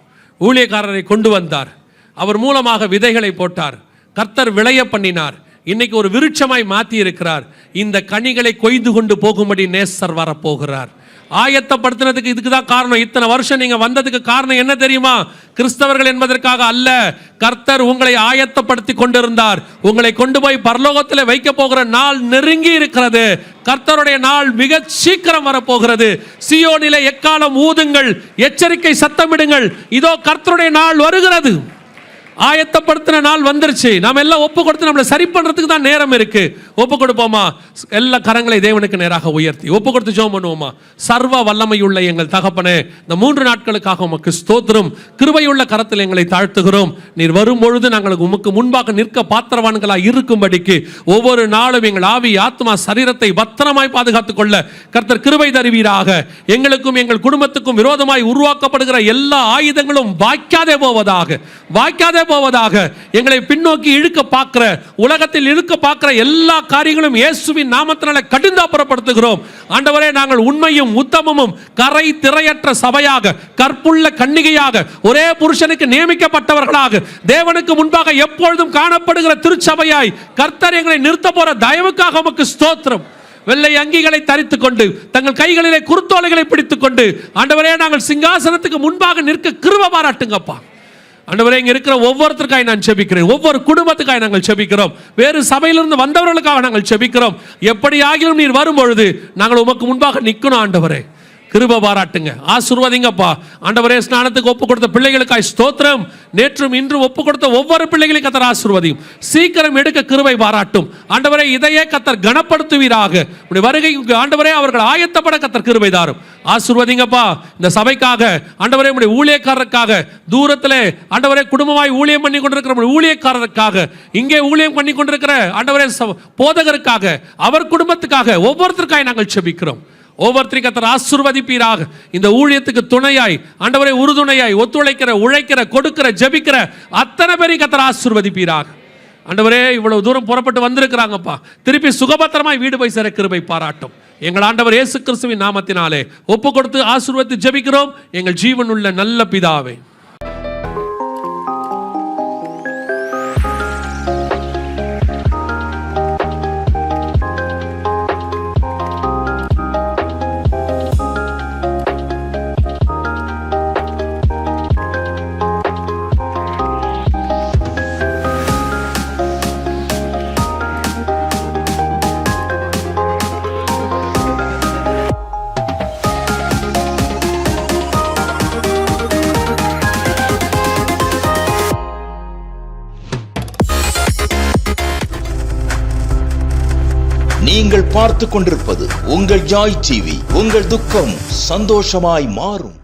ஊழியக்காரரை கொண்டு வந்தார். அவர் மூலமாக விதைகளை போட்டார். கர்த்தர் விளைய பண்ணினார். இன்னைக்கு ஒரு விருட்சமாய் மாற்றி இருக்கிறார். இந்த கனிகளை கொய்து கொண்டு போகும்படி நேசர் வரப்போகிறார். ஆயத்தப்படுத்தினதுக்கு இதுக்கு தான் காரணம். இத்தனை வருஷம் நீங்க வந்ததுக்கு காரணம் என்ன தெரியுமா? கிறிஸ்தவர்கள் என்பதற்காக அல்ல. கர்த்தர் உங்களை ஆயத்தப்படுத்தி கொண்டிருந்தார். உங்களை கொண்டு போய் பரலோகத்தில் வைக்க போகிற நாள் நெருங்கி இருக்கிறது. கர்த்தருடைய நாள் மிக சீக்கிரம் வரப்போகிறது. சியோனிலே எக்காலம் ஊதுங்கள், எச்சரிக்கை சத்தமிடுங்கள், இதோ கர்த்தருடைய நாள் வருகிறது. ஆயத்தப்படுத்தின நாள் வந்துருச்சு. நாம் எல்லாம் ஒப்பு கொடுத்து நம்மளை சரி பண்றதுக்கு தான் நேரம் இருக்கு. ஒப்பு கொடுப்போமா? எல்லா கரங்களை தேவனுக்கு நேராக உயர்த்தி ஒப்பு கொடுத்து ஜெபம் பண்ணுவோமா? சர்வ வல்லமையுள்ள எங்கள் தகப்பனே, இந்த 3 நாட்களுக்காக உமக்கு ஸ்தோத்திரம். கிருபையுள்ள கரத்தில் எங்களை தாழ்த்துகிறோம். நீர் வரும்பொழுது நாங்கள் உமக்கு முன்பாக நிற்க பாத்திரவான்களாக இருக்கும்படிக்கு ஒவ்வொரு நாளும் எங்கள் ஆவி, ஆத்மா, சரீரத்தை பத்திரமாய் பாதுகாத்துக் கொள்ள கர்த்தர் கிருபை தருவீராக. எங்களுக்கும் எங்கள் குடும்பத்துக்கும் விரோதமாய் உருவாக்கப்படுகிற எல்லா ஆயுதங்களும் வாய்க்காதே போவதாக. எங்களை பின்னோக்கி இழுக்க பார்க்கிற, உலகத்தில் இழுக்க பார்க்கிற எல்லா காரியங்களும் இயேசுவின் நாமத்தினால கடிந்தாப்புறப்படுத்துகிறோம். ஆண்டவரே, நாங்கள் உண்மையும் உத்தமமும் கரை திரையற்ற சபையாக, கற்புள்ள கன்னிகையாக, ஒரே புருஷனுக்கு நியமிக்கப்பட்டவர்களாக, தேவனுக்கு முன்பாக எப்பொழுதும் காணப்படுகிற திருச்சபையாய் கர்த்தர் எங்களை நிறுத்த போற தயவுக்காக உமக்கு ஸ்தோத்திரம். வெள்ளை அங்கிகளை தரித்துக் கொண்டு, தங்கள் கைகளிலே குருத்தோலைகளை பிடித்துக் கொண்டு, ஆண்டவரே, நாங்கள் சிங்காசனத்துக்கு முன்பாக நிற்க கிருபை பாராட்டுங்கப்பா. ஆண்டவரே, இங்க இருக்கிற ஒவ்வொருத்தருக்காய் நான் ஜெபிக்கிறேன். ஒவ்வொரு குடும்பத்துக்காய் நாங்கள் ஜெபிக்கிறோம். வேறு சபையிலிருந்து வந்தவர்களுக்காக நாங்கள் ஜெபிக்கிறோம். எப்படி ஆகிலும் நீர் வரும்பொழுது நாங்கள் உமக்கு முன்பாக நிற்கணும். ஆண்டவரே, கிருபை பாராட்டுங்க, ஆசீர்வதிங்கப்பா. ஆண்டவரே, ஸ்நானத்துக்கு ஒப்பு கொடுத்த பிள்ளைகளுக்காய் ஸ்தோத்திரம். நேற்றும் இன்றும் ஒப்பு கொடுத்த ஒவ்வொரு பிள்ளைகளையும் கர்த்தர் ஆசீர்வதியும். சீக்கிரம் எடுக்க கிருபை பாராட்டும். ஆண்டவரே, இதையே கர்த்தர் கனப்படுத்துவீராக. உடைய வருகைக்கு ஆண்டவரே அவர்கள் ஆயத்தப்பட கர்த்தர் கிருபை தாரும். ஆசீர்வதிங்கப்பா. இந்த சபைக்காக ஆண்டவரே, உடைய ஊழியக்காரருக்காக, தூரத்திலே ஆண்டவரே குடும்பமாய் ஊழியம் பண்ணி கொண்டிருக்கிற ஊழியக்காரருக்காக, இங்கே ஊழியம் பண்ணி கொண்டிருக்கிற ஆண்டவரே போதகருக்காக, அவர் குடும்பத்துக்காக, ஒவ்வொருத்தருக்காய் நாங்கள் ஜெபிக்கிறோம். ஒவ்வொருத்தரையும் கர்த்தர் ஆசீர்வதிப்பீராக. இந்த ஊழியத்துக்கு துணையாய் ஆண்டவரே, உறுதுணையாய் ஒத்துழைக்கிற, உழைக்கிற, கொடுக்கிற, ஜெபிக்கிற அத்தனை பேரையும் கர்த்தர் ஆசீர்வதிப்பீராக. ஆண்டவரே, இவ்வளவு தூரம் புறப்பட்டு வந்திருக்கிறாங்கப்பா, திருப்பி சுகபத்திரமாய் வீடு போய் சேர கிருபை பாராட்டும். எங்கள் ஆண்டவர் இயேசு கிறிஸ்துவின் நாமத்தினாலே ஒப்பு கொடுத்து ஆசீர்வதித்து ஜெபிக்கிறோம் எங்கள் ஜீவனுள்ள நல்ல பிதாவே. நீங்கள் பார்த்து கொண்டிருப்பது உங்கள் ஜாய் டிவி. உங்கள் துக்கம் சந்தோஷமாய் மாறும்.